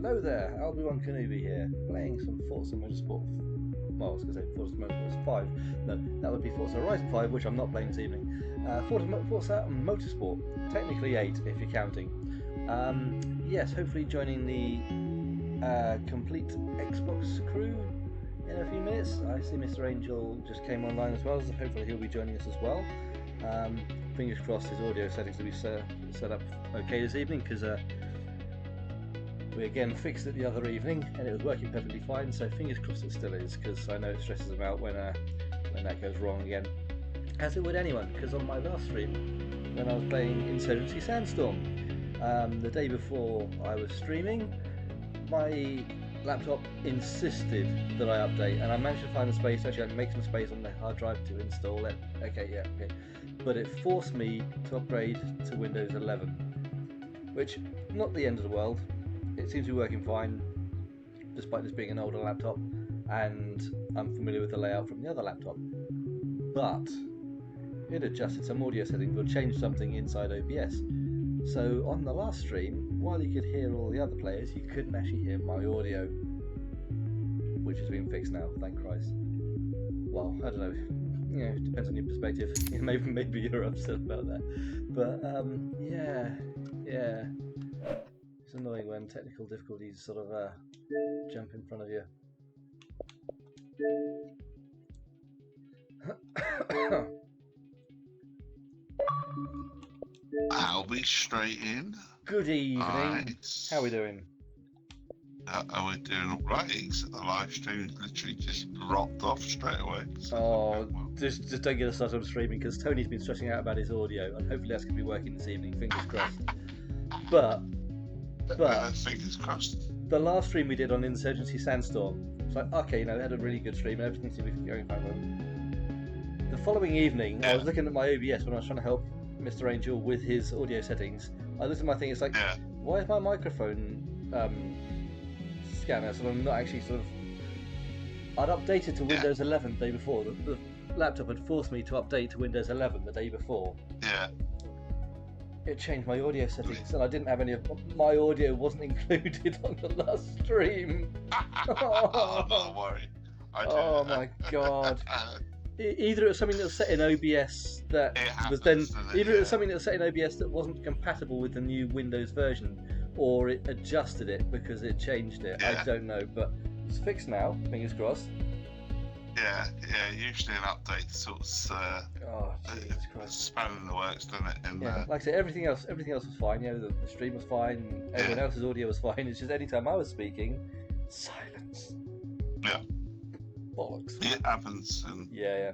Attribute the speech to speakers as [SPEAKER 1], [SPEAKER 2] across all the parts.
[SPEAKER 1] Hello there, Albie-Wan here, playing some Forza Motorsport. Well, I was going to say Forza Motorsport 5. No, that would be Forza Horizon 5, which I'm not playing this evening. Forza Motorsport, technically 8 if you're counting. Yes, hopefully joining the complete Xbox crew in a few minutes. I see Mr. Angel just came online as well, so hopefully he'll be joining us as well. Fingers crossed his audio settings will be set up okay this evening, because we again fixed it the other evening and it was working perfectly fine, so fingers crossed it still is, because I know it stresses them out when that goes wrong again, as it would anyone, because on my last stream when I was playing Insurgency Sandstorm, the day before I was streaming, my laptop insisted that I update, and I managed to find the space. Actually, I had to make some space on the hard drive to install it. Okay, but it forced me to upgrade to Windows 11, which not the end of the world. It seems to be working fine, despite this being an older laptop, and I'm familiar with the layout from the other laptop. But it adjusted some audio settings or changed something inside OBS. So on the last stream, while you could hear all the other players, you couldn't actually hear my audio, which has been fixed now, thank Christ. Well, I don't know. It depends on your perspective. Maybe you're upset about that, but yeah. It's annoying when technical difficulties sort of jump in front of you.
[SPEAKER 2] I'll be straight in.
[SPEAKER 1] Good evening.
[SPEAKER 2] Right.
[SPEAKER 1] How are we doing?
[SPEAKER 2] Are we doing all right? Except the live stream literally just dropped off straight away.
[SPEAKER 1] So just don't get us started on streaming, because Tony's been stressing out about his audio, and hopefully that's going to be working this evening. Fingers crossed. But
[SPEAKER 2] fingers crossed.
[SPEAKER 1] The last stream we did on Insurgency Sandstorm, it's like, okay, we had a really good stream, everything seemed to be going fine well. The following evening, I was looking at my OBS when I was trying to help Mr. Angel with his audio settings. I looked at my thing, it's like, why is my microphone scanner, so I'm not actually I'd updated to Windows 11 the day before. The laptop had forced me to update to Windows 11 the day before.
[SPEAKER 2] Yeah.
[SPEAKER 1] It changed my audio settings, and I didn't have any of my audio wasn't included on the last stream.
[SPEAKER 2] Don't worry.
[SPEAKER 1] Oh my god. Either it was something that was set in OBS that was then, either it was something that was set in OBS that wasn't compatible with the new Windows version, or it adjusted it because it changed it. I don't know, but it's fixed now. Fingers crossed.
[SPEAKER 2] Yeah. Usually an update sort of span in the works, doesn't it? And,
[SPEAKER 1] like I said, everything else was fine. The stream was fine. Everyone else's audio was fine. It's just anytime I was speaking, silence.
[SPEAKER 2] Yeah.
[SPEAKER 1] Bollocks.
[SPEAKER 2] It happens, and
[SPEAKER 1] yeah.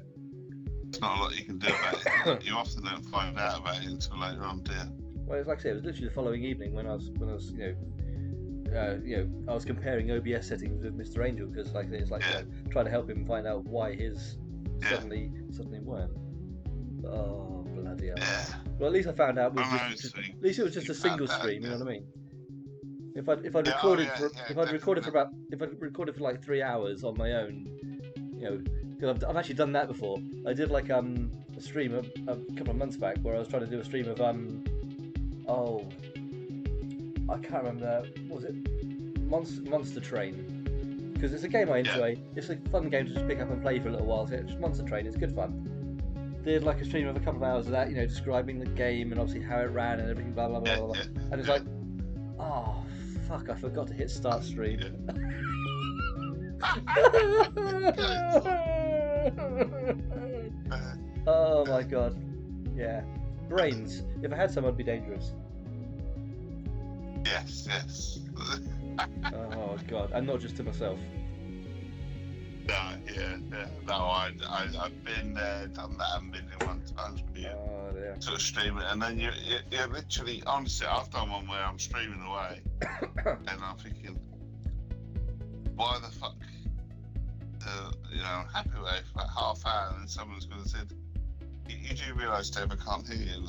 [SPEAKER 2] There's not a lot you can do about it. You often don't find out about it until later on, do you?
[SPEAKER 1] Well, it's like I said, it was literally the following evening when I was I was comparing OBS settings with Mr. Angel, because like it's like trying to help him find out why his suddenly weren't. Oh bloody hell!
[SPEAKER 2] Yeah.
[SPEAKER 1] Well, at least I found out. At least it was just a single stream. You know what I mean? If I'd recorded for like 3 hours on my own, because I've actually done that before. I did like a stream a couple of months back where I was trying to do a stream of I can't remember. What was it? Monster Train? Because it's a game I enjoy. It's a fun game to just pick up and play for a little while. So it's Monster Train. It's good fun. Did like a stream of a couple of hours of that, describing the game and obviously how it ran and everything, blah blah blah blah. And it's like, oh fuck, I forgot to hit start stream. Oh my god. Yeah. Brains. If I had some, I'd be dangerous.
[SPEAKER 2] Yes.
[SPEAKER 1] Oh god, and not just to myself.
[SPEAKER 2] No, I've been there, done that a million times with you.
[SPEAKER 1] Oh dear.
[SPEAKER 2] Sort of streaming, and then you're literally, honestly, I've done one where I'm streaming away, and I'm thinking, why the fuck, I'm happy with it for like half hour, and then someone's going to say, you do realise, Dave, I can't hear you.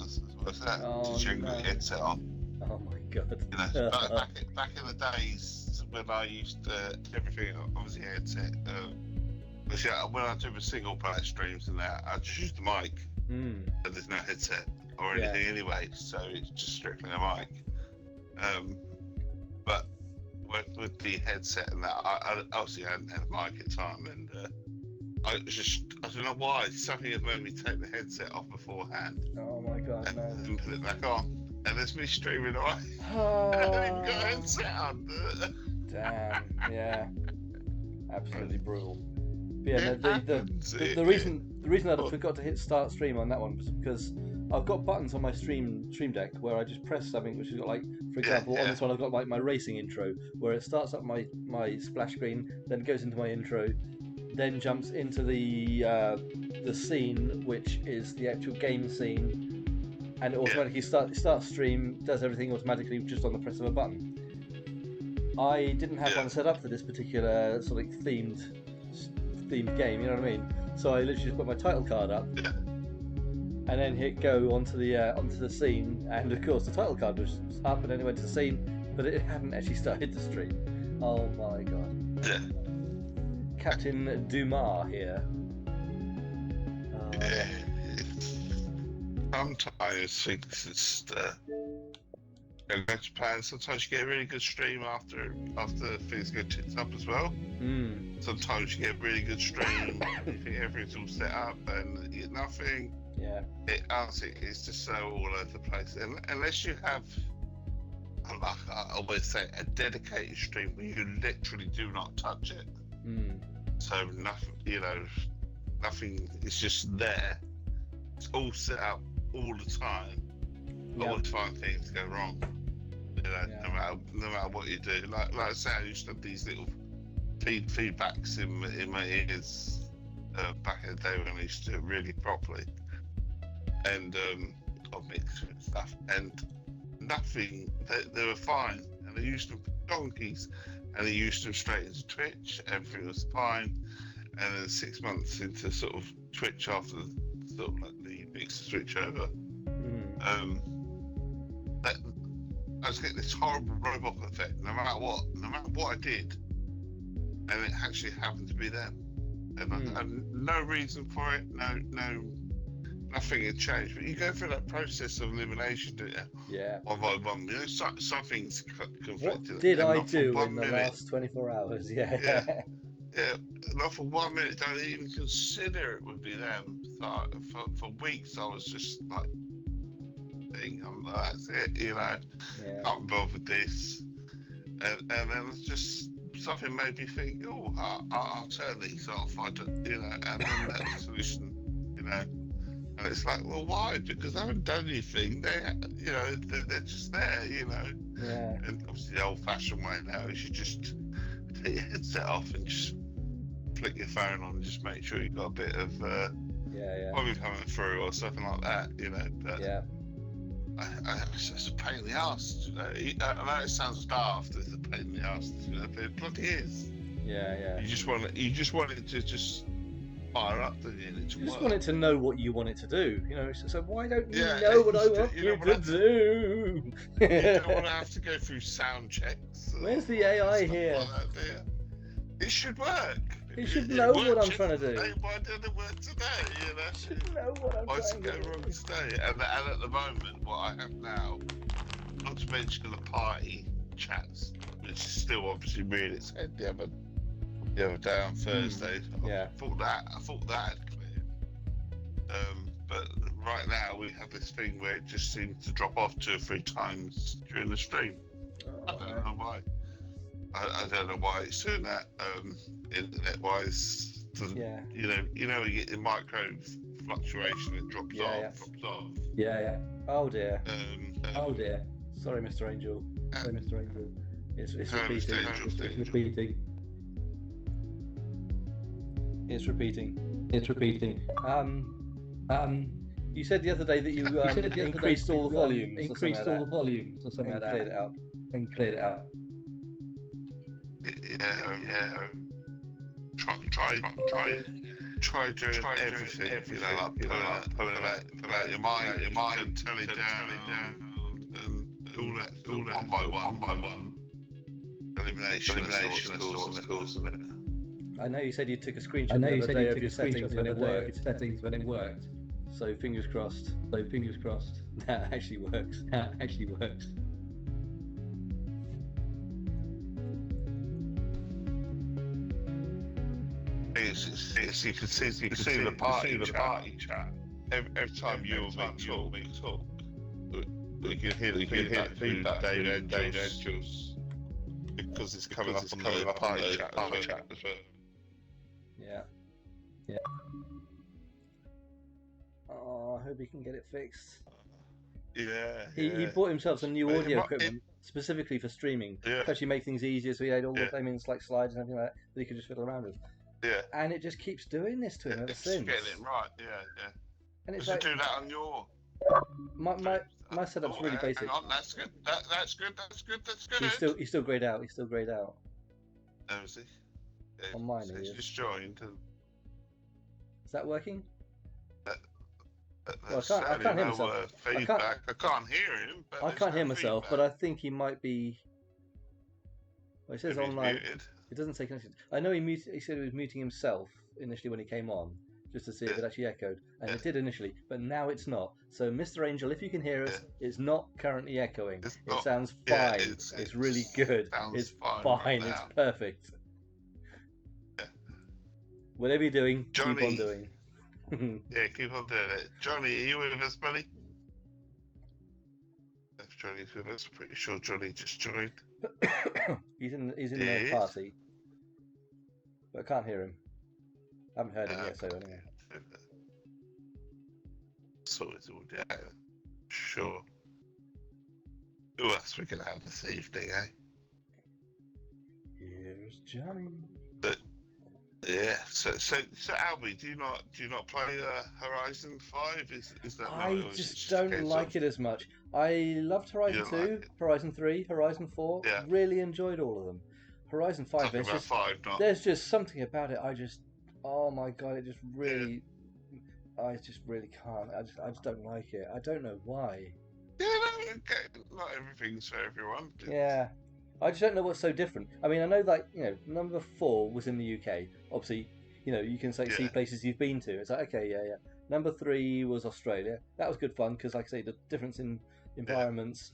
[SPEAKER 2] What's that? Did you have your headset on?
[SPEAKER 1] Oh my god.
[SPEAKER 2] Back in the days when I used everything, obviously headset. When I do the single player streams and that, I just use the mic. And there's no headset or anything anyway, so it's just strictly a mic. But with the headset and that, I obviously hadn't had a mic at the time, and I don't know why, something had made me take the headset off beforehand.
[SPEAKER 1] Oh my god, no.
[SPEAKER 2] And put it back on. And there's me streaming away.
[SPEAKER 1] Oh,
[SPEAKER 2] I haven't even got a headset on.
[SPEAKER 1] Damn, yeah. Absolutely brutal. But yeah, the reason I forgot to hit start stream on that one was because I've got buttons on my stream deck where I just press something which has got, like, for example, on this one I've got like my racing intro where it starts up my splash screen, then goes into my intro, then jumps into the scene, which is the actual game scene, and it automatically starts stream, does everything automatically just on the press of a button. I didn't have one set up for this particular sort of themed game, you know what I mean? So I literally just put my title card up, and then hit go onto the scene, and of course the title card was up, and then it went to the scene, but it hadn't actually started the stream. Oh my god.
[SPEAKER 2] Yeah.
[SPEAKER 1] Captain Dumas here.
[SPEAKER 2] Sometimes things just go to plan. Sometimes you get a really good stream after things get tipped up as well. Sometimes you get a really good stream, you think everything's all set up, and you get nothing.
[SPEAKER 1] Yeah.
[SPEAKER 2] Honestly, it's just so all over the place. Unless you have, like I always say, a dedicated stream where you literally do not touch it. So nothing is just there. It's all set up all the time. I would find things go wrong. No matter what you do. Like I say, I used to have these little feedbacks in my ears back in the day when I used to do it really properly, and I'll mix and stuff, and nothing. They were fine, and I used them for donkeys, and I used them straight into Twitch. Everything was fine, and then 6 months into sort of Twitch, after sort of like the big switch over, I was getting this horrible robot effect. No matter what I did, and it actually happened to be them, and I had no reason for it. Nothing had changed. But you go through that process of elimination, don't you?
[SPEAKER 1] Yeah.
[SPEAKER 2] One by one, something's conflicted.
[SPEAKER 1] What did I do in the last 24 hours? Yeah.
[SPEAKER 2] Not for 1 minute. Don't even consider it would be them. For weeks, I was just like, that's it, can't be bothered with this, and then it's just something made me think, I'll turn these off. I don't, and then that's the solution, and it's like, well, why? Because I haven't done anything. They're just there, and obviously the old-fashioned way now is you just take your headset off and just flick your phone on and just make sure you've got a bit of volume coming through or something like that, but it's just a pain in the arse. I know it sounds daft, it's a pain in the arse, but it bloody is. Yeah. You just want it to just fire up, don't you?
[SPEAKER 1] You just want it to know what you want it to do. So why don't you know what I want you to do?
[SPEAKER 2] You don't want to have to go through sound checks.
[SPEAKER 1] Where's the AI here?
[SPEAKER 2] Like it should work.
[SPEAKER 1] It should know what I'm trying to do.
[SPEAKER 2] Why didn't it work today?
[SPEAKER 1] It should know what I'm trying to do.
[SPEAKER 2] Why did it go wrong today? And at the moment, what I have now, not to mention the party chats, which is still obviously rearing its head the other day on Thursday. I thought that had cleared. But right now we have this thing where it just seems to drop off 2 or 3 times during the stream. I don't know why. I don't know why it's doing that. Internet-wise, you get the micro fluctuation, it drops off.
[SPEAKER 1] Yeah. Oh dear. Sorry, Mr. Angel. It's repeating. You said the other day that you increased all the volumes. Or something like that. Cleared it out.
[SPEAKER 2] Try doing everything. Pull out your mind, turn it down, and all that, one by one. Elimination, of course.
[SPEAKER 1] I know you said you took a screenshot the other day of your settings when it worked. So fingers crossed. That actually works.
[SPEAKER 2] you can see the party chat. Every time you or me talk, we can hear the feedback through Dave Angels because it's coming up on the party chat as well.
[SPEAKER 1] Yeah. Oh, I hope he can get it fixed. He bought himself some new audio equipment specifically for streaming to actually make things easier, so he had all the things like slides and everything like that he could just fiddle around with.
[SPEAKER 2] Yeah.
[SPEAKER 1] And it just keeps doing this to him ever since.
[SPEAKER 2] Getting it right, And it's like, do that on your...
[SPEAKER 1] My setup's really basic.
[SPEAKER 2] Hang on, that's good. That's good.
[SPEAKER 1] He's still grayed out.
[SPEAKER 2] Oh, is he? Yeah,
[SPEAKER 1] on mine,
[SPEAKER 2] he's just joined.
[SPEAKER 1] Is that working?
[SPEAKER 2] Well, I can't hear myself. Feedback. I can't hear him. But
[SPEAKER 1] I can't hear myself, but I think he might be. Well, it says online.
[SPEAKER 2] Muted.
[SPEAKER 1] It doesn't say connection. I know he said he was muting himself initially when he came on, just to see if it actually echoed, and it did initially, but now it's not. So, Mr. Angel, if you can hear us, it's not currently echoing. It sounds fine. It's really good. It's fine. Right, it's perfect.
[SPEAKER 2] Yeah.
[SPEAKER 1] Whatever you're doing,
[SPEAKER 2] Johnny,
[SPEAKER 1] keep on doing.
[SPEAKER 2] Keep on doing it. Johnny, are you with us, buddy? If Johnny's with us, I'm pretty sure Johnny just joined.
[SPEAKER 1] He's in the party, but I can't hear him. I haven't heard him yet, so anyway.
[SPEAKER 2] So it's all down. Sure. Who else we can have this evening, eh?
[SPEAKER 1] Here's Johnny.
[SPEAKER 2] So Albie, do you not play Horizon 5? Is that
[SPEAKER 1] I just don't like it as much. I loved Horizon 2, Horizon 3, Horizon 4.
[SPEAKER 2] Yeah.
[SPEAKER 1] Really enjoyed all of them. Horizon 5, there's just something about it. Oh my god, it just really, I just really can't. I just don't like it. I don't know why.
[SPEAKER 2] Yeah, not everything's for everyone.
[SPEAKER 1] Yeah. I just don't know what's so different. I mean, I know, like, number 4 was in the UK. Obviously, you can see places you've been to. It's like, okay, yeah. Number 3 was Australia. That was good fun because, like I say, the difference in environments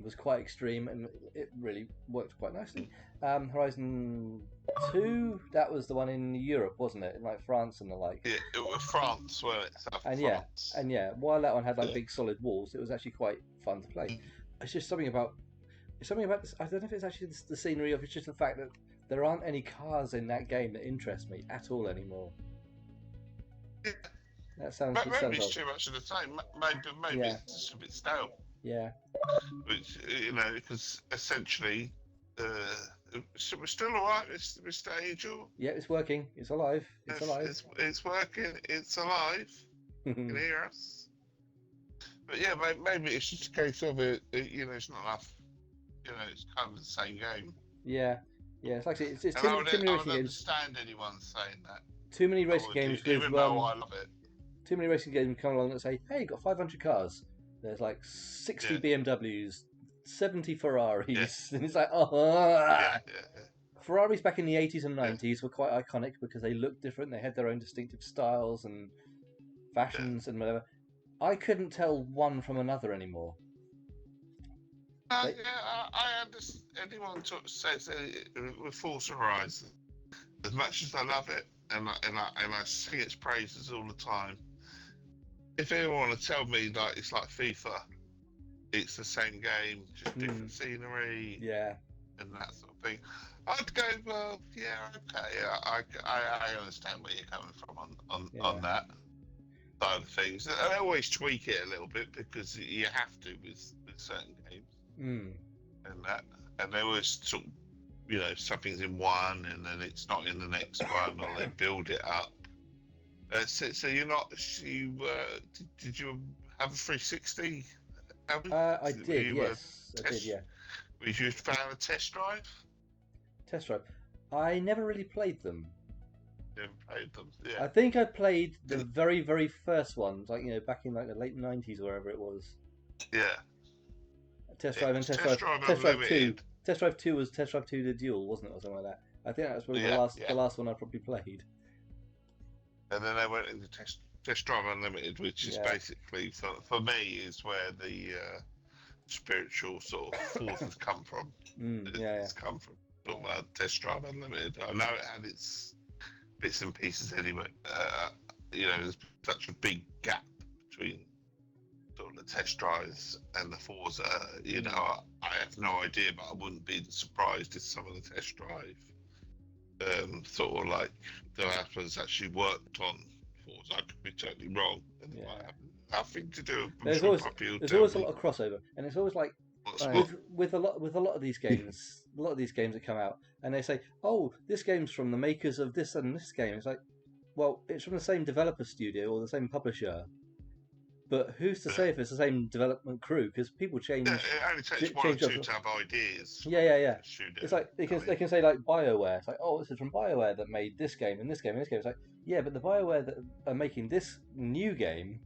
[SPEAKER 1] was quite extreme and it really worked quite nicely. Horizon 2, that was the one in Europe, wasn't it? In, like, France and the like.
[SPEAKER 2] Yeah, it was France, wasn't it?
[SPEAKER 1] And while that one had like big solid walls, it was actually quite fun to play. It's just something about this. I don't know if it's actually the scenery or it's just the fact that there aren't any cars in that game that interest me at all anymore.
[SPEAKER 2] Yeah.
[SPEAKER 1] That sounds.
[SPEAKER 2] Maybe it's too much of the same. Maybe it's just a bit stale.
[SPEAKER 1] Yeah.
[SPEAKER 2] Which because essentially, we're still alright, Mr. Angel.
[SPEAKER 1] Yeah, it's working. It's alive. It's alive.
[SPEAKER 2] It's working. It's alive. You can hear us. But yeah, maybe it's just a case of it. It's not enough. It's kind of the same game.
[SPEAKER 1] Yeah. It's like it's too
[SPEAKER 2] many
[SPEAKER 1] racing games.
[SPEAKER 2] I would understand anyone saying that.
[SPEAKER 1] Too many racing games
[SPEAKER 2] even though I love it.
[SPEAKER 1] Too many racing games come along and say, "Hey, you got 500 cars." There's like 60 BMWs, 70 Ferraris, and it's like, Ferraris back in the 80s and 90s were quite iconic because they looked different. They had their own distinctive styles and fashions and whatever. I couldn't tell one from another anymore.
[SPEAKER 2] I understand. Anyone says with Forza Horizon, as much as I love it and I sing its praises all the time. If anyone want to tell me that it's like FIFA, it's the same game, just different scenery, and that sort of thing, I'd go, well, okay, I understand where you're coming from on that side of things. I always tweak it a little bit because you have to with certain games. And they always sort of, something's in one and then it's not in the next one, or they build it up. So you're not. Did you have a 360?
[SPEAKER 1] I did. Yes, I did. Yeah.
[SPEAKER 2] Were you found a test drive?
[SPEAKER 1] Test drive. I never really played them.
[SPEAKER 2] Never played them. Yeah.
[SPEAKER 1] I think I played the very, very first ones, like back in like the late 90s, or wherever it was.
[SPEAKER 2] Yeah.
[SPEAKER 1] Test Drive and Test Drive 2. Test Drive 2 was Test Drive 2 The Duel, wasn't it, or something like that? I think that was probably the last one I probably played.
[SPEAKER 2] And then they went into Test Drive Unlimited, which is basically, for me, is where the spiritual sort of force has come from. It's come from. Test Drive Unlimited. I know it had its bits and pieces anyway. There's such a big gap between sort of the test drives and the Forza. I have no idea, but I wouldn't be surprised if some of the test drive sort of like developers actually worked on Forza. I could be totally wrong. And it might have nothing to do with.
[SPEAKER 1] There's always a lot of crossover, and it's always like with a lot of these games, that come out, and they say, "Oh, this game's from the makers of this and this game." It's like, well, it's from the same developer studio or the same publisher, but who's to say if it's the same development crew? Because people change.
[SPEAKER 2] Yeah, it only takes one or two to have ideas.
[SPEAKER 1] Yeah. It's like they can say like BioWare. It's like, oh, this is from BioWare that made this game and this game and this game. It's like, yeah, but the BioWare that are making this new game,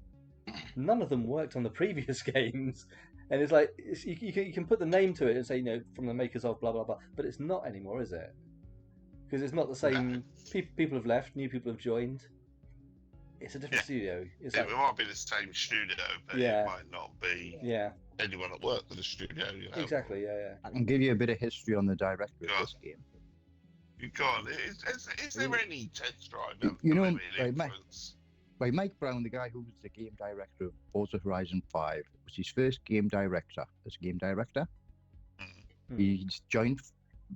[SPEAKER 1] none of them worked on the previous games. And it's like you can put the name to it and say, from the makers of blah blah blah, but it's not anymore, is it? Because it's not the same. People have left, new people have joined. It's a different studio.
[SPEAKER 2] It might be the same studio, but it might not be anyone that worked at the studio.
[SPEAKER 1] Exactly. Yeah.
[SPEAKER 3] I can give you a bit of history on the director of this game.
[SPEAKER 2] You can't. Is there any test drive?
[SPEAKER 3] Right, Mike Brown, the guy who was the game director of Forza Horizon 5, was his first game director as game director. He joined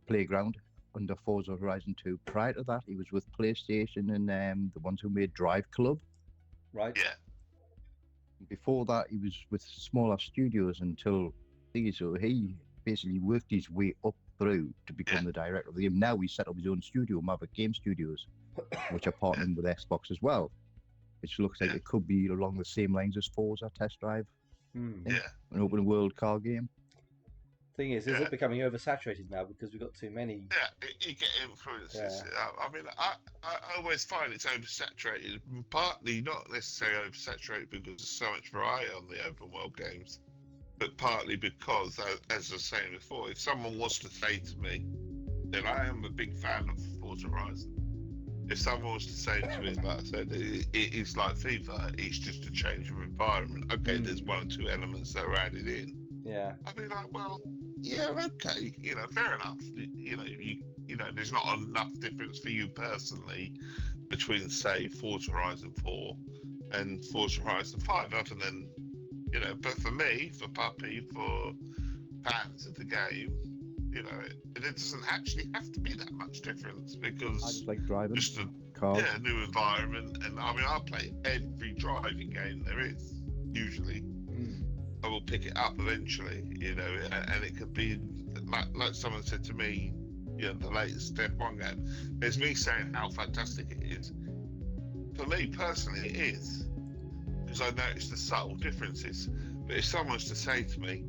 [SPEAKER 3] Playground under Forza Horizon 2. Prior to that, he was with PlayStation and the ones who made Drive Club.
[SPEAKER 1] Right.
[SPEAKER 2] Yeah.
[SPEAKER 3] Before that, he was with smaller studios until so he basically worked his way up through to become the director of the game. Now he's set up his own studio, Maverick Game Studios, which are partnering with Xbox as well. Which looks like it could be along the same lines as Forza Test Drive. An open world car game.
[SPEAKER 1] Thing is it becoming oversaturated now because we've got too many?
[SPEAKER 2] Yeah, you get influences. I always find it's oversaturated. Partly not necessarily oversaturated because there's so much variety on the open world games, but partly because, as I was saying before, if someone was to say to me, then I am a big fan of Forza Horizon. If someone was to say to me, like I said, it's like FIFA, it's just a change of environment. Okay, there's one or two elements that are added in.
[SPEAKER 1] Yeah.
[SPEAKER 2] I'd be like, well, yeah, okay, fair enough. There's not enough difference for you personally between, say, Forza Horizon 4 and Forza Horizon 5, other than, but for me, for Puppy, for fans of the game, it doesn't actually have to be that much difference because
[SPEAKER 3] I just like driving.
[SPEAKER 2] Just a
[SPEAKER 3] car.
[SPEAKER 2] New environment, and I play every driving game there is. Usually, I will pick it up eventually, and it could be like someone said to me, the latest F1 game. There's me saying how fantastic it is. For me personally, it is because I noticed the subtle differences. But if someone was to say to me,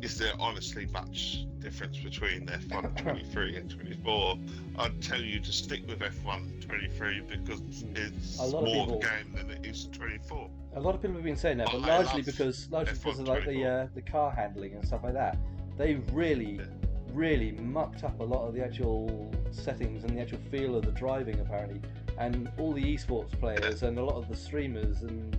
[SPEAKER 2] is there honestly much difference between F1 23 and 24? I'd tell you to stick with F1 23 because it's more of a game than it is 24.
[SPEAKER 1] A lot of people have been saying that, but largely because of like the car handling and stuff like that. They really mucked up a lot of the actual settings and the actual feel of the driving apparently, and all the esports players and a lot of the streamers and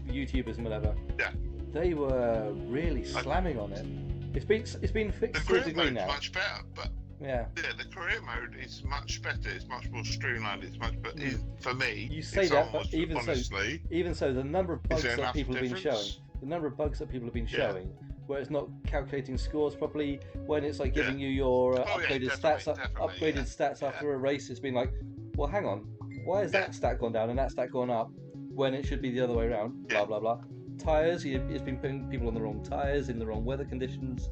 [SPEAKER 1] YouTubers and whatever.
[SPEAKER 2] Yeah.
[SPEAKER 1] They were really slamming on it. It's been fixed to a degree now.
[SPEAKER 2] Much better, but the career mode is much better. It's much more streamlined. It's much better for me.
[SPEAKER 1] You say that, but even so, the number of bugs that people have been showing, where it's not calculating scores properly, when it's like giving you your upgraded stats after a race, it's been like, well, hang on, why has that stat gone down and that stat gone up when it should be the other way around? Blah blah blah. Tires, it's been putting people on the wrong tires in the wrong weather conditions.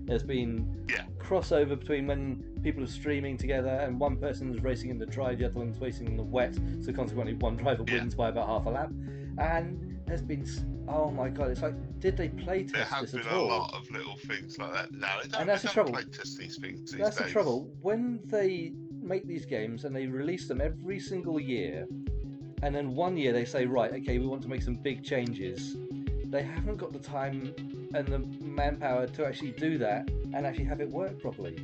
[SPEAKER 1] There's been crossover between when people are streaming together and one person's racing in the dry, the other one's racing in the wet, so consequently one driver wins by about half a lap. And there's been, oh my god, it's like, did they play test this at all?
[SPEAKER 2] There have been a lot of little things like that. No, they don't,
[SPEAKER 1] and that's the trouble.
[SPEAKER 2] Play test these things these
[SPEAKER 1] that's
[SPEAKER 2] days.
[SPEAKER 1] The trouble. When they make these games and they release them every single year, and then one year they say, right, okay, we want to make some big changes. They haven't got the time and the manpower to actually do that and actually have it work properly.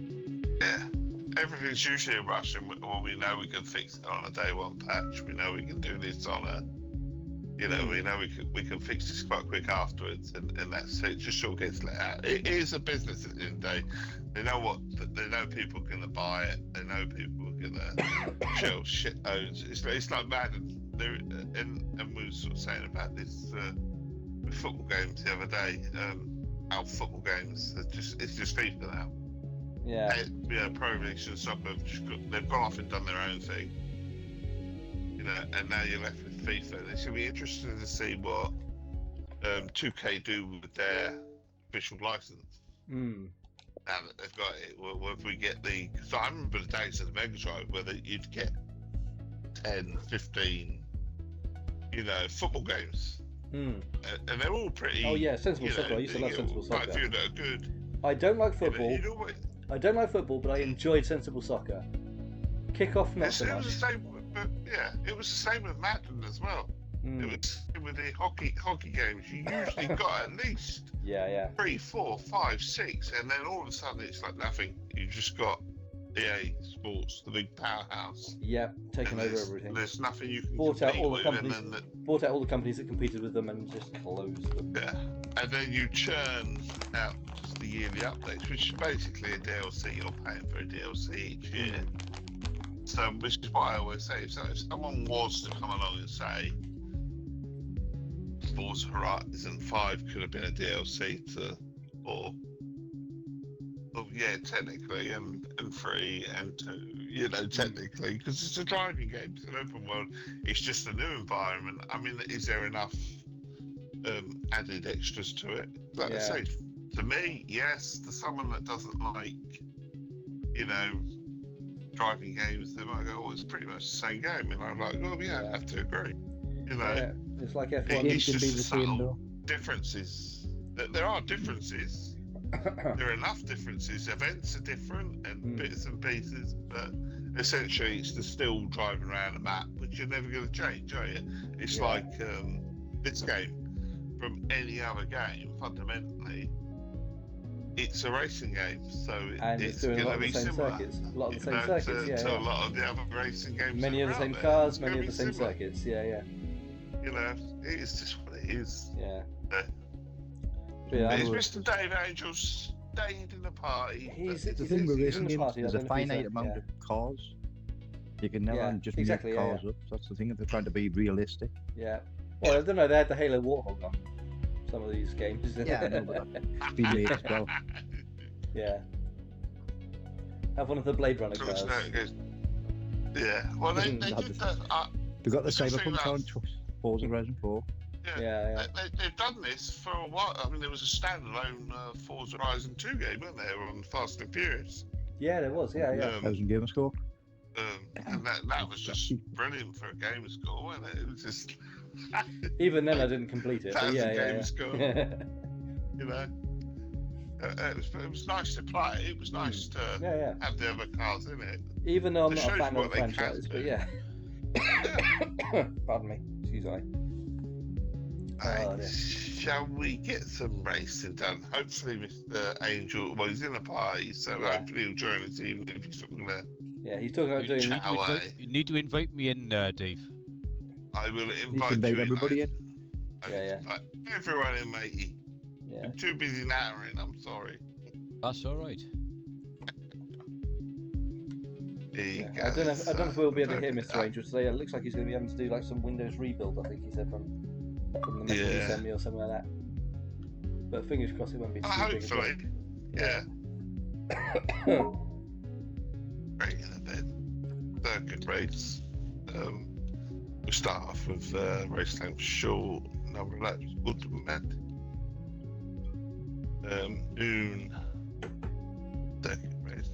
[SPEAKER 2] Yeah, everything's usually a rush, and we know we can fix it on a day one patch. We know we can do this on a You know, we know we can fix this quite quick afterwards, and that's it. Just sure gets let out. It is a business at the end of the day. They know people are gonna buy it. They know people are gonna shell shit loads. It's like Madden. And we were sort of saying about this with football games the other day. Our football games it's just FIFA now.
[SPEAKER 1] Yeah.
[SPEAKER 2] Pro Evolution Soccer they've gone off and done their own thing. You know, and now you're left with FIFA. And it's going to be interesting to see what 2K do with their official license. Now that they've got it, if we get because I remember the days of the Mega Drive where you'd get 10, 15, football games. And they're all pretty.
[SPEAKER 1] Oh yeah, sensible soccer. I used to love sensible soccer.
[SPEAKER 2] Quite a few that are good.
[SPEAKER 1] I don't like football. I don't like football, but I enjoyed sensible soccer. Kick-off, not so much.
[SPEAKER 2] It was the same, but it was the same with Madden as well. It was the same with the hockey games. You usually got at least 3, 4, 5, 6, and then all of a sudden it's like nothing. You just got EA Sports, the big powerhouse.
[SPEAKER 1] Yeah, taking over everything.
[SPEAKER 2] There's nothing you can
[SPEAKER 1] bought out all the
[SPEAKER 2] companies.
[SPEAKER 1] Bought out all the companies that competed with them and just closed them.
[SPEAKER 2] Yeah, and then you churn out just the yearly updates, which is basically a DLC. You're paying for a DLC each year. So, which is what I always say. So, if someone was to come along and say Forza Horizon 5 could have been a DLC or technically, and 3 and 2, technically, because it's a driving game, it's an open world, it's just a new environment. I mean, is there enough added extras to it? Like I say, to me, yes. To someone that doesn't like, driving games, they might go, it's pretty much the same game. And I'm like, I have to agree.
[SPEAKER 1] It's like F1.
[SPEAKER 2] It's just subtle differences. There are differences. There are enough differences. Events are different and bits and pieces, but essentially it's still driving around a map, which you're never going to change, are you? It's like this game from any other game, fundamentally. It's a racing game, so it's going to be similar.
[SPEAKER 1] Circuits. A lot of the same circuits,
[SPEAKER 2] to a lot of the other racing games.
[SPEAKER 1] Many of the same cars, many of the same circuits.
[SPEAKER 2] It's just what it is.
[SPEAKER 3] It's
[SPEAKER 2] Mr. Dave Angel stayed in the party.
[SPEAKER 3] The thing with racing games, there's a finite amount of cars. You can never just make cars up. That's the thing, if they're trying to be realistic.
[SPEAKER 1] Yeah. Well, I don't know, they had the Halo Warthog on some of these games.
[SPEAKER 3] Yeah, I know, but that's been made as well.
[SPEAKER 1] Yeah. Have one of the Blade Runner cars.
[SPEAKER 2] Yeah. Well, they did that.
[SPEAKER 3] They got the Cyberpunk on Forza Horizon 4.
[SPEAKER 2] They've done this for a while. I mean, there was a standalone Forza Horizon 2 game, wasn't there, on Fast and Furious?
[SPEAKER 1] Yeah, there was.
[SPEAKER 3] 1,000 gamer score.
[SPEAKER 2] And that was just brilliant for a gamer score, wasn't it? It was just.
[SPEAKER 1] Even then, I didn't complete it. But
[SPEAKER 2] gamer score. It was nice to play. It was nice to have the other cars in it.
[SPEAKER 1] Even though I'm not a fan of the franchise, but pardon me. Excuse me.
[SPEAKER 2] Shall we get some racing done? Hopefully, Mr. Angel. Well, he's in a party, so hopefully he'll join us even if he's talking there.
[SPEAKER 1] Yeah, he's talking about doing.
[SPEAKER 4] You need to invite me in, Dave.
[SPEAKER 2] I will invite you
[SPEAKER 3] everybody in.
[SPEAKER 2] Everyone in, matey. I'm too busy nattering. I'm sorry.
[SPEAKER 4] That's all right.
[SPEAKER 1] I don't know if we'll be able to hear Mr. Angel today. It looks like he's going to be having to do like some Windows rebuild. I think he said from the message he sent me or something like that. But fingers crossed it won't be too big.
[SPEAKER 2] Hopefully, Right in then. Circuit race. We start off with race time short, number of laps, ultimate. Noon. Circuit race.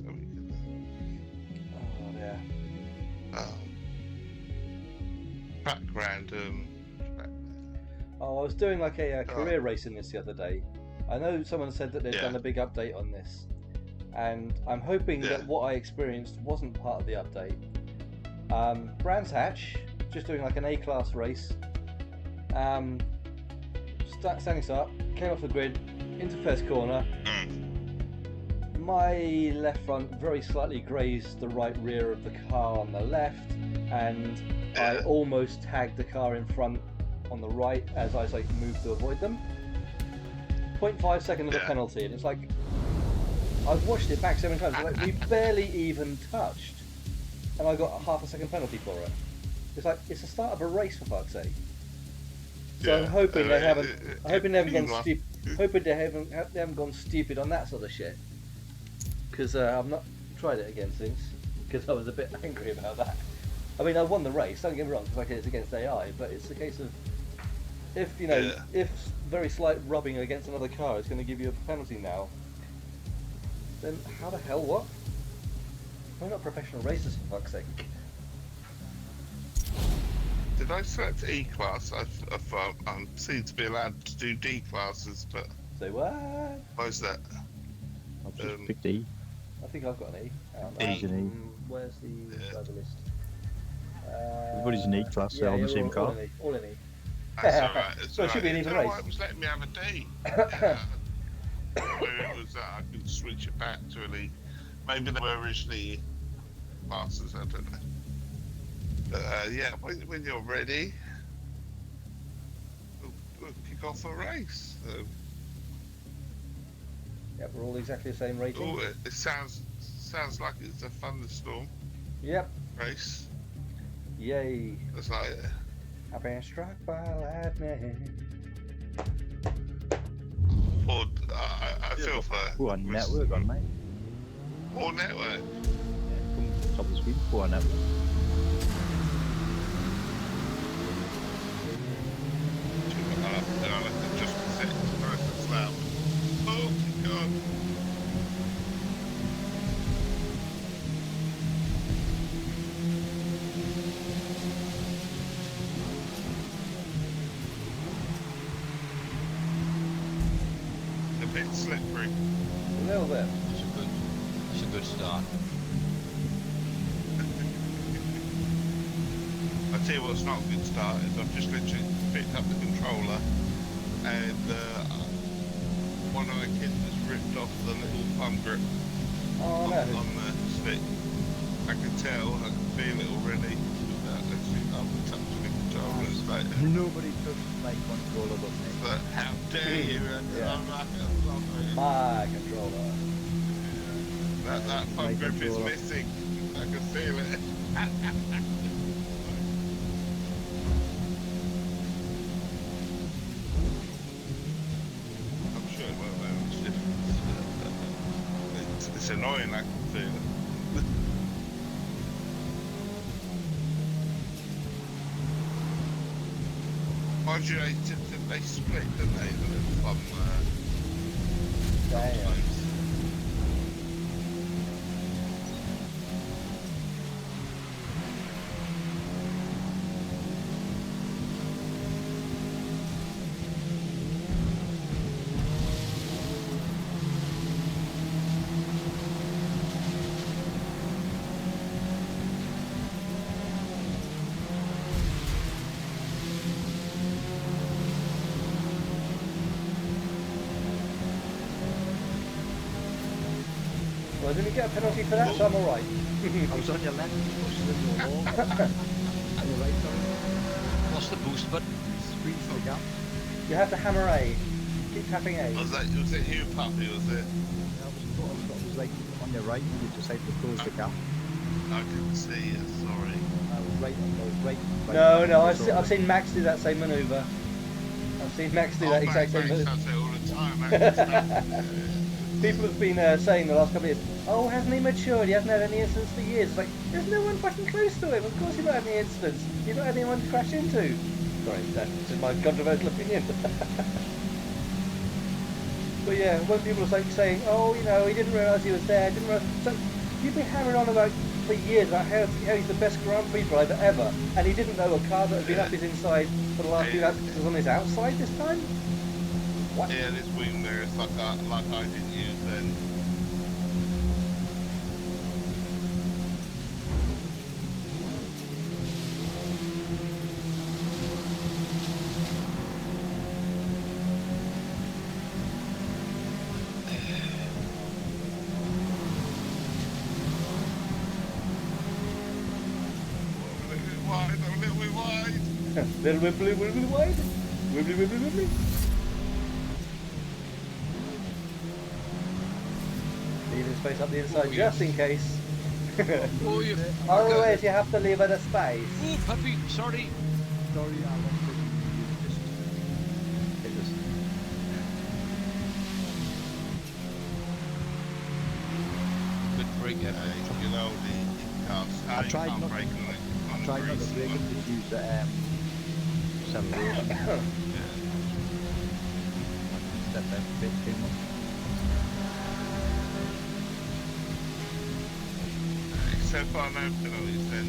[SPEAKER 2] Track random.
[SPEAKER 1] I was doing like a career race in this the other day. I know someone said that they've done a big update on this, and I'm hoping that what I experienced wasn't part of the update. Brands Hatch, just doing like an A-class race. Standing start, came off the grid, into first corner. My left front very slightly grazed the right rear of the car on the left, and I almost tagged the car in front on the right as I like move to avoid them. 0.5 second of a penalty, and it's like I've watched it back so many times. Like, we barely even touched, and I got a half a second penalty for it. It's like it's the start of a race, for fuck's sake. So I'm hoping they haven't. I'm hoping they haven't gone stupid. Hoping they haven't gone stupid on that sort of shit. Because I've not tried it again since. Because I was a bit angry about that. I mean, I won the race. Don't get me wrong, because it's against AI. But it's a case of if if very slight rubbing against another car is going to give you a penalty now, then how the hell what? We're not professional racers, for fuck's sake.
[SPEAKER 2] Did I select E class? I seem to be allowed to do D classes, but
[SPEAKER 1] Say what?
[SPEAKER 2] why's that?
[SPEAKER 3] I've just picked E.
[SPEAKER 1] I think I've got an E.
[SPEAKER 3] E's an E.
[SPEAKER 1] Where's the driver list?
[SPEAKER 3] Everybody's in E class, they're on the same car.
[SPEAKER 1] All in E.
[SPEAKER 2] That's alright.
[SPEAKER 1] So it should be an even race.
[SPEAKER 2] It was letting me have a D. Where it was that I could switch it back to an E. Maybe they were originally classes, I don't know. Yeah, when you're ready, we'll kick off a race.
[SPEAKER 1] Yep, we're all exactly the same rating.
[SPEAKER 2] Oh, it sounds like it's a thunderstorm
[SPEAKER 1] Yep.
[SPEAKER 2] race.
[SPEAKER 1] Yay.
[SPEAKER 2] It's like
[SPEAKER 1] I've been struck by lightning.
[SPEAKER 2] I feel for.
[SPEAKER 3] Poor network on, mate.
[SPEAKER 2] Poor network.
[SPEAKER 3] Yeah, come top of the screen. Poor network.
[SPEAKER 2] I'll have to just set it to nice and loud. Oh my god. A bit slippery.
[SPEAKER 1] A little bit.
[SPEAKER 4] It's a good start.
[SPEAKER 2] I tell you what's not a good start is I've just literally picked up the controller and one of the kids has ripped off the little thumb grip on the stick. I can tell, I can feel it already without actually touching the controller. It's like,
[SPEAKER 3] Nobody touches my controller but me.
[SPEAKER 2] but how dare you?
[SPEAKER 1] Yeah. My controller.
[SPEAKER 2] That thumb grip is
[SPEAKER 3] controller.
[SPEAKER 2] missing. I can feel it. It's annoying, I can feel it. Modulated, they split, didn't they? The little thumb,
[SPEAKER 1] Damn.
[SPEAKER 2] thumbs.
[SPEAKER 1] Well, didn't we get a penalty for that? So I'm alright.
[SPEAKER 3] I was on your left, pushed in your wall. On your right, sorry.
[SPEAKER 4] What's the boost button?
[SPEAKER 3] Screen for the gap.
[SPEAKER 1] You have to hammer A. Keep tapping A.
[SPEAKER 2] Was it you, Puppy, was it?
[SPEAKER 3] It was like on your right, you just had to close the gap.
[SPEAKER 2] I didn't see it, sorry.
[SPEAKER 3] I was right.
[SPEAKER 1] No, I've seen Max do that same manoeuvre. I've seen Max do that exact same
[SPEAKER 2] Max
[SPEAKER 1] manoeuvre.
[SPEAKER 2] does it all the time.
[SPEAKER 1] People have been saying the last couple of years, oh, hasn't he matured? He hasn't had any incidents for years. It's like, there's no one fucking close to him. Of course he's not had any incidents. You've not had anyone to crash into. Sorry, that's just my controversial opinion. But yeah, when people are like saying, oh, you know, he didn't realise he was there, didn't realise... So, you've been hammering on about for years about how he's the best Grand Prix driver ever, and he didn't know a car that had been up his inside for the last few laps was on his outside this time? What?
[SPEAKER 2] Yeah, this wing there is like I didn't use then. A little bit wide.
[SPEAKER 1] Little wibbly wibbly wide. Wibbly wibbly wibbly. Leaving space up the inside just in case.
[SPEAKER 4] Oh, you.
[SPEAKER 1] Always you have to leave it a space.
[SPEAKER 4] Oh, puppy. Sorry.
[SPEAKER 3] Sorry, I lost it.
[SPEAKER 1] It just...
[SPEAKER 4] Good break,
[SPEAKER 2] You know,
[SPEAKER 3] I tried not to break it, just use the acceleration. Step out a bit too much.
[SPEAKER 2] So far, no penalties then.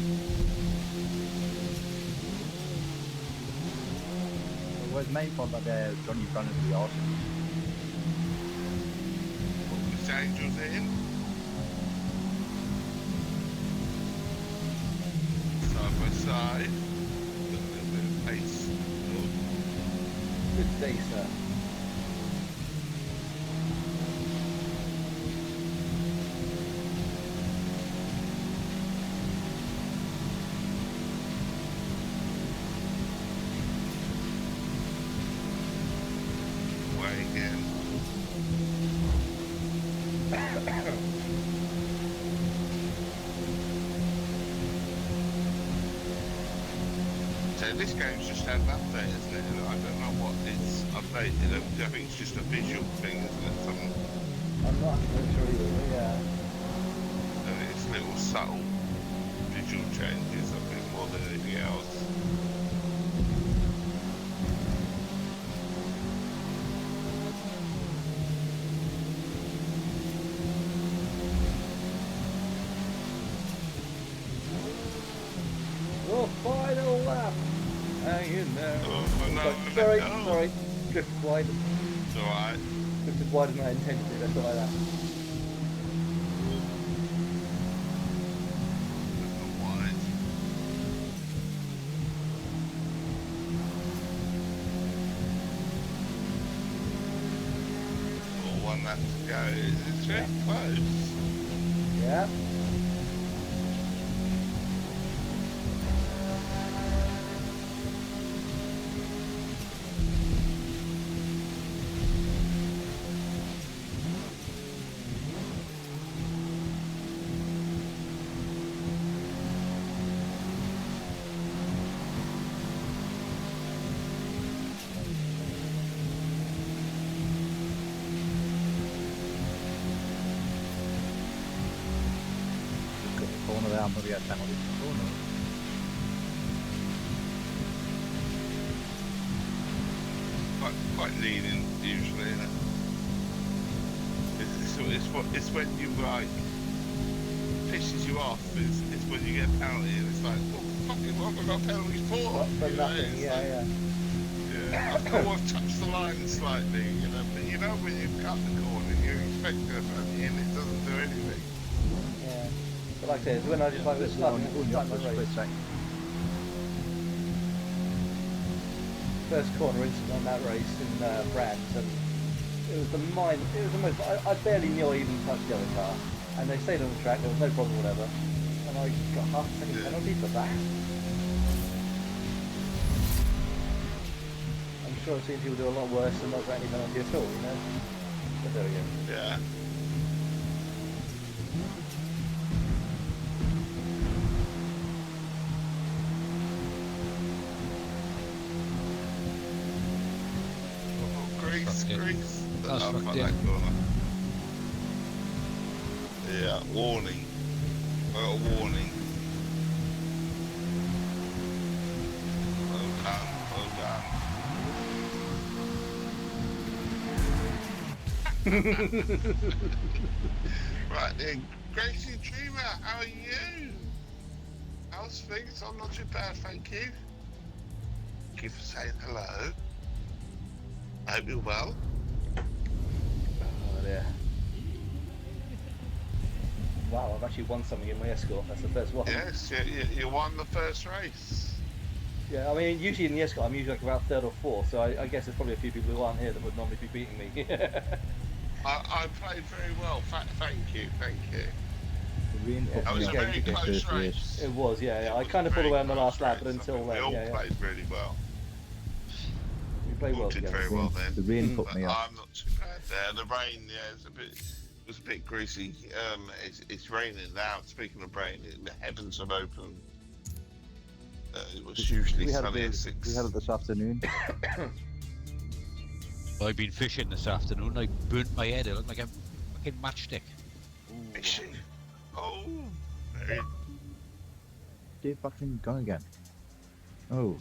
[SPEAKER 3] It was my fault that Johnny ran into the arse.
[SPEAKER 2] Miss Angel's in. Side by side. Got a little bit of pace.
[SPEAKER 1] Good day, sir.
[SPEAKER 2] Again. So this game's just had an update, isn't it? I don't know what it's updated. I think it's just a visual thing, isn't it?
[SPEAKER 1] I'm not sure either, yeah.
[SPEAKER 2] And it's little subtle visual changes, I think, more than anything else.
[SPEAKER 1] Final lap. Hang in there.
[SPEAKER 2] Oh, no,
[SPEAKER 1] sorry,
[SPEAKER 2] no.
[SPEAKER 1] sorry. Drifted wide.
[SPEAKER 2] It's alright.
[SPEAKER 1] Drifted wider than I intended to. Let's go like that.
[SPEAKER 2] Wide. Or one lap to go. It's very close.
[SPEAKER 1] Yeah.
[SPEAKER 3] I'm going to get penalty. Oh no.
[SPEAKER 2] Quite leaning usually, isn't it? It's when you like pisses you off. It's when you get a penalty and it's like, well, fucking what have I got penalties for?
[SPEAKER 1] For nothing. Yeah.
[SPEAKER 2] I've touched the line slightly, you know. But you know when you cut the corner, you expect a penalty and it doesn't do anything.
[SPEAKER 1] Yeah. But like I said, when I just like starting the race. First corner incident on that race in France, and it was the most. I barely knew I even touched the other car, and they stayed on the track. There was no problem whatever, and I got half a second penalty for that. I'm sure I've seen people do a lot worse and not got any penalty at all, you know. But there we go.
[SPEAKER 2] Yeah. Grease.
[SPEAKER 4] That's
[SPEAKER 2] That corner. Yeah, warning. Well, warning. Well done. Right then, Gracie Dreamer, how are you? How's things? I'm not too bad, thank you. Thank you for saying hello. I hope you're well.
[SPEAKER 1] Oh dear. Wow, I've actually won something in my escort. That's the first one.
[SPEAKER 2] Yes, you won the first race.
[SPEAKER 1] Yeah, I mean, usually in the escort, I'm usually like about third or fourth, so I guess there's probably a few people who aren't here that would normally be beating me.
[SPEAKER 2] I played very well. Thank you.
[SPEAKER 3] The Rain put
[SPEAKER 2] That
[SPEAKER 3] me
[SPEAKER 2] was a
[SPEAKER 3] off
[SPEAKER 2] very
[SPEAKER 3] the
[SPEAKER 2] close
[SPEAKER 3] first
[SPEAKER 2] race.
[SPEAKER 3] race.
[SPEAKER 1] It was, yeah.
[SPEAKER 2] It
[SPEAKER 1] I
[SPEAKER 2] was
[SPEAKER 1] kind
[SPEAKER 2] a
[SPEAKER 1] of pulled
[SPEAKER 2] very
[SPEAKER 1] away on the
[SPEAKER 2] close
[SPEAKER 1] last lap, but
[SPEAKER 2] race.
[SPEAKER 1] until
[SPEAKER 2] We all
[SPEAKER 1] then, yeah.
[SPEAKER 2] played really well.
[SPEAKER 1] We played
[SPEAKER 2] All
[SPEAKER 1] well
[SPEAKER 2] did
[SPEAKER 1] together.
[SPEAKER 2] very well then.
[SPEAKER 3] The rain
[SPEAKER 1] Mm.
[SPEAKER 3] put
[SPEAKER 2] But
[SPEAKER 3] me off.
[SPEAKER 2] I'm not too bad there. The rain, yeah, was a bit greasy. It's raining now. Speaking of rain, the heavens have opened. It was usually
[SPEAKER 3] We had
[SPEAKER 2] sunny at
[SPEAKER 3] it
[SPEAKER 2] 6.
[SPEAKER 3] this afternoon.
[SPEAKER 4] I've been fishing this afternoon. I burnt my head. I look like a fucking matchstick.
[SPEAKER 2] Is she? Oh, very
[SPEAKER 3] Dave fucking gone again. Oh.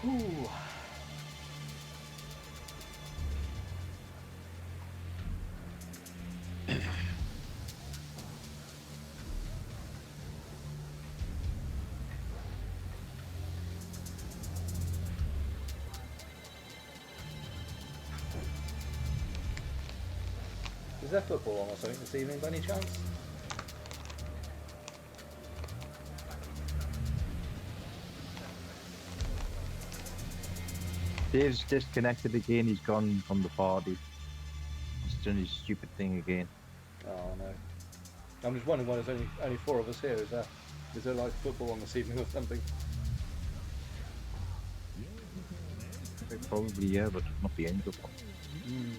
[SPEAKER 1] Ooh. Is there football on or something this evening by any chance?
[SPEAKER 3] Dave's disconnected again. He's gone from the party. He's done his stupid thing again.
[SPEAKER 1] Oh no. I'm just wondering why there's only 4 of us here. Is there like football on this evening or something?
[SPEAKER 3] Probably, yeah, but not the end of one.
[SPEAKER 1] Mm.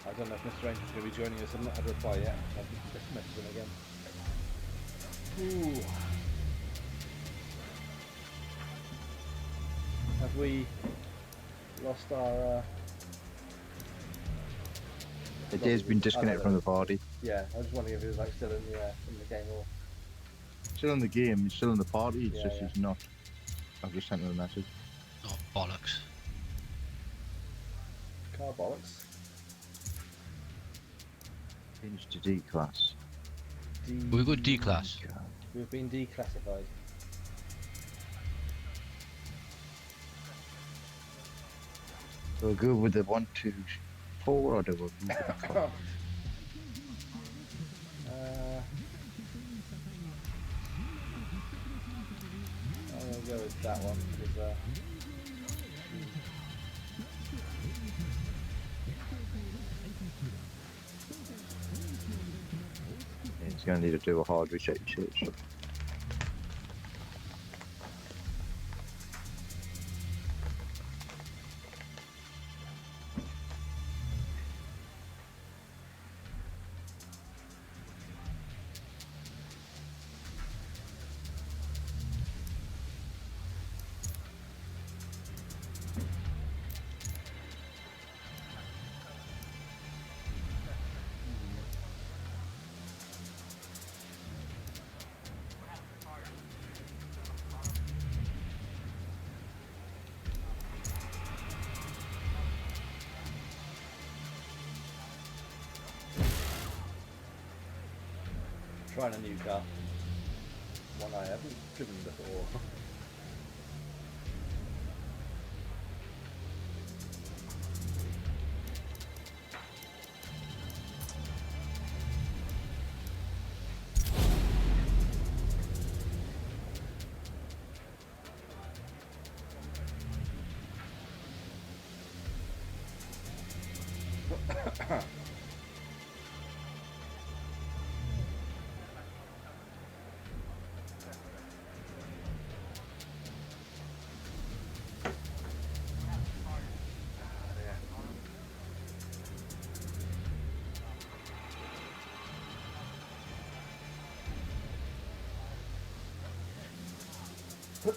[SPEAKER 1] I don't know if Mr. Ranger's going to be joining us. I've not had a reply yet. I'll just message him again. Ooh. Have we lost our...
[SPEAKER 3] Dave's been disconnected from the party.
[SPEAKER 1] Yeah, I was just wondering if he was like still in the game or...
[SPEAKER 3] Still in the game, he's still in the party, it's
[SPEAKER 1] Yeah,
[SPEAKER 3] just
[SPEAKER 1] yeah.
[SPEAKER 3] he's not. I've just sent him a message.
[SPEAKER 4] Oh, bollocks.
[SPEAKER 1] Car bollocks.
[SPEAKER 3] Change to D class.
[SPEAKER 4] We got D class.
[SPEAKER 1] We've been declassified.
[SPEAKER 3] We'll go with the 1, 2, 4 or do we go with the 5?
[SPEAKER 1] I'm going to go with that one because
[SPEAKER 3] He's going to need to do a hard reset shit. So.
[SPEAKER 1] trying a new car. One I haven't driven before. Oh,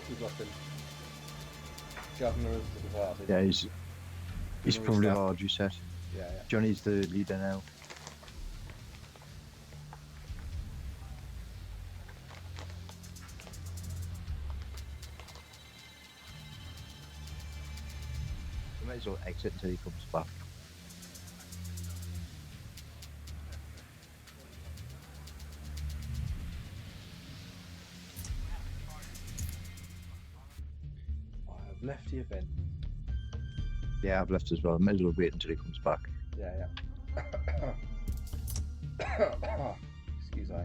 [SPEAKER 1] we've lost him. Governor of the party.
[SPEAKER 3] Yeah, he's probably
[SPEAKER 1] restart.
[SPEAKER 3] hard reset.
[SPEAKER 1] Yeah, yeah.
[SPEAKER 3] Johnny's the leader now. We might as well exit until he comes back.
[SPEAKER 1] I have left the event.
[SPEAKER 3] Yeah, I've left as well. Might as well wait until he comes back.
[SPEAKER 1] Yeah, yeah. Excuse me.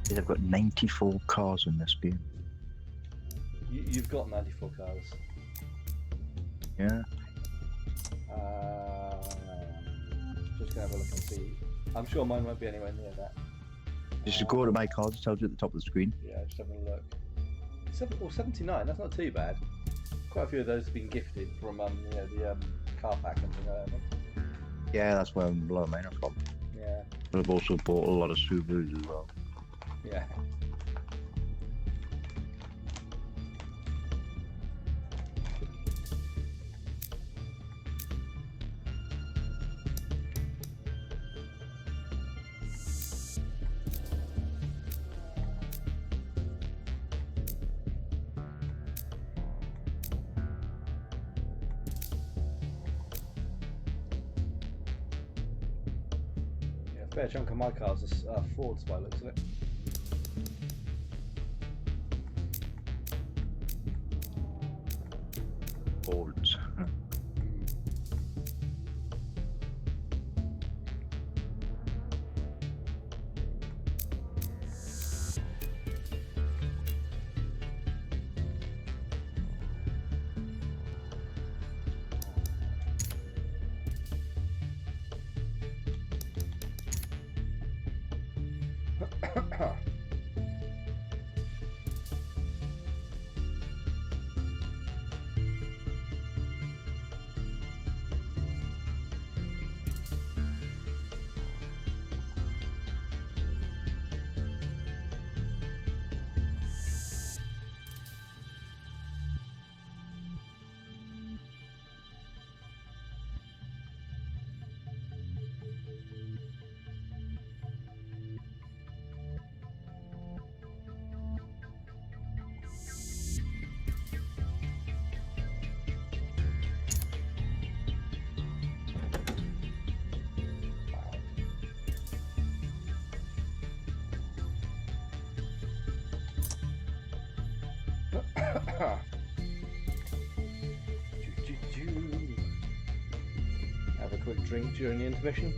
[SPEAKER 3] They've got 94 cars in this game.
[SPEAKER 1] You've got 94 cars.
[SPEAKER 3] Yeah.
[SPEAKER 1] Just gonna have a look and see. I'm sure mine won't be anywhere near that.
[SPEAKER 3] Just go to my cars, it tells you at the top of the screen.
[SPEAKER 1] Yeah, just having a look. 79, that's not too bad. Quite a few of those have been gifted from the car pack and things like that.
[SPEAKER 3] Yeah, that's where a lot of mine are from.
[SPEAKER 1] Yeah,
[SPEAKER 3] But I've also bought a lot of Subarus as well.
[SPEAKER 1] yeah. A fair chunk of my cars are Fords by the looks of it.
[SPEAKER 3] Fords. Have a quick drink during the intermission.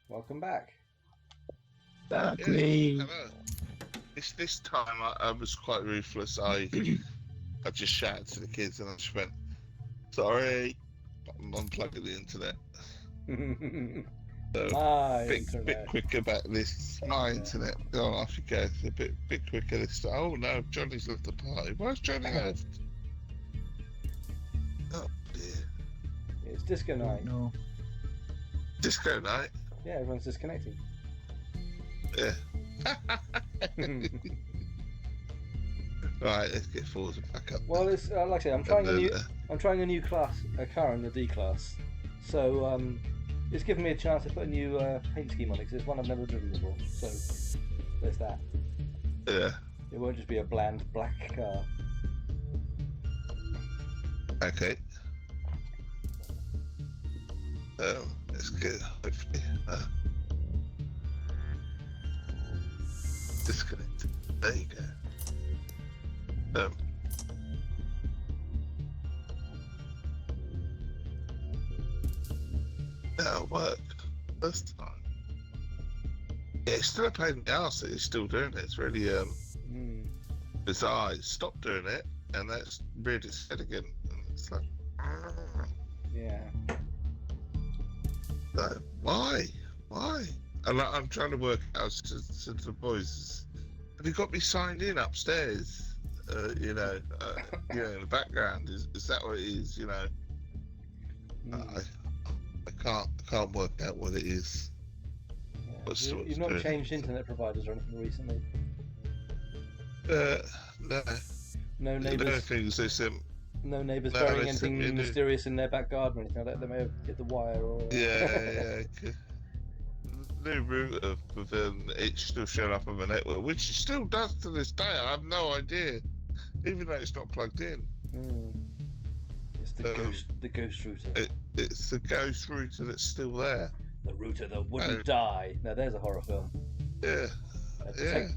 [SPEAKER 1] Welcome back.
[SPEAKER 3] Exactly.
[SPEAKER 2] Hello. This time I was quite ruthless. I just shouted to the kids and I just went, "Sorry, I'm unplugging the internet." So bit quicker about this. My internet. Go on, off you go. A bit quicker this time. Oh no, Johnny's left the party. Where's Johnny left? Oh dear.
[SPEAKER 1] It's disco night.
[SPEAKER 3] No.
[SPEAKER 2] Disco night.
[SPEAKER 1] Yeah, everyone's disconnected.
[SPEAKER 2] Yeah. Right, let's get Forza back up.
[SPEAKER 1] Well, it's like I say, I'm trying a new class, a car in the D class. So it's given me a chance to put a new paint scheme on it because it's one I've never driven before. So there's that.
[SPEAKER 2] Yeah.
[SPEAKER 1] It won't just be a bland black car.
[SPEAKER 2] Okay. Let's get hopefully disconnected. There you go. That'll work. First time. Yeah, it's still a pain in the arse that it's still doing it. It's really bizarre. It stopped doing it and that's reared its head again. And it's like,
[SPEAKER 1] yeah.
[SPEAKER 2] So, why? And I'm trying to work out to the boys. Have you got me signed in upstairs? In the background. Is that what it is? You know, I can't work out what it is.
[SPEAKER 1] Yeah. You've not changed internet providers or anything recently?
[SPEAKER 2] No.
[SPEAKER 1] No neighbours. No neighbours burying anything mysterious in their back garden or anything like that. They may have hit the wire or.
[SPEAKER 2] Yeah. New router with it still showing up on the network, which it still does to this day. I have no idea, even though it's not plugged in.
[SPEAKER 1] It's the ghost router.
[SPEAKER 2] It's the ghost router that's still there.
[SPEAKER 1] The router that wouldn't die. Now there's a horror film.
[SPEAKER 2] Yeah.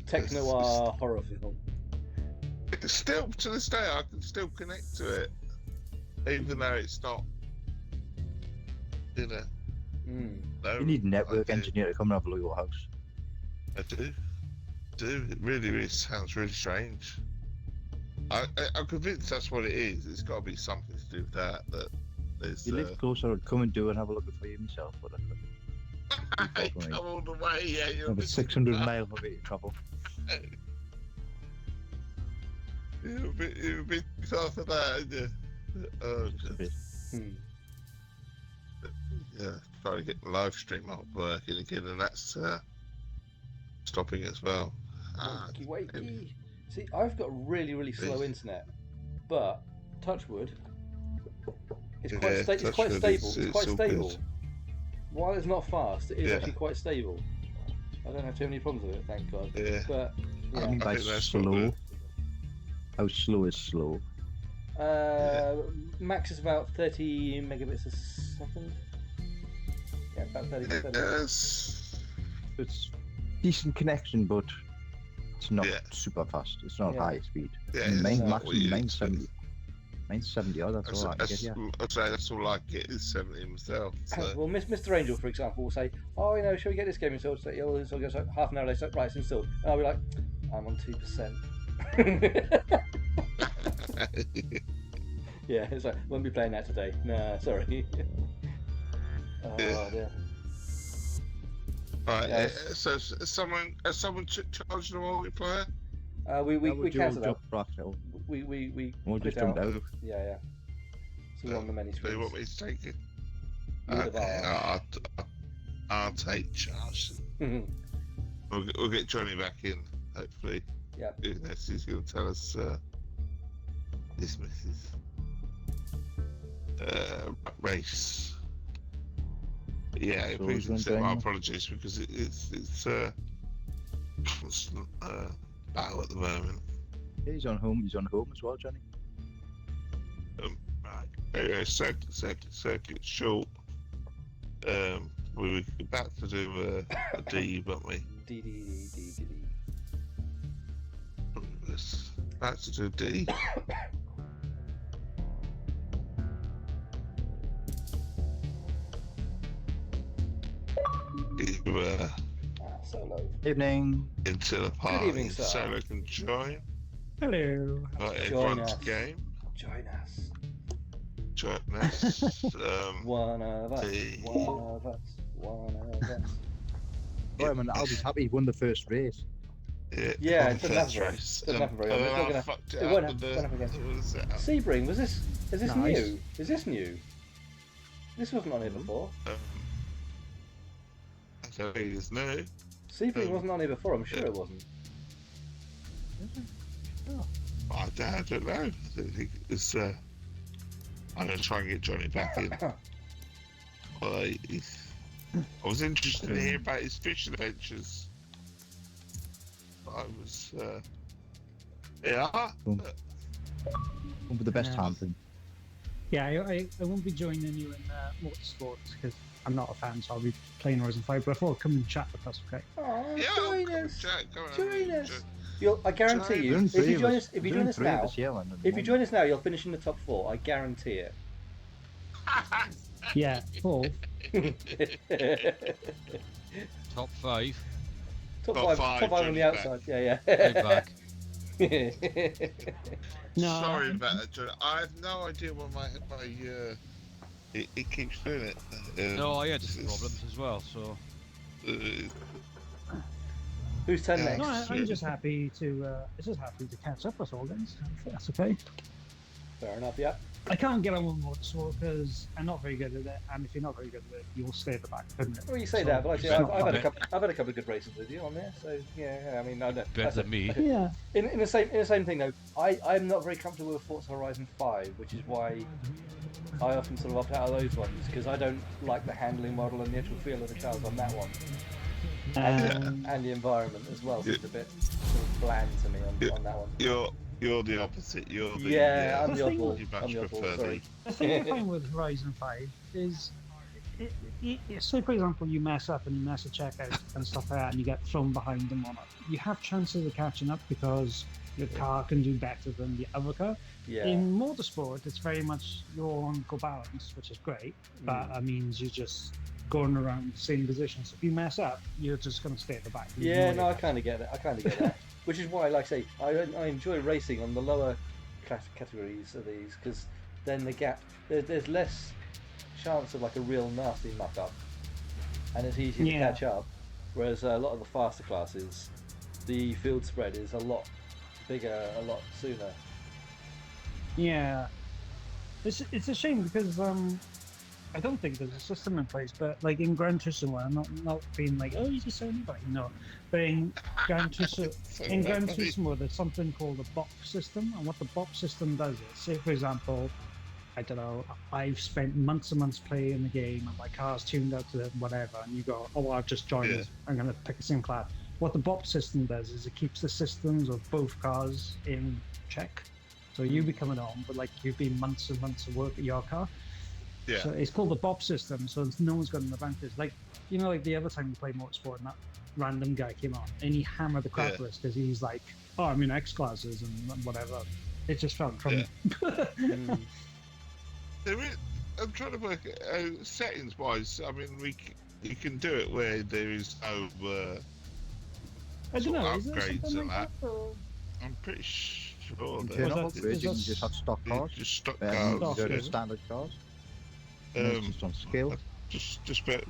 [SPEAKER 1] Tech noir horror film.
[SPEAKER 2] Still to this day, I can still connect to it, even though it's not. No,
[SPEAKER 3] You need a network engineer to come and have a look at your house.
[SPEAKER 2] I do. It really sounds really strange. I'm convinced that's what it is. It's got to be something to do with that.
[SPEAKER 3] If you live closer, I'd come and do it and have a look at it for you myself. But
[SPEAKER 2] I come all the way. Yeah, you're
[SPEAKER 3] over 600 miles of it to travel.
[SPEAKER 2] You're a bit far for that, aren't you? Oh, yeah, trying to get the live stream up working again, and that's stopping as well.
[SPEAKER 1] Wakey. See, I've got really slow internet, but touch wood, it's quite stable. It's quite stable. Good. While it's not fast, it is actually quite stable. I don't have too many problems with it, thank God.
[SPEAKER 2] Yeah.
[SPEAKER 1] But
[SPEAKER 3] I mean by slow. How slow is slow?
[SPEAKER 1] Max is about 30 megabits a second. Yeah, about 30 megabits.
[SPEAKER 2] Yes.
[SPEAKER 3] It's decent connection, but it's not super fast. It's not high speed.
[SPEAKER 2] Yeah,
[SPEAKER 3] maximum 970. 970. Oh, that's all I get. Yeah.
[SPEAKER 2] I'd say that's all I get is 70 myself. So.
[SPEAKER 1] Well, Mr. Angel, for example, will say, "Oh, shall we get this game installed?" So he'll go like half an hour later, right, it's installed. And I'll be like, "I'm on 2%." Yeah, it's like, won't be playing that today. Nah, sorry. Dear.
[SPEAKER 2] Right, so has someone charged the multiplayer?
[SPEAKER 1] We cancelled that. We
[SPEAKER 3] just jumped out.
[SPEAKER 1] Yeah. So we're on the many screens.
[SPEAKER 2] Do you want me to take it?
[SPEAKER 1] Okay,
[SPEAKER 2] I'll take charge. We'll get Johnny back in, hopefully.
[SPEAKER 1] Yeah.
[SPEAKER 2] Unless he's going to tell us this misses. Race. Yeah, please accept my apologies because it's constant battle at the moment.
[SPEAKER 3] Yeah, he's on home as well, Johnny.
[SPEAKER 2] Right. Anyway, circuit short. We were about to do a D, weren't we?
[SPEAKER 1] D.
[SPEAKER 2] About to do D.
[SPEAKER 3] Evening.
[SPEAKER 2] into the party
[SPEAKER 1] evening, sir.
[SPEAKER 2] so they can join.
[SPEAKER 5] Hello.
[SPEAKER 1] Join
[SPEAKER 2] Everyone's
[SPEAKER 1] us.
[SPEAKER 2] game.
[SPEAKER 1] Join us.
[SPEAKER 2] Join us.
[SPEAKER 1] One of us.
[SPEAKER 2] the-
[SPEAKER 1] One of us. One of us.
[SPEAKER 3] Well, I was happy he won the first race.
[SPEAKER 1] Yeah,
[SPEAKER 2] on
[SPEAKER 1] it
[SPEAKER 2] the
[SPEAKER 1] doesn't
[SPEAKER 2] first
[SPEAKER 1] happen very-
[SPEAKER 2] race.
[SPEAKER 1] doesn't happen very often.
[SPEAKER 2] and
[SPEAKER 1] It's
[SPEAKER 2] then
[SPEAKER 1] not
[SPEAKER 2] I
[SPEAKER 1] gonna-
[SPEAKER 2] fucked
[SPEAKER 1] it
[SPEAKER 2] it
[SPEAKER 1] won't
[SPEAKER 2] up with
[SPEAKER 1] happen again.
[SPEAKER 2] the setup.
[SPEAKER 1] Sebring, is this
[SPEAKER 5] Nice.
[SPEAKER 1] new? Is this new? This wasn't on here before.
[SPEAKER 2] I don't think it's new.
[SPEAKER 1] Sebring wasn't on here before, I'm sure it wasn't.
[SPEAKER 2] I don't know. I don't think it's. I'm going to try and get Johnny back in. I was interested to hear about his fishing adventures. I was. Yeah.
[SPEAKER 3] One with the best time thing.
[SPEAKER 5] Yeah, I won't be joining you in Motorsport because I'm not a fan, so I'll be playing Horizon 5. But I thought I'd come and chat with us, okay?
[SPEAKER 1] Oh,
[SPEAKER 2] Yeah,
[SPEAKER 1] join
[SPEAKER 2] come
[SPEAKER 1] us.
[SPEAKER 2] Jack, come on,
[SPEAKER 1] Join us.
[SPEAKER 2] Jack.
[SPEAKER 1] I guarantee you, if you join us, now, if you join us now, you'll finish in the top 4. I guarantee it.
[SPEAKER 5] Yeah, fourth.
[SPEAKER 4] Top 5.
[SPEAKER 1] Top
[SPEAKER 2] Top
[SPEAKER 1] 5
[SPEAKER 2] five,
[SPEAKER 1] on the
[SPEAKER 2] Johnny's
[SPEAKER 1] outside. Yeah,
[SPEAKER 4] Head back.
[SPEAKER 5] No,
[SPEAKER 2] Sorry about that, John. I have no idea what my it keeps doing it.
[SPEAKER 4] No, I had some problems as well, so.
[SPEAKER 1] Who's turn
[SPEAKER 2] Yeah.
[SPEAKER 1] next?
[SPEAKER 5] No, I'm just happy to catch up with all guys. That's okay.
[SPEAKER 1] Fair enough. Yeah.
[SPEAKER 5] I can't get on with Motorsport because I'm not very good at it, and if you're not very good at it, you'll stay at the back, couldn't it?
[SPEAKER 1] Well, you say
[SPEAKER 5] So,
[SPEAKER 1] that, but actually,
[SPEAKER 5] it's
[SPEAKER 1] I've
[SPEAKER 5] not
[SPEAKER 1] had a
[SPEAKER 5] bad.
[SPEAKER 1] couple. I've had a couple of good races with you on there, so yeah. I mean, I don't.
[SPEAKER 4] Better than me.
[SPEAKER 5] Yeah.
[SPEAKER 1] In the same thing though, I'm not very comfortable with Forza Horizon 5, which is why I often sort of opt out of those ones because I don't like the handling model and the actual feel of the cars on that one, and the environment as well. So it's a bit sort of bland to me on that one.
[SPEAKER 2] You're the opposite. You're the
[SPEAKER 1] Yeah, I'm
[SPEAKER 5] the
[SPEAKER 1] the
[SPEAKER 5] thing
[SPEAKER 1] oddball.
[SPEAKER 2] you
[SPEAKER 1] I'm
[SPEAKER 2] much
[SPEAKER 1] the
[SPEAKER 2] prefer
[SPEAKER 1] oddball. Sorry.
[SPEAKER 5] The thing I find with Horizon 5 is, say for example you mess up and you mess a checkout and stuff like that and you get thrown behind and whatnot, you have chances of catching up because your car can do better than the other car.
[SPEAKER 1] Yeah.
[SPEAKER 5] In Motorsport, it's very much your on go balance, which is great, but that means you're just going around the same position. So if you mess up, you're just going to stay at the back.
[SPEAKER 1] Yeah, no, I kind of get it. I kind of get that. Which is why, like I say, I enjoy racing on the lower categories of these because then the gap there's less chance of like a real nasty muck up, and it's easier to catch up. Whereas a lot of the faster classes, the field spread is a lot bigger, a lot sooner.
[SPEAKER 5] Yeah, it's a shame because I don't think there's a system in place, but like in Gran Turismo, I'm not being like, oh, you just say anybody, no. But in Gran Turismo, there's something called a BOP system, and what the BOP system does is, say for example, I don't know, I've spent months and months playing the game, and my car's tuned out to whatever, and you go, oh, well, I've just joined, I'm going to pick the same class. What the BOP system does is it keeps the systems of both cars in check. So you be coming on, but like you've been months and months of work at your car.
[SPEAKER 2] Yeah.
[SPEAKER 5] So it's called the BOP system, so no one's got an advantage. Like, you know, like the other time we played Motorsport and that random guy came on and he hammered the crap with us because he's like, oh, I'm in X classes and whatever. It just felt crummy.
[SPEAKER 2] There is, I'm trying to work settings wise. I mean, you can do it where there is no
[SPEAKER 5] I don't know, is there
[SPEAKER 2] upgrades
[SPEAKER 5] something
[SPEAKER 2] and
[SPEAKER 5] like that? Or...
[SPEAKER 2] I'm pretty sure
[SPEAKER 3] You
[SPEAKER 2] that
[SPEAKER 3] turn
[SPEAKER 5] Was
[SPEAKER 3] off
[SPEAKER 5] that-
[SPEAKER 3] upgrades,
[SPEAKER 5] is
[SPEAKER 3] you can
[SPEAKER 5] that-
[SPEAKER 3] just have stock cars.
[SPEAKER 2] just stock
[SPEAKER 3] You
[SPEAKER 2] cars.
[SPEAKER 3] go to
[SPEAKER 5] yeah.
[SPEAKER 3] standard cars. And it's just on skill.
[SPEAKER 2] Just better,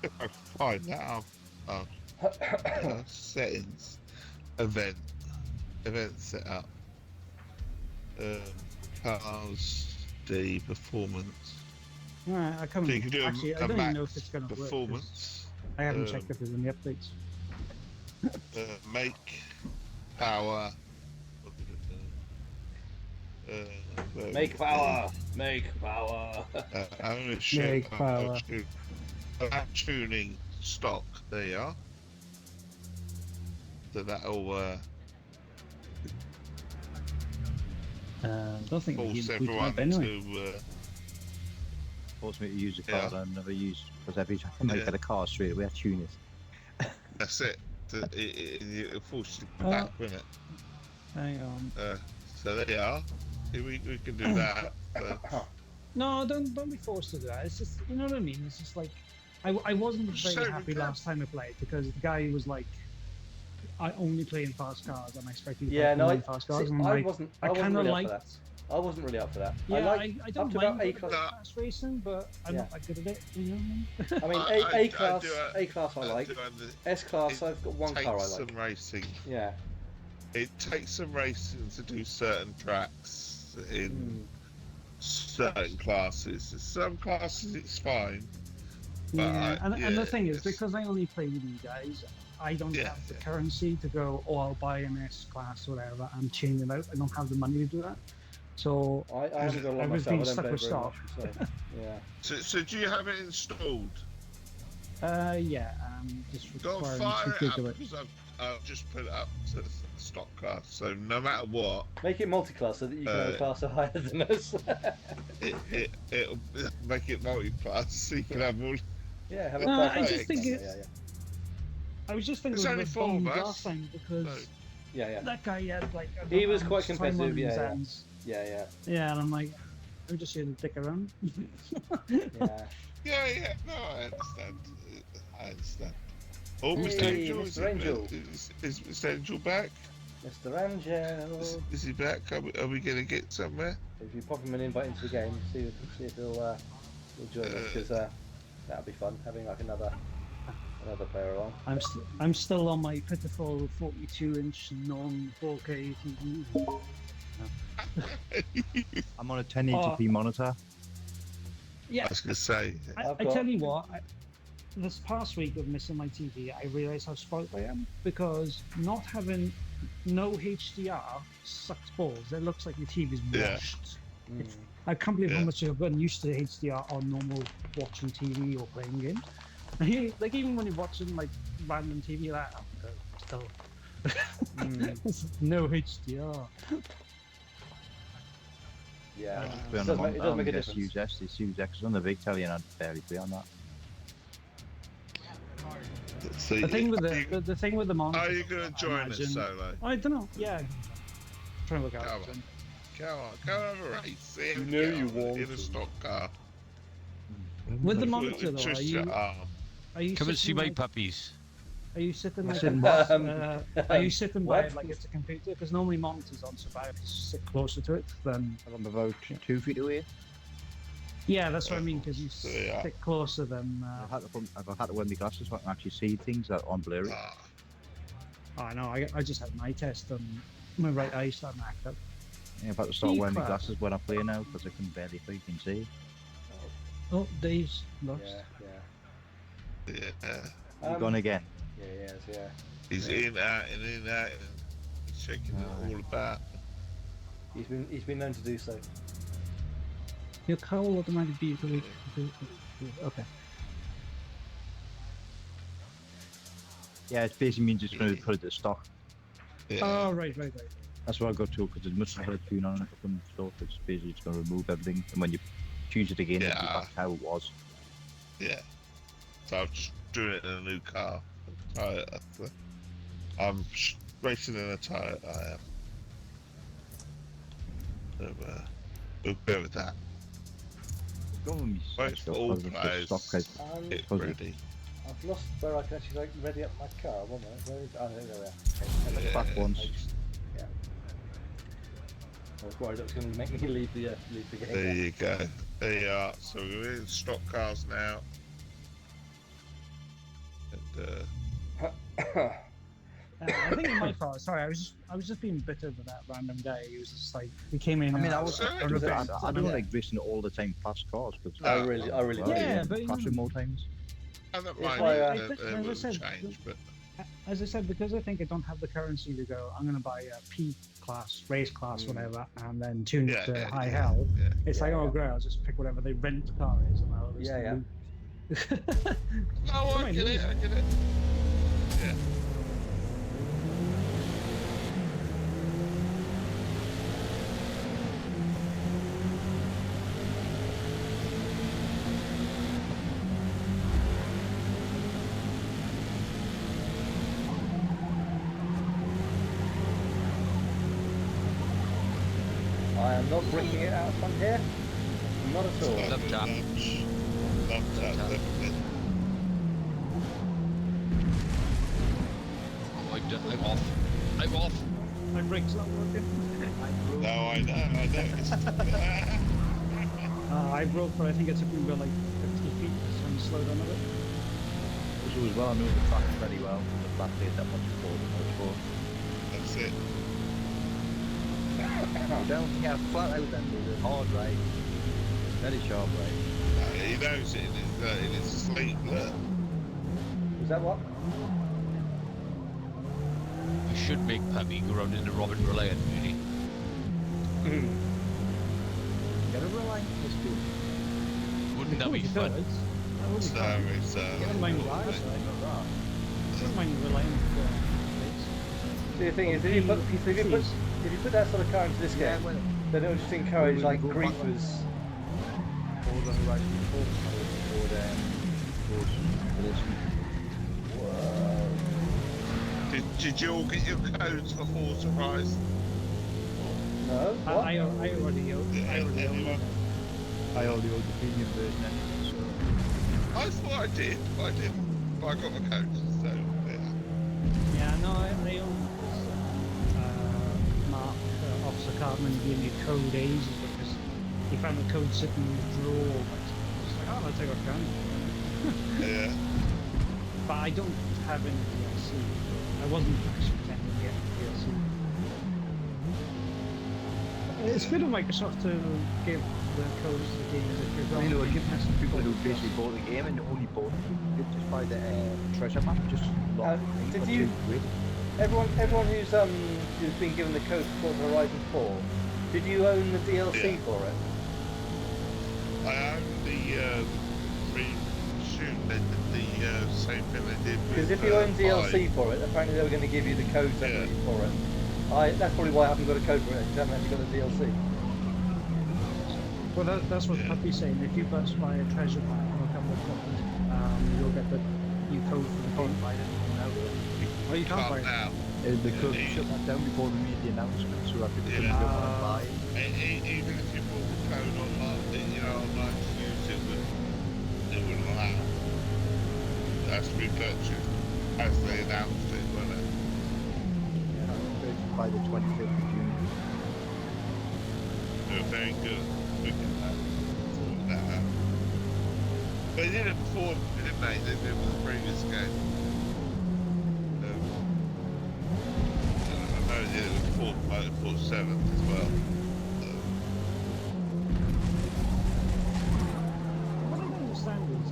[SPEAKER 2] if I find that out. Settings, event setup, cars, the performance.
[SPEAKER 5] Right, I
[SPEAKER 2] So you can do
[SPEAKER 5] actually, I
[SPEAKER 2] a
[SPEAKER 5] don't even know
[SPEAKER 2] max
[SPEAKER 5] if it's going to work. 'cause
[SPEAKER 2] performance,
[SPEAKER 5] I haven't checked if there's any updates.
[SPEAKER 2] make, power.
[SPEAKER 1] Make power, make power.
[SPEAKER 2] Ownership,
[SPEAKER 5] Make power.
[SPEAKER 2] tuning, stock. There you are. So that'll
[SPEAKER 5] Don't think we
[SPEAKER 2] force
[SPEAKER 5] can
[SPEAKER 2] everyone
[SPEAKER 5] up anyway.
[SPEAKER 2] to.
[SPEAKER 3] Force me to use a car
[SPEAKER 2] Yeah.
[SPEAKER 3] that I've never used because every time I get a car straight away, I tune it.
[SPEAKER 2] That's it. It forces you back, won't it?
[SPEAKER 5] Hang on.
[SPEAKER 2] So there you are. We can do that.
[SPEAKER 5] No, don't be forced to do that. It's just, you know what I mean? It's just like, I wasn't very
[SPEAKER 2] So
[SPEAKER 5] happy
[SPEAKER 2] we
[SPEAKER 5] last time I played because the guy was like, I only play in fast cars, and I expect you to
[SPEAKER 1] Yeah,
[SPEAKER 5] play
[SPEAKER 1] no,
[SPEAKER 5] in fast cars.
[SPEAKER 1] see,
[SPEAKER 5] and
[SPEAKER 1] I wasn't
[SPEAKER 5] kinda
[SPEAKER 1] really
[SPEAKER 5] like.
[SPEAKER 1] up for that. I wasn't really up for that.
[SPEAKER 5] Yeah,
[SPEAKER 1] I
[SPEAKER 5] don't
[SPEAKER 1] up to
[SPEAKER 5] mind
[SPEAKER 1] about A
[SPEAKER 5] the
[SPEAKER 1] class.
[SPEAKER 5] fast racing, but I'm
[SPEAKER 1] Yeah.
[SPEAKER 5] not that good at it. You know what I mean?
[SPEAKER 1] I mean, A class, A class I like.
[SPEAKER 2] do
[SPEAKER 1] S class,
[SPEAKER 2] it
[SPEAKER 1] I've got one car I
[SPEAKER 2] takes
[SPEAKER 1] like.
[SPEAKER 2] some racing.
[SPEAKER 1] Yeah.
[SPEAKER 2] It takes some racing to do certain tracks in certain classes. Some classes it's fine. But
[SPEAKER 5] Yeah, and the thing is,
[SPEAKER 2] it's-
[SPEAKER 5] because I only play with you guys, I don't have the currency to go, oh, I'll buy an S class or whatever and change it out. I don't have the money to do that. So
[SPEAKER 1] I haven't got a lot
[SPEAKER 5] I was
[SPEAKER 1] myself.
[SPEAKER 5] being
[SPEAKER 1] I don't
[SPEAKER 5] stuck
[SPEAKER 1] play
[SPEAKER 5] with
[SPEAKER 1] very
[SPEAKER 5] stock.
[SPEAKER 1] much, so, yeah.
[SPEAKER 2] So do you have it installed?
[SPEAKER 5] Yeah, just
[SPEAKER 2] Go
[SPEAKER 5] requiring
[SPEAKER 2] fire
[SPEAKER 5] 2
[SPEAKER 2] it up
[SPEAKER 5] gigabytes.
[SPEAKER 2] because I've just put it up to stock class. So no matter what,
[SPEAKER 1] Make it multi-class so that you can have a class higher than us.
[SPEAKER 2] it'll make it multi-class so you can have all.
[SPEAKER 1] Yeah, have a
[SPEAKER 5] No,
[SPEAKER 1] class
[SPEAKER 5] I
[SPEAKER 1] higher.
[SPEAKER 5] just think
[SPEAKER 1] Yeah,
[SPEAKER 5] it's- I was just thinking
[SPEAKER 2] It's
[SPEAKER 5] of
[SPEAKER 2] only
[SPEAKER 5] the
[SPEAKER 2] 4
[SPEAKER 5] bomb
[SPEAKER 2] of us,
[SPEAKER 5] last time because
[SPEAKER 2] so-
[SPEAKER 1] yeah.
[SPEAKER 5] that guy had like I don't
[SPEAKER 1] He
[SPEAKER 5] know
[SPEAKER 1] was
[SPEAKER 5] how
[SPEAKER 1] quite
[SPEAKER 5] much time on
[SPEAKER 1] competitive,
[SPEAKER 5] his
[SPEAKER 1] yeah.
[SPEAKER 5] hands.
[SPEAKER 1] Yeah.
[SPEAKER 5] Yeah, and I'm like, I'm just here to dick around.
[SPEAKER 1] Yeah.
[SPEAKER 2] Yeah. No, I understand. Oh,
[SPEAKER 1] Hey,
[SPEAKER 2] Mr. Angel,
[SPEAKER 1] Mr. Angel.
[SPEAKER 2] Is Mr. Angel back?
[SPEAKER 1] Mr. Angel.
[SPEAKER 2] Is he back? Are we going to get somewhere?
[SPEAKER 1] If you pop him an invite into the game, see if he'll join us, because that'll be fun, having like another player along.
[SPEAKER 5] I'm still on my pitiful 42-inch non-4K TV.
[SPEAKER 3] I'm on a 1080p monitor.
[SPEAKER 5] Yeah,
[SPEAKER 2] I was going to say.
[SPEAKER 5] I tell you what, this past week of missing my TV, I realised how spoiled I am because not having no HDR sucks balls. It looks like your TV's washed. I can't believe how much I've gotten used to HDR on normal watching TV or playing games. Like even when you're watching like random TV, like still no HDR.
[SPEAKER 1] Yeah,
[SPEAKER 3] It
[SPEAKER 1] it doesn't make a difference.
[SPEAKER 3] Use S, it's use X on the big telly and I'd barely play on that.
[SPEAKER 2] So
[SPEAKER 5] The thing with the thing with the monitor.
[SPEAKER 2] are you going to join us, Solo?
[SPEAKER 5] I don't know. Yeah, trying to look out.
[SPEAKER 2] Come on. Go have a race. See how
[SPEAKER 1] No,
[SPEAKER 2] get
[SPEAKER 1] you
[SPEAKER 2] on
[SPEAKER 1] won't.
[SPEAKER 2] in a stock car.
[SPEAKER 5] With the monitor though,
[SPEAKER 2] Twist your arm.
[SPEAKER 5] are you
[SPEAKER 4] Come and see
[SPEAKER 5] sitting
[SPEAKER 4] my
[SPEAKER 5] like,
[SPEAKER 4] puppies.
[SPEAKER 5] Are you sitting like
[SPEAKER 3] Sitting
[SPEAKER 5] are you sitting by
[SPEAKER 1] what?
[SPEAKER 5] it like it's a computer? Because normally monitors on, so if I have to sit closer to it, then
[SPEAKER 3] I'm about 2 feet away.
[SPEAKER 5] yeah, that's what I mean. Because you
[SPEAKER 2] Yeah.
[SPEAKER 5] sit closer than.
[SPEAKER 3] I've had to wear my glasses so I can actually see things that aren't blurry.
[SPEAKER 5] I know. I just had an eye test and my right eye starting to act up.
[SPEAKER 3] Yeah, I've had to start wearing my
[SPEAKER 5] Crap.
[SPEAKER 3] glasses when I play now because I can barely freaking see.
[SPEAKER 5] Oh, Dave's lost.
[SPEAKER 2] Yeah.
[SPEAKER 3] You're gone again.
[SPEAKER 1] Yeah.
[SPEAKER 2] He's in, out, and he's shaking it all about.
[SPEAKER 1] He's been known to do so.
[SPEAKER 5] Your car will automatically be okay.
[SPEAKER 3] Yeah, it basically means it's going to put it to stock.
[SPEAKER 2] Yeah.
[SPEAKER 5] Oh, right.
[SPEAKER 3] That's what I got to because it must have had a tune on it from stock. It's basically it's going to remove everything, and when you choose it again, it'll be back how it was.
[SPEAKER 2] Yeah. So I'm just doing it in a new car. I'm racing in a tyre. I am. So, we'll go with that.
[SPEAKER 3] Go with me.
[SPEAKER 2] Wait for all players.
[SPEAKER 3] Stock price.
[SPEAKER 2] Get
[SPEAKER 3] Puzzle.
[SPEAKER 2] ready.
[SPEAKER 1] I've lost where I can actually like ready up my car. 1 minute. Where is? Oh, there we are. Okay.
[SPEAKER 3] Back once.
[SPEAKER 1] Yeah. I was worried it was going to make me leave the game.
[SPEAKER 2] There you go. There you are. So we're in stock cars now. And
[SPEAKER 5] I think it might fall. Sorry, I was just being bitter with that random guy. He was just like he came in.
[SPEAKER 3] I mean,
[SPEAKER 5] and
[SPEAKER 3] I don't like racing all the time fast cars because
[SPEAKER 1] I really
[SPEAKER 5] Yeah,
[SPEAKER 1] do.
[SPEAKER 5] but
[SPEAKER 3] crashing more times.
[SPEAKER 2] I don't
[SPEAKER 1] It's
[SPEAKER 2] mind
[SPEAKER 1] like,
[SPEAKER 2] it.
[SPEAKER 5] as I
[SPEAKER 2] It
[SPEAKER 5] said,
[SPEAKER 2] will change, but
[SPEAKER 5] as I said, because I think I don't have the currency to go, I'm going to buy a P class, race class, whatever, and then tune it to high hell.
[SPEAKER 2] Yeah.
[SPEAKER 5] It's like,
[SPEAKER 1] Yeah,
[SPEAKER 5] oh, great, I'll just pick whatever the rent car is, and I'll just
[SPEAKER 1] Yeah.
[SPEAKER 2] No, I get it. Yeah.
[SPEAKER 1] I am not breaking it out from here. Not at all.
[SPEAKER 4] Love tap.
[SPEAKER 2] Love tap, definitely.
[SPEAKER 4] Oh, I I'm off. I'm off.
[SPEAKER 5] My brakes not working.
[SPEAKER 2] No, I know.
[SPEAKER 5] I broke, but I think it took me about like 50 feet to try and slow down a bit.
[SPEAKER 3] Also, as well, I know the track very well. The flat played that much before the motorsport.
[SPEAKER 2] That's it.
[SPEAKER 3] Down here, flat out then, there's a hard ride. Very sharp ride.
[SPEAKER 2] He knows it in his sleep. Look.
[SPEAKER 1] Was that what?
[SPEAKER 4] We should make Puppy go round in the Robin Reliant, really.
[SPEAKER 3] Get a real this dude.
[SPEAKER 4] Wouldn't that be fun?
[SPEAKER 5] That would be fun. Get in line with ours, I know that. Don't mind relying on
[SPEAKER 1] So the thing is, if you put that sort of car into this game, then it would just encourage like griefers.
[SPEAKER 3] Or the Horizon 4 or this.
[SPEAKER 2] Did you all get your codes for Forza Horizon?
[SPEAKER 1] No.
[SPEAKER 5] I already own
[SPEAKER 2] Yeah,
[SPEAKER 5] it.
[SPEAKER 2] anyone?
[SPEAKER 3] I already own the premium version anyway, so.
[SPEAKER 2] I thought I did, but I didn't. But I got my codes, so yeah.
[SPEAKER 5] Yeah, no, I own it because Mark, Officer Cartman, gave me code ages because he found the code sitting in the drawer. Just like, oh, I'll take what I can.
[SPEAKER 2] Yeah.
[SPEAKER 5] But I don't have any DLC. I wasn't actually intending to get DLC. It's good of Microsoft to give the codes to the games if you're
[SPEAKER 3] You know,
[SPEAKER 5] going
[SPEAKER 3] give this to people who basically bought the game and only bought it just by the treasure map. Just
[SPEAKER 1] did you? Everyone who's been given the code for Forza Horizon 4, did you own the DLC
[SPEAKER 2] Yeah.
[SPEAKER 1] for it?
[SPEAKER 2] I own the reshoot they did the same thing they did with
[SPEAKER 1] Because if you own DLC
[SPEAKER 2] 5.
[SPEAKER 1] for it, apparently they were going to give you the code separately for it. That's probably why I haven't got a code for it. Because I haven't actually got the DLC.
[SPEAKER 5] Well, that's what
[SPEAKER 2] Yeah.
[SPEAKER 5] Puppy's saying. If you buy a treasure pack or a couple of copies, you'll get the new code for the game.
[SPEAKER 3] buy it now.
[SPEAKER 5] Oh, you can't buy it.
[SPEAKER 2] now.
[SPEAKER 3] They could shut that down before they made the announcement so that people
[SPEAKER 2] Yeah.
[SPEAKER 3] couldn't go and buy it.
[SPEAKER 2] Even if you bought the code online, online to use it, it wouldn't allow. It has to be purchased as they announced it, wasn't it?
[SPEAKER 3] By the 25th of June.
[SPEAKER 2] They were very good. We can sort that out. They did it before, didn't they? They did it with the previous game. I know they did it with Forza Motorsport 7 as well.
[SPEAKER 5] What I don't understand is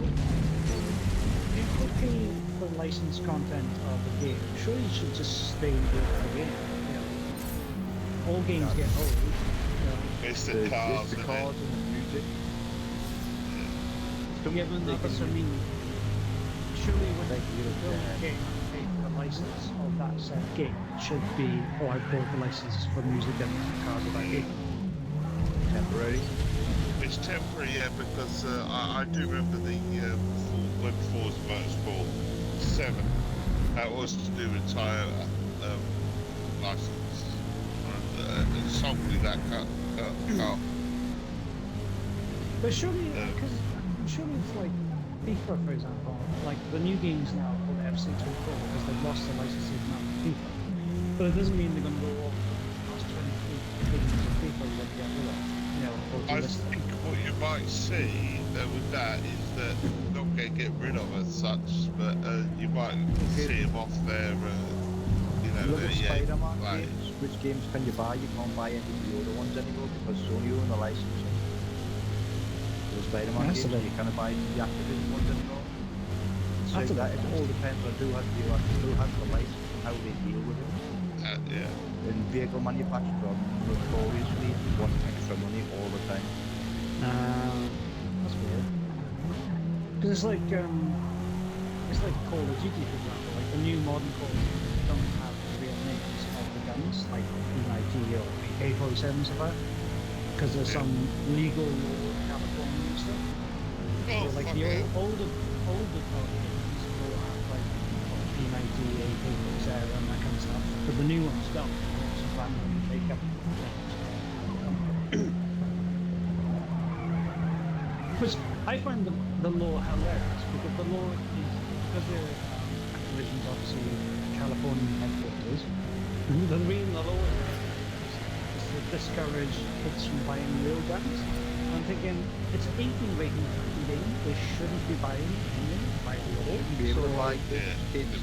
[SPEAKER 5] if you pay for licensed content of the game, surely you should just stay with the game. All games get old.
[SPEAKER 2] It's the
[SPEAKER 3] It's
[SPEAKER 2] cars,
[SPEAKER 3] the
[SPEAKER 2] isn't
[SPEAKER 3] cars
[SPEAKER 2] it?
[SPEAKER 3] and the music.
[SPEAKER 5] Yeah, but that's what I mean. Surely when
[SPEAKER 3] Thank
[SPEAKER 5] you
[SPEAKER 3] you,
[SPEAKER 5] build a
[SPEAKER 3] Dan.
[SPEAKER 5] game and pay for the license of that said game, it should be, oh, I bought the license for music and cars of that game.
[SPEAKER 3] Temporary.
[SPEAKER 2] It's temporary, yeah, because I do remember when Forza Motorsport 7, that was to do with Toyota license. And solely that car.
[SPEAKER 5] But surely, because surely it's like FIFA, for example, like the new games now are called FC24 because they've lost the licensing now for FIFA. But it doesn't mean they're going to go off the last 23 games of FIFA we're going to get rid of. Or
[SPEAKER 2] I
[SPEAKER 5] delist them.
[SPEAKER 2] think what you might see with that is that not going to get rid of as such, but you might see them off their,
[SPEAKER 3] Look at
[SPEAKER 2] their
[SPEAKER 3] Spider-Man
[SPEAKER 2] play.
[SPEAKER 3] games. Which games can you buy? You can't buy any of the other ones anymore because Sony own the licensing. The Spider-Man
[SPEAKER 5] That's
[SPEAKER 3] games,
[SPEAKER 5] a bit-
[SPEAKER 3] you can't buy the Activision ones anymore. So
[SPEAKER 5] That's a
[SPEAKER 3] that
[SPEAKER 5] bit
[SPEAKER 3] it all depends on who has the license and how they deal with it.
[SPEAKER 2] Yeah.
[SPEAKER 3] And vehicle manufacturers are notoriously want extra money all the time.
[SPEAKER 5] That's weird. Because it's like Call of Duty, for example. Like the new modern Call of Duty don't have the real names of the guns, like P90 or AK-47 and stuff like that. Because there's some legal law in California and stuff.
[SPEAKER 2] Oh,
[SPEAKER 5] So like
[SPEAKER 2] fuck
[SPEAKER 5] the
[SPEAKER 2] yeah.
[SPEAKER 5] older Call of Duties will have like P90, AK-47 and that kind of stuff. But the new ones don't. It's just randomly make up things. Because I find the law hilarious because the law is because they're Activision's obviously California headquarters. The reason they'll always is to discourage kids from buying real guns. I'm thinking it's an 18 rating fucking game. They shouldn't be buying anything by law.
[SPEAKER 3] Be able to
[SPEAKER 5] So-
[SPEAKER 3] buy
[SPEAKER 2] Yeah,
[SPEAKER 3] kids.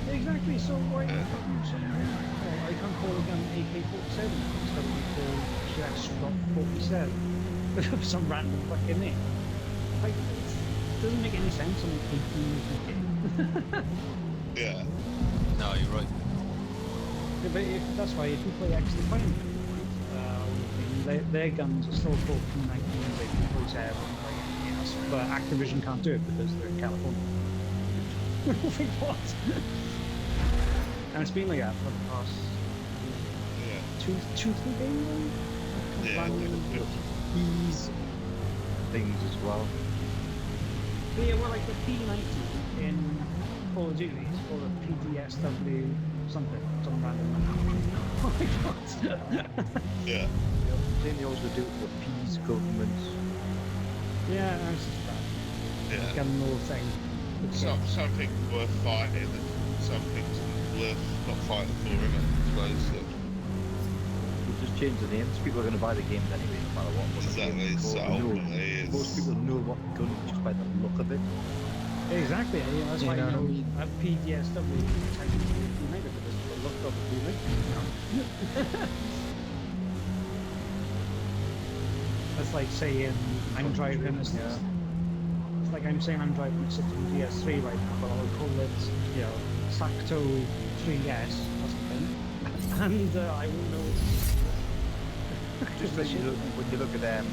[SPEAKER 5] Exactly. So why the fucking saying, oh, I can't call a gun AK-47. It's got to be called GS-47 with some random fucking name. Like, it doesn't make any sense on an 18 game.
[SPEAKER 2] yeah.
[SPEAKER 4] No, you're right.
[SPEAKER 5] Yeah, but that's why if you play Extra Fine, their guns are still called P19, like P47, like anything else. But Activision can't do it because they're in California. Like what? And it's been like that for the past
[SPEAKER 2] Yeah.
[SPEAKER 5] two, 3 games.
[SPEAKER 2] Yeah.
[SPEAKER 3] These things as well.
[SPEAKER 5] But yeah, well, like the P90 in Call of Duty or the PDSW something, some random number. Oh my god.
[SPEAKER 2] Yeah.
[SPEAKER 3] Same they also do it to appease governments.
[SPEAKER 5] Yeah, that's just bad.
[SPEAKER 2] Yeah.
[SPEAKER 5] Got an old thing.
[SPEAKER 2] Some things worth fighting, and some things worth not fighting for, isn't it? I suppose.
[SPEAKER 3] We'll just change the names. People are going to buy the games anyway, no matter what.
[SPEAKER 2] Exactly. So ultimately,
[SPEAKER 3] Most people know what gun is just by the look of it.
[SPEAKER 5] Exactly. Yeah, that's
[SPEAKER 3] You
[SPEAKER 5] why
[SPEAKER 3] know
[SPEAKER 5] you know
[SPEAKER 3] what I mean?
[SPEAKER 5] a PDSW technically United because the look of the United. That's like saying I'm driving a It's like I'm saying I'm driving a Citroen DS3 right now, but I'll call it, you know, Sacto 3S or something, and I won't know.
[SPEAKER 3] Just like when you look at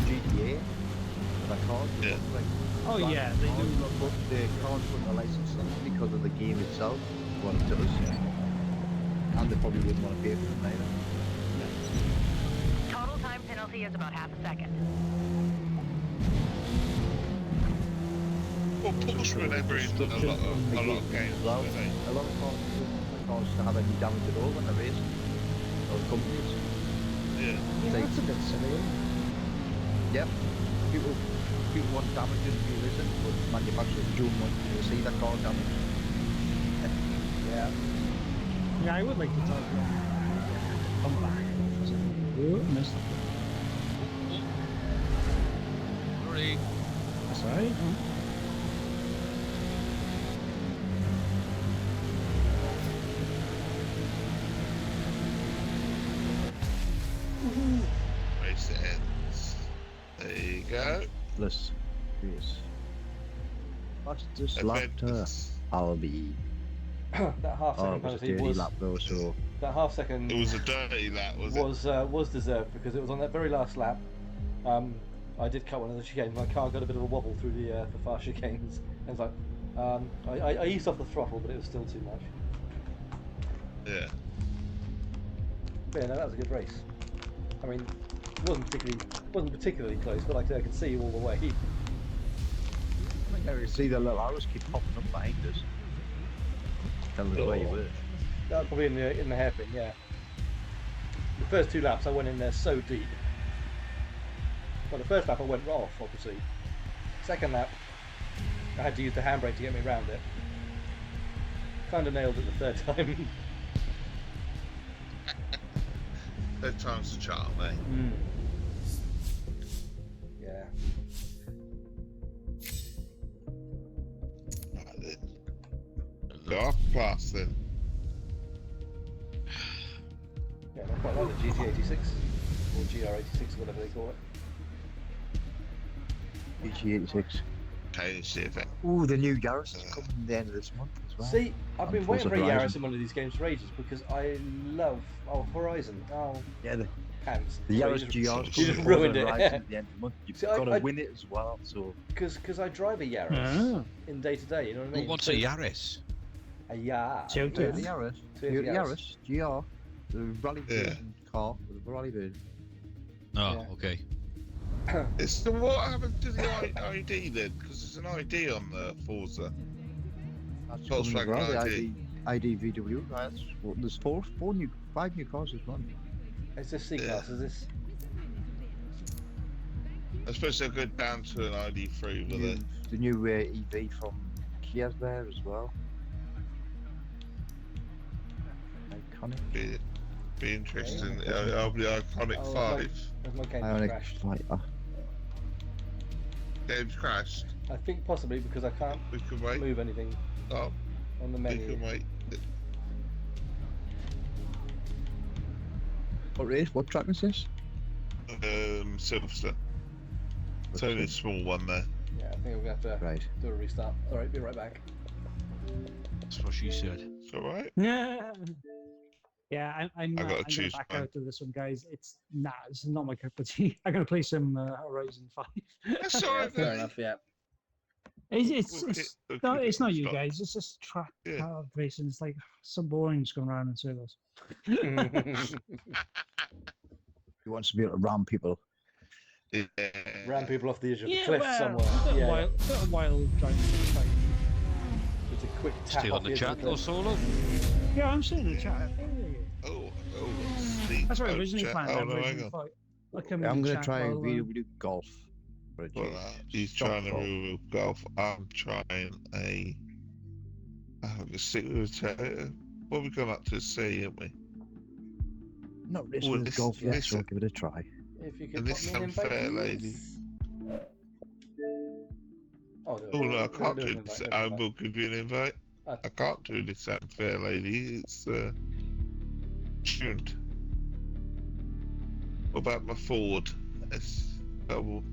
[SPEAKER 3] GTA, that card,
[SPEAKER 2] Yeah.
[SPEAKER 3] like,
[SPEAKER 5] Oh yeah, they do.
[SPEAKER 3] But they can't put the license on because of the game itself, what it does. And they probably wouldn't want to pay for it either.
[SPEAKER 6] Total time penalty is about half a second.
[SPEAKER 2] well, Porsche remember in a lot of games,
[SPEAKER 3] Well,
[SPEAKER 2] don't they?
[SPEAKER 3] a lot of cars don't have any damage at all when they're racing. Those companies.
[SPEAKER 2] Yeah.
[SPEAKER 5] Yeah,
[SPEAKER 3] Like-
[SPEAKER 5] that's a bit silly.
[SPEAKER 3] Yep. People want damage in realism, but manufacturers don't want you to see that car damage.
[SPEAKER 1] Yeah.
[SPEAKER 5] Yeah, I would like to talk about come back. Oh, missed.
[SPEAKER 4] Sorry.
[SPEAKER 5] That's alright.
[SPEAKER 2] Race it ends. There you go.
[SPEAKER 3] Let's race. Fastest lap to
[SPEAKER 2] Adventures.
[SPEAKER 3] Albie.
[SPEAKER 1] That half
[SPEAKER 3] Oh,
[SPEAKER 1] second
[SPEAKER 3] it was a
[SPEAKER 1] penalty
[SPEAKER 3] dirty
[SPEAKER 1] was
[SPEAKER 3] lap though, so
[SPEAKER 1] that half second
[SPEAKER 2] It was a dirty lap, was it?
[SPEAKER 1] was deserved because it was on that very last lap. I did cut one of the chicanes. My car got a bit of a wobble through the far chicanes, and it's like I eased off the throttle, but it was still too much.
[SPEAKER 2] Yeah.
[SPEAKER 1] But yeah, no, that was a good race. I mean, it wasn't particularly close, but like I said, I could see all the way.
[SPEAKER 3] I can see the little arrows keep popping up behind us. Tell us where you were.
[SPEAKER 1] That was probably in the hairpin, yeah. The first 2 laps I went in there so deep. Well, the first lap I went off, obviously. Second lap, I had to use the handbrake to get me around it. Kind of nailed it the third time.
[SPEAKER 2] Third time's the charm, eh?
[SPEAKER 1] Yeah.
[SPEAKER 2] Right then. Go off class then.
[SPEAKER 1] Yeah, I quite like the GT86 or GR86, whatever they call it.
[SPEAKER 3] PG86.
[SPEAKER 2] Okay, see if it.
[SPEAKER 3] Ooh, the new Yaris is coming at the end of this month as well.
[SPEAKER 1] See, I've been
[SPEAKER 3] And
[SPEAKER 1] waiting for
[SPEAKER 3] Forza
[SPEAKER 1] a Yaris
[SPEAKER 3] Horizon.
[SPEAKER 1] in one of these games for ages because I love Horizon. Oh,
[SPEAKER 3] Yeah, the
[SPEAKER 1] hands.
[SPEAKER 3] Yaris
[SPEAKER 1] So
[SPEAKER 3] GR
[SPEAKER 1] you
[SPEAKER 3] is
[SPEAKER 1] just
[SPEAKER 3] coming
[SPEAKER 1] ruined
[SPEAKER 3] Forza
[SPEAKER 1] it.
[SPEAKER 3] Horizon at the end of the month. You've
[SPEAKER 1] See,
[SPEAKER 3] got to
[SPEAKER 1] I-
[SPEAKER 3] win it as well, so...
[SPEAKER 1] Because I drive a Yaris
[SPEAKER 5] Ah.
[SPEAKER 1] in day to day, you know what I
[SPEAKER 4] Who
[SPEAKER 1] mean?
[SPEAKER 4] wants
[SPEAKER 1] So-
[SPEAKER 4] a Yaris?
[SPEAKER 1] A Yaris.
[SPEAKER 5] Toyota.
[SPEAKER 3] Yeah, the Yaris.
[SPEAKER 1] Toyota
[SPEAKER 3] The
[SPEAKER 1] Yaris.
[SPEAKER 3] Yaris, GR. The rally
[SPEAKER 2] Yeah.
[SPEAKER 3] version car, the rally version.
[SPEAKER 4] Oh,
[SPEAKER 1] Yeah.
[SPEAKER 4] okay.
[SPEAKER 2] So what happened to the ID then? Because there's an ID on the Forza.
[SPEAKER 3] That's
[SPEAKER 2] Volkswagen
[SPEAKER 3] coming as well,
[SPEAKER 2] ID.
[SPEAKER 3] the ID VW. Right, there's 5 new cars as well.
[SPEAKER 1] It's just C-Class, is this?
[SPEAKER 2] I suppose they'll go down to an ID3, will they?
[SPEAKER 3] The new EV from Glaciers there as well. Iconic.
[SPEAKER 2] Be interesting.
[SPEAKER 1] Okay.
[SPEAKER 2] I'll be Iconic
[SPEAKER 1] Oh,
[SPEAKER 2] 5.
[SPEAKER 1] Has my game
[SPEAKER 3] Ionic
[SPEAKER 1] crashed?
[SPEAKER 3] Fighter.
[SPEAKER 2] Game's crashed.
[SPEAKER 1] I think possibly because I can't
[SPEAKER 2] We can wait.
[SPEAKER 1] move anything
[SPEAKER 2] Oh,
[SPEAKER 1] on the
[SPEAKER 2] we
[SPEAKER 1] menu.
[SPEAKER 2] can wait.
[SPEAKER 3] What race? What track is this?
[SPEAKER 2] Silverstone. It's only a small one there.
[SPEAKER 1] Yeah, I think we're going to have to
[SPEAKER 3] Right.
[SPEAKER 1] do a restart. Alright, be right back.
[SPEAKER 4] That's what she said.
[SPEAKER 2] It's alright.
[SPEAKER 5] Yeah. Yeah, I'm
[SPEAKER 2] I gotta
[SPEAKER 5] gonna
[SPEAKER 2] choose
[SPEAKER 5] back
[SPEAKER 2] one.
[SPEAKER 5] out of this one, guys. It's not my cup of tea. I'm gonna play some Horizon 5.
[SPEAKER 2] That's
[SPEAKER 1] Yeah,
[SPEAKER 2] alright.
[SPEAKER 1] fair enough, yeah.
[SPEAKER 5] It's not you
[SPEAKER 2] Stop.
[SPEAKER 5] guys. It's just track
[SPEAKER 2] Yeah.
[SPEAKER 5] car racing. It's like so boring just going around in circles.
[SPEAKER 3] He wants to be able to ram people.
[SPEAKER 2] Yeah.
[SPEAKER 1] Ram people off the edge of the
[SPEAKER 5] Yeah,
[SPEAKER 1] cliff
[SPEAKER 5] well,
[SPEAKER 1] somewhere.
[SPEAKER 5] a bit
[SPEAKER 1] Yeah,
[SPEAKER 5] of wild driving. Like,
[SPEAKER 1] just a quick tap
[SPEAKER 4] Still
[SPEAKER 1] off
[SPEAKER 4] on the
[SPEAKER 1] edge of
[SPEAKER 4] chat
[SPEAKER 1] cliff.
[SPEAKER 4] though, Solo?
[SPEAKER 5] yeah, I'm saying the chat.
[SPEAKER 2] Oh, Steve.
[SPEAKER 5] That's what I originally planned.
[SPEAKER 2] Oh,
[SPEAKER 5] I'm
[SPEAKER 2] no, hang
[SPEAKER 5] originally
[SPEAKER 2] on.
[SPEAKER 5] thought, I'd come
[SPEAKER 3] Yeah,
[SPEAKER 5] in
[SPEAKER 3] I'm
[SPEAKER 5] the
[SPEAKER 3] going to
[SPEAKER 5] chat
[SPEAKER 3] try
[SPEAKER 5] while,
[SPEAKER 3] VW Golf. For a
[SPEAKER 2] Well,
[SPEAKER 3] change.
[SPEAKER 2] he's
[SPEAKER 3] Stop
[SPEAKER 2] trying to
[SPEAKER 3] golf.
[SPEAKER 2] rule golf. I'm trying a. Let's stick with what we gone up to sea, haven't we?
[SPEAKER 3] Not racing
[SPEAKER 2] Well,
[SPEAKER 3] with
[SPEAKER 2] this-
[SPEAKER 3] golf yet,
[SPEAKER 2] this-
[SPEAKER 3] so I'll give it a try.
[SPEAKER 1] If you could
[SPEAKER 2] And
[SPEAKER 1] put
[SPEAKER 2] this
[SPEAKER 1] me in invite,
[SPEAKER 2] unfair lady.
[SPEAKER 1] please. Oh,
[SPEAKER 2] Oh no, I can't
[SPEAKER 1] do
[SPEAKER 2] do
[SPEAKER 1] an
[SPEAKER 2] this.
[SPEAKER 1] invite,
[SPEAKER 2] I
[SPEAKER 1] invite.
[SPEAKER 2] will give you an invite.
[SPEAKER 1] Ah.
[SPEAKER 2] I can't do this unfair lady. It's tuned. What about my Ford? It's double.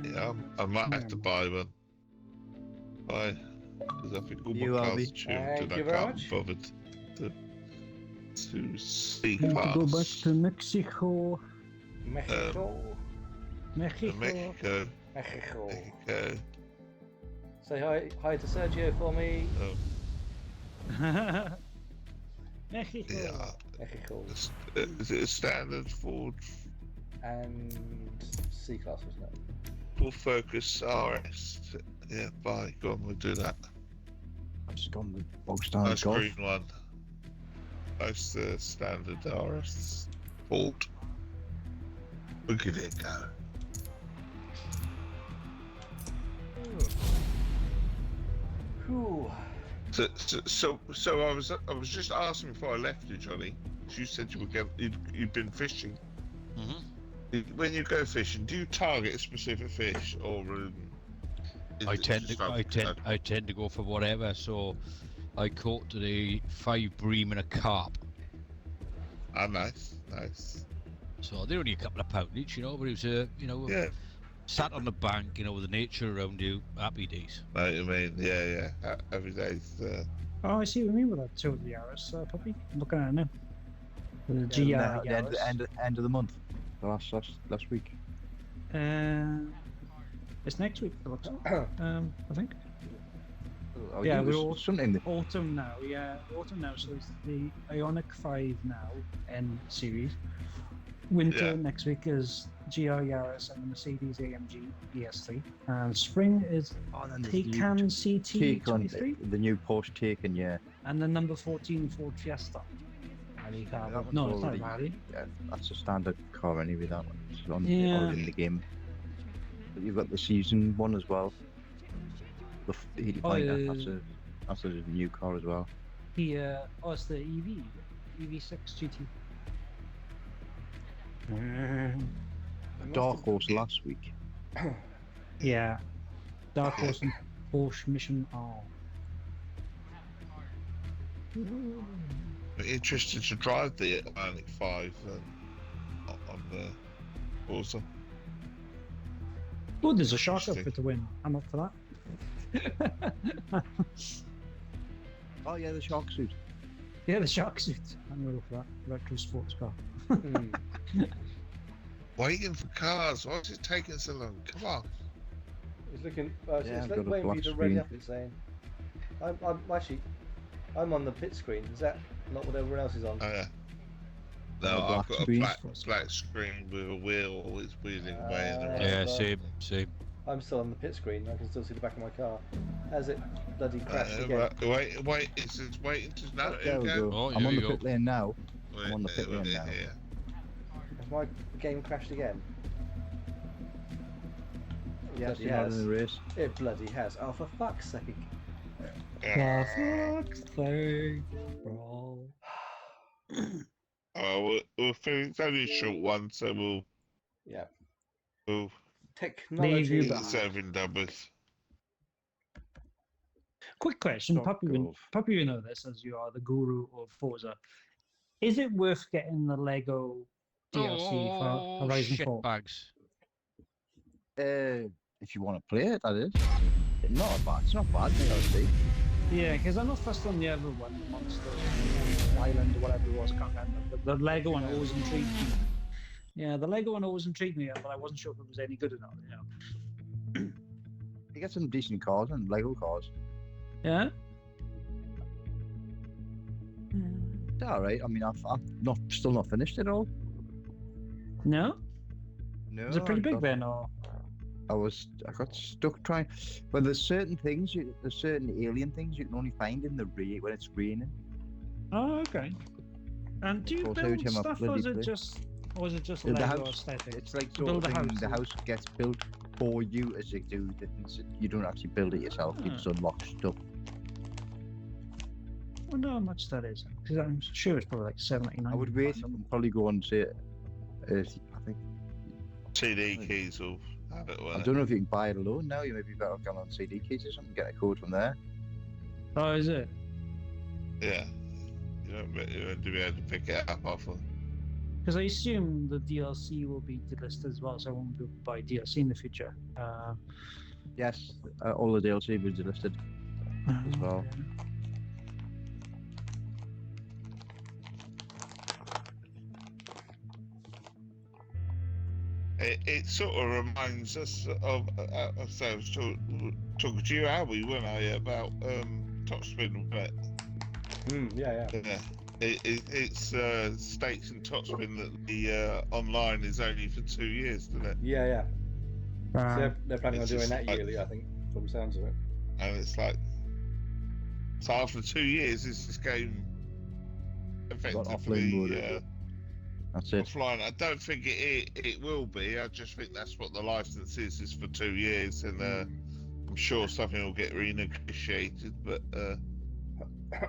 [SPEAKER 2] Yeah, I might have to buy one. Why? Because I think all
[SPEAKER 3] You,
[SPEAKER 2] my cars
[SPEAKER 3] Albie.
[SPEAKER 2] are tuned
[SPEAKER 1] Thank
[SPEAKER 2] and I
[SPEAKER 1] you very
[SPEAKER 2] can't
[SPEAKER 1] much.
[SPEAKER 2] be bothered to see
[SPEAKER 5] Need to go back
[SPEAKER 2] parts.
[SPEAKER 5] to Mexico.
[SPEAKER 1] Mexico.
[SPEAKER 5] Mexico.
[SPEAKER 2] Mexico.
[SPEAKER 1] Mexico.
[SPEAKER 2] Mexico.
[SPEAKER 1] Say hi to Sergio for me.
[SPEAKER 5] Mexico.
[SPEAKER 2] Yeah.
[SPEAKER 1] Mexico.
[SPEAKER 2] Is it a standard Ford
[SPEAKER 1] And C-Class, wasn't it?
[SPEAKER 2] full focus RS? Yeah, bye. Go on, we'll do that.
[SPEAKER 3] I've just gone with bog standard
[SPEAKER 2] Nice
[SPEAKER 3] golf.
[SPEAKER 2] green one. Nice standard RS Ford. We'll give it a go.
[SPEAKER 1] Whew.
[SPEAKER 2] So I was just asking before I left you, Johnny. 'Cause you said you'd been fishing.
[SPEAKER 4] Mm-hmm.
[SPEAKER 2] When you go fishing, do you target a specific fish, or is
[SPEAKER 4] I
[SPEAKER 2] it
[SPEAKER 4] tend
[SPEAKER 2] just
[SPEAKER 4] I tend to go for whatever. So I caught today 5 bream and a carp.
[SPEAKER 2] Ah, nice.
[SPEAKER 4] So they're only a couple of pound each, but it was
[SPEAKER 2] Yeah.
[SPEAKER 4] sat on the bank, with the nature around you, happy days.
[SPEAKER 2] Know what I mean? Yeah. Every day's.
[SPEAKER 5] Oh, I see what you mean with that Tour of the Yaris puppy. I'm looking at it now. The GR
[SPEAKER 3] Yeah, the
[SPEAKER 5] Yaris.
[SPEAKER 3] end of the month. The last week.
[SPEAKER 5] It's next week, it looks like. I think.
[SPEAKER 3] Oh,
[SPEAKER 5] Yeah,
[SPEAKER 3] there's
[SPEAKER 5] we're all-
[SPEAKER 3] something.
[SPEAKER 5] Autumn now, yeah. Autumn now, so it's the Ionic 5 now, N series. Winter
[SPEAKER 2] Yeah.
[SPEAKER 5] next week is GR Yaris and the Mercedes AMG ES3. And spring is
[SPEAKER 3] Oh, then there's the new
[SPEAKER 5] Taycan CT
[SPEAKER 3] Take on
[SPEAKER 5] 23
[SPEAKER 3] the new Porsche Taycan, yeah.
[SPEAKER 5] and the number 14 Ford Fiesta. Rally car.
[SPEAKER 3] that one's
[SPEAKER 5] No, it's not
[SPEAKER 3] already-
[SPEAKER 5] rally.
[SPEAKER 3] Yeah, that's a standard car anyway. That one. It's
[SPEAKER 5] Yeah.
[SPEAKER 3] already in the game. But you've got the season one as well. The 80
[SPEAKER 5] Oh,
[SPEAKER 3] pointer.
[SPEAKER 5] yeah.
[SPEAKER 3] That's a new car as well.
[SPEAKER 5] It's the EV6 GT.
[SPEAKER 3] Dark Horse last week.
[SPEAKER 5] Yeah. Dark Horse and Porsche Mission R.
[SPEAKER 2] Interested to drive the Atlantic 5 on the Forza.
[SPEAKER 5] Oh, there's a shark
[SPEAKER 2] Interesting.
[SPEAKER 5] outfit to win. I'm up for that.
[SPEAKER 3] Oh yeah, the shark suit.
[SPEAKER 5] Yeah, the shark suit. I'm ready for that. Retro sports car.
[SPEAKER 2] Waiting for cars. Why is it taking so long? Come on.
[SPEAKER 1] It's looking.
[SPEAKER 3] Yeah,
[SPEAKER 1] It's
[SPEAKER 3] I've
[SPEAKER 1] like
[SPEAKER 3] got a
[SPEAKER 1] waiting for you
[SPEAKER 3] black
[SPEAKER 1] to ready
[SPEAKER 3] screen.
[SPEAKER 1] up. It's saying. I'm on the pit screen. Is that not what everyone else is on?
[SPEAKER 2] Oh yeah. No,
[SPEAKER 3] A
[SPEAKER 2] I've
[SPEAKER 3] black
[SPEAKER 2] got
[SPEAKER 3] screen.
[SPEAKER 2] a black screen with a wheel. It's wheeling away in the road.
[SPEAKER 4] Yeah,
[SPEAKER 1] right.
[SPEAKER 4] same.
[SPEAKER 1] I'm still on the pit screen. I can still see the back of my car. Has it bloody crashed again?
[SPEAKER 2] Wait, it's waiting to know.
[SPEAKER 3] There we go.
[SPEAKER 4] Oh,
[SPEAKER 3] I'm
[SPEAKER 4] here
[SPEAKER 3] on
[SPEAKER 4] you
[SPEAKER 3] the
[SPEAKER 4] go.
[SPEAKER 3] pit lane now.
[SPEAKER 2] Wait,
[SPEAKER 3] on the pit lane now.
[SPEAKER 1] Has my game crashed again? Yes,
[SPEAKER 3] Especially not in the race.
[SPEAKER 1] It bloody has. Oh, for fuck's sake.
[SPEAKER 5] For fuck's sake, bro.
[SPEAKER 2] We'll finish. It's only a short one, so we'll
[SPEAKER 1] Yeah.
[SPEAKER 2] we'll
[SPEAKER 5] Leave you
[SPEAKER 1] Technology.
[SPEAKER 5] behind.
[SPEAKER 2] serving numbers.
[SPEAKER 5] Quick question,
[SPEAKER 3] Stop golf.
[SPEAKER 5] Puppy, you know this as you are the guru of Forza. Is it worth getting the Lego DLC for Horizon 4?
[SPEAKER 4] Shitbags.
[SPEAKER 3] If you want to play it, that is. Not bad. It's not bad. DLC.
[SPEAKER 5] Yeah, because I'm not fussed on the other one, Monster Island or whatever it was, can't remember. But the Lego one always intrigued me. Yeah, the Lego one always intrigued me, but I wasn't sure if it was any good or not.
[SPEAKER 3] You get some decent cars and Lego cars.
[SPEAKER 5] Yeah.
[SPEAKER 3] It's all right. I mean, I've still not finished it all.
[SPEAKER 5] No.
[SPEAKER 3] No.
[SPEAKER 5] Is it pretty big then, or?
[SPEAKER 3] I got stuck trying. But there's certain things, there's certain alien things you can only find in the rain when it's raining.
[SPEAKER 5] Oh, okay. And do you
[SPEAKER 3] Also,
[SPEAKER 5] build
[SPEAKER 3] him up
[SPEAKER 5] stuff, or is
[SPEAKER 3] bloody
[SPEAKER 5] it just
[SPEAKER 3] The
[SPEAKER 5] Lego
[SPEAKER 3] house-
[SPEAKER 5] aesthetic?
[SPEAKER 3] It's like
[SPEAKER 5] Build
[SPEAKER 3] sort of
[SPEAKER 5] a
[SPEAKER 3] thing,
[SPEAKER 5] house,
[SPEAKER 3] the
[SPEAKER 5] yeah.
[SPEAKER 3] house gets built for you as you do things. You don't actually build it yourself. You just unlock stuff.
[SPEAKER 5] I wonder how much that is. Because I'm sure it's probably like $7.99.
[SPEAKER 3] I would wait and probably go and say, I think.
[SPEAKER 2] CD keys will have it.
[SPEAKER 3] I don't know if you can buy it alone now. You may be better off going on CD keys or something. Get a code from there.
[SPEAKER 5] Oh, is it?
[SPEAKER 2] Yeah. You won't be able to pick it up off of.
[SPEAKER 5] Because I assume the DLC will be delisted as well, so I won't be able to buy DLC in the future.
[SPEAKER 3] Yes, all the DLC was delisted as well.
[SPEAKER 5] Okay.
[SPEAKER 2] It sort of reminds us of. So I was talking to you, Albie, weren't I, about Topspin, wasn't it?
[SPEAKER 1] Yeah.
[SPEAKER 2] Yeah. It's states in Topspin that the online is only for 2 years, doesn't it?
[SPEAKER 1] Yeah. So they're planning on
[SPEAKER 2] It's
[SPEAKER 1] doing
[SPEAKER 2] just
[SPEAKER 1] that
[SPEAKER 2] like-
[SPEAKER 1] yearly, I think, from the sounds of it.
[SPEAKER 2] And it's like, so after 2 years, is this game
[SPEAKER 3] offline
[SPEAKER 2] effectively
[SPEAKER 3] mode. That's it.
[SPEAKER 2] offline? I don't think it will be. I just think that's what the license is for 2 years, and I'm sure something will get renegotiated. But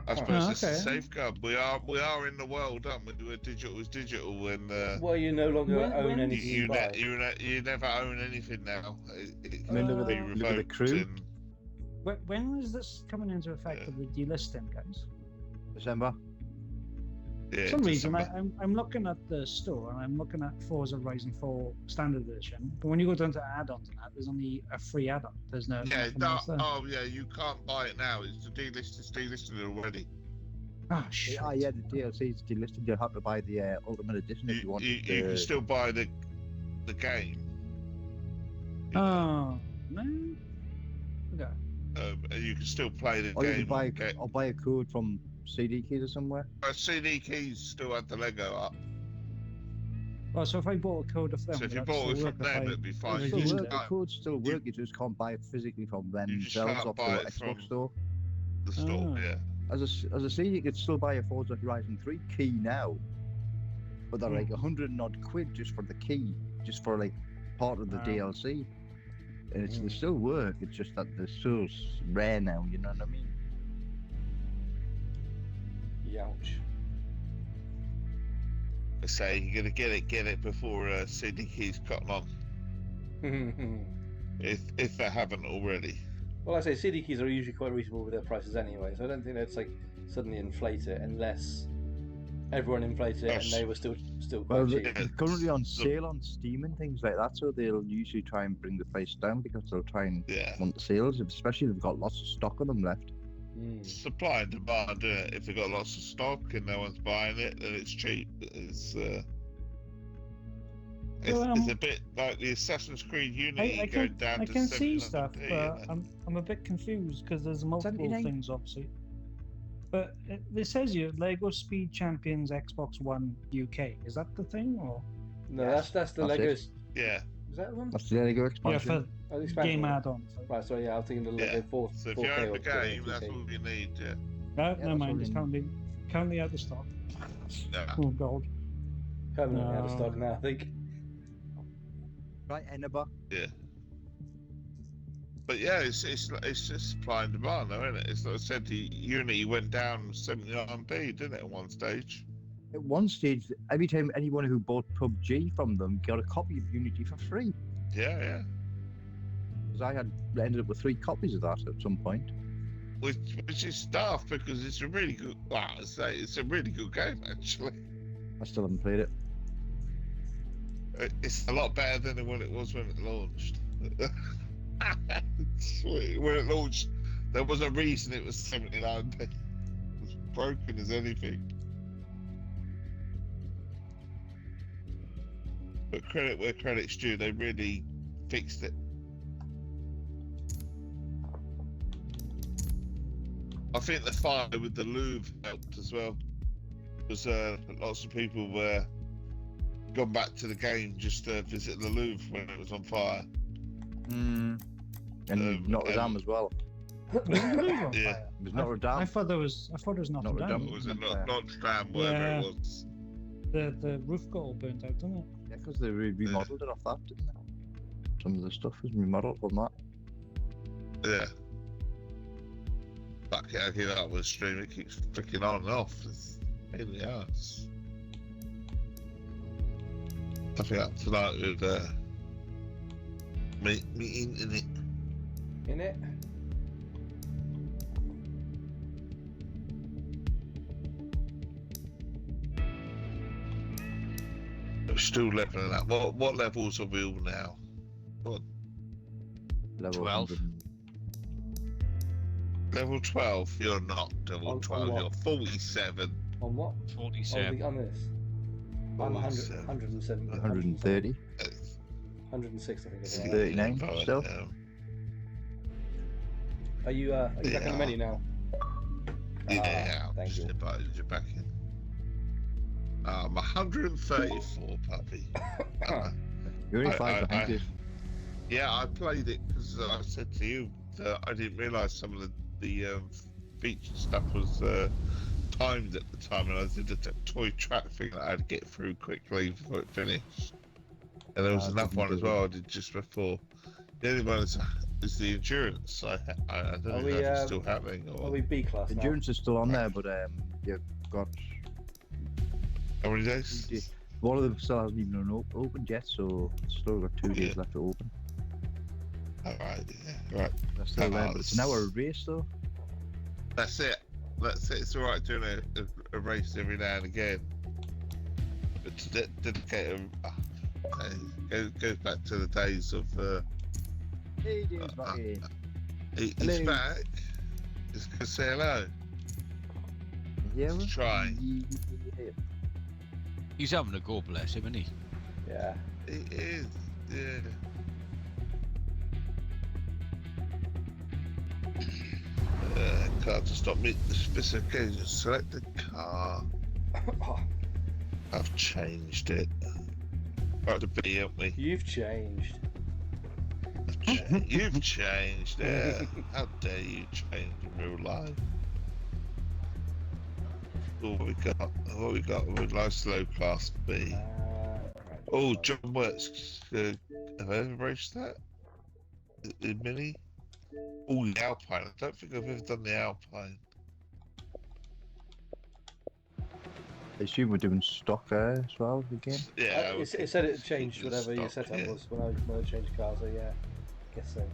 [SPEAKER 2] I suppose it's a
[SPEAKER 5] okay.
[SPEAKER 2] safeguard. We are in the world, aren't we? Where digital is digital, and
[SPEAKER 1] Well, you no longer
[SPEAKER 5] When-
[SPEAKER 1] own
[SPEAKER 5] when-
[SPEAKER 1] anything you buy.
[SPEAKER 2] you never own anything now. It
[SPEAKER 3] I mean,
[SPEAKER 2] can
[SPEAKER 3] look
[SPEAKER 2] be
[SPEAKER 3] at the
[SPEAKER 2] revoked.
[SPEAKER 3] crew.
[SPEAKER 2] And,
[SPEAKER 5] When is this coming into effect
[SPEAKER 2] Yeah.
[SPEAKER 5] of the delisting, guys?
[SPEAKER 3] December.
[SPEAKER 2] yeah,
[SPEAKER 5] For some reason,
[SPEAKER 2] December.
[SPEAKER 5] I'm looking at the store and I'm looking at Forza Horizon 4 Standard Edition. But when you go down to add-ons and that, there's only a free add-on. There's no.
[SPEAKER 2] Yeah,
[SPEAKER 5] nothing
[SPEAKER 2] no,
[SPEAKER 5] else there.
[SPEAKER 2] yeah, you can't buy it now. It's delisted already.
[SPEAKER 5] Ah, shit.
[SPEAKER 3] Yeah, the DLC is delisted. You'll have to buy the Ultimate Edition if you want.
[SPEAKER 2] You can still buy the game.
[SPEAKER 5] Oh, no. Okay.
[SPEAKER 2] You can still play the
[SPEAKER 3] Or you
[SPEAKER 2] game.
[SPEAKER 3] can buy a code from CD keys or somewhere.
[SPEAKER 2] CD keys still had the Lego up.
[SPEAKER 5] Well, so if I bought a code of them,
[SPEAKER 2] So if you
[SPEAKER 5] would that
[SPEAKER 2] bought it
[SPEAKER 5] still
[SPEAKER 2] from
[SPEAKER 5] work if
[SPEAKER 2] them,
[SPEAKER 5] I-
[SPEAKER 2] it'd be fine.
[SPEAKER 3] It
[SPEAKER 5] You
[SPEAKER 3] still
[SPEAKER 5] just
[SPEAKER 3] work. The
[SPEAKER 2] can't-
[SPEAKER 3] codes still work. You just can't buy it physically from
[SPEAKER 2] You just
[SPEAKER 3] themselves
[SPEAKER 2] can't
[SPEAKER 3] off the
[SPEAKER 2] buy it
[SPEAKER 3] Xbox
[SPEAKER 2] from-
[SPEAKER 3] store.
[SPEAKER 2] The store,
[SPEAKER 5] Ah.
[SPEAKER 2] yeah.
[SPEAKER 3] As I say, you could still buy a Forza Horizon 3 key now, but they're like 100 and odd quid just for the key, just for like part of the
[SPEAKER 5] Wow.
[SPEAKER 3] DLC. And they still work. It's just that they're so rare now. You know what I mean?
[SPEAKER 1] Youch.
[SPEAKER 2] I say you're gonna get it before CD keys cotton on, if they haven't already.
[SPEAKER 1] Well, I say CD keys are usually quite reasonable with their prices anyway, so I don't think they'd like suddenly inflate it unless everyone inflates it and
[SPEAKER 2] Yes.
[SPEAKER 1] they were still
[SPEAKER 3] Well,
[SPEAKER 1] quite cheap.
[SPEAKER 3] they're currently on sale on Steam and things like that, so they'll usually try and bring the price down because they'll try and
[SPEAKER 2] Yeah.
[SPEAKER 3] want the sales, especially if they've got lots of stock of them left.
[SPEAKER 2] Supply and demand. If they've got lots of stock and no one's buying it, then it's cheap. It's a bit like the Assassin's Creed Unity
[SPEAKER 5] I
[SPEAKER 2] going
[SPEAKER 5] can,
[SPEAKER 2] down
[SPEAKER 5] I
[SPEAKER 2] to
[SPEAKER 5] can see
[SPEAKER 2] 700p,
[SPEAKER 5] stuff, but
[SPEAKER 2] isn't it?
[SPEAKER 5] I'm a bit confused because there's multiple
[SPEAKER 3] 79.
[SPEAKER 5] things, obviously. But it says here Lego Speed Champions Xbox One UK. Is that the thing, or
[SPEAKER 1] No,
[SPEAKER 3] Yes,
[SPEAKER 1] that's the
[SPEAKER 3] that's it.
[SPEAKER 1] Legos.
[SPEAKER 2] Yeah.
[SPEAKER 1] Is that the one?
[SPEAKER 3] That's the Lego
[SPEAKER 5] yeah,
[SPEAKER 3] expansion.
[SPEAKER 5] for
[SPEAKER 1] Oh, the expansion
[SPEAKER 5] game
[SPEAKER 1] one.
[SPEAKER 5] add-ons?
[SPEAKER 1] Right, sorry, yeah, I was thinking the
[SPEAKER 2] Yeah.
[SPEAKER 1] Lego 4.
[SPEAKER 2] So if
[SPEAKER 1] 4K
[SPEAKER 2] you own the
[SPEAKER 1] or
[SPEAKER 2] game, that's
[SPEAKER 1] 2K.
[SPEAKER 2] all you need. Yeah.
[SPEAKER 5] No,
[SPEAKER 3] that's
[SPEAKER 5] never mind.
[SPEAKER 3] all
[SPEAKER 5] It's
[SPEAKER 3] in-
[SPEAKER 5] currently out of stock.
[SPEAKER 2] Yeah.
[SPEAKER 5] Oh god.
[SPEAKER 1] Permanently out of
[SPEAKER 5] No.
[SPEAKER 1] stock now, I think.
[SPEAKER 3] Right, Enaba.
[SPEAKER 2] Yeah. But yeah, it's just supply and demand, though, isn't it? It's like I said, the Unity went down 79p, didn't it, at one stage?
[SPEAKER 3] At one stage, every time anyone who bought PUBG from them got a copy of Unity for free.
[SPEAKER 2] Yeah.
[SPEAKER 3] Because I ended up with 3 copies of that at some point.
[SPEAKER 2] Which is daft because it's a really good. Well, I say it's a really good game actually.
[SPEAKER 3] I still haven't played it.
[SPEAKER 2] It's a lot better than what it was when it launched. When it launched, there was a reason it was 79p. It was broken as anything. But credit where credit's due, they really fixed it. I think the fire with the Louvre helped as well. Because lots of people were gone back to the game just to visit the Louvre when it was on fire.
[SPEAKER 3] And Notre Dame as well.
[SPEAKER 2] Yeah.
[SPEAKER 3] It was Notre Dame.
[SPEAKER 5] I thought it was Notre
[SPEAKER 3] Notre
[SPEAKER 5] Dame.
[SPEAKER 3] Dame.
[SPEAKER 2] Was it Notre Dame, wherever it was?
[SPEAKER 5] The roof got all burnt out, didn't it?
[SPEAKER 3] Yeah, because they remodeled it off that, didn't they? Some of the stuff was remodeled on that.
[SPEAKER 2] Yeah. Fuck it, I give up with stream. It keeps flicking on and off. It's a pain in the ass. I think up tonight with me internet.
[SPEAKER 1] In it?
[SPEAKER 2] We're still leveling up. What levels are we all now? What?
[SPEAKER 3] Level
[SPEAKER 4] 12.
[SPEAKER 3] 100.
[SPEAKER 2] Level 12? You're not level
[SPEAKER 1] On
[SPEAKER 2] 12.
[SPEAKER 1] what?
[SPEAKER 2] You're 47.
[SPEAKER 1] On what?
[SPEAKER 4] 47.
[SPEAKER 1] On this? I'm 100, 170.
[SPEAKER 3] 130.
[SPEAKER 1] 106, I think. Is
[SPEAKER 3] 39 still.
[SPEAKER 1] Are you back in the
[SPEAKER 2] Yeah.
[SPEAKER 1] menu now?
[SPEAKER 2] Yeah,
[SPEAKER 1] thank
[SPEAKER 2] just
[SPEAKER 1] you.
[SPEAKER 2] invited you back in. I'm 134, puppy.
[SPEAKER 3] You're only
[SPEAKER 2] I-
[SPEAKER 3] 5 behind you.
[SPEAKER 2] Yeah, I played it because I said to you that I didn't realise some of the feature stuff was timed at the time, and I did a toy track thing that I had to get through quickly before it finished. And there was
[SPEAKER 3] I
[SPEAKER 2] another
[SPEAKER 3] didn't
[SPEAKER 2] one
[SPEAKER 3] do
[SPEAKER 2] as well I did just before. The only one is the endurance. I don't know if it's still happening
[SPEAKER 1] Are
[SPEAKER 2] or
[SPEAKER 1] we B class now?
[SPEAKER 3] Endurance is still on there, but you've got
[SPEAKER 2] how many days?
[SPEAKER 3] one of them still hasn't even opened yet, so it's still got 2 days
[SPEAKER 2] Yeah.
[SPEAKER 3] left to open.
[SPEAKER 2] Alright, yeah, right.
[SPEAKER 3] That's still there, but it's an hour race though.
[SPEAKER 2] That's it. It's alright doing a race every now and again. But to dedicate goes back to the days of
[SPEAKER 3] Hey, James back in.
[SPEAKER 2] he's
[SPEAKER 3] Hello.
[SPEAKER 2] back. Just gonna say hello.
[SPEAKER 3] Yeah,
[SPEAKER 2] Let's try.
[SPEAKER 3] Yeah.
[SPEAKER 4] He's having a go, bless him, isn't he?
[SPEAKER 1] Yeah.
[SPEAKER 2] He is, yeah. Car to stop meet the specifications. Select the car. I've changed it. Right to be, haven't we?
[SPEAKER 1] You've changed.
[SPEAKER 2] You've changed, yeah. How dare you change in real life? What we got? We'd like slow class B.
[SPEAKER 1] Right.
[SPEAKER 2] Oh, John Works. Have I ever raced that? The Mini? Oh, the Alpine. I don't think I've ever done the Alpine.
[SPEAKER 3] I assume we're doing stock there as well again.
[SPEAKER 2] Yeah.
[SPEAKER 1] It said it changed
[SPEAKER 2] the
[SPEAKER 1] whatever your
[SPEAKER 2] stock,
[SPEAKER 1] setup
[SPEAKER 2] yeah.
[SPEAKER 1] was when I changed cars, so yeah. Guess so.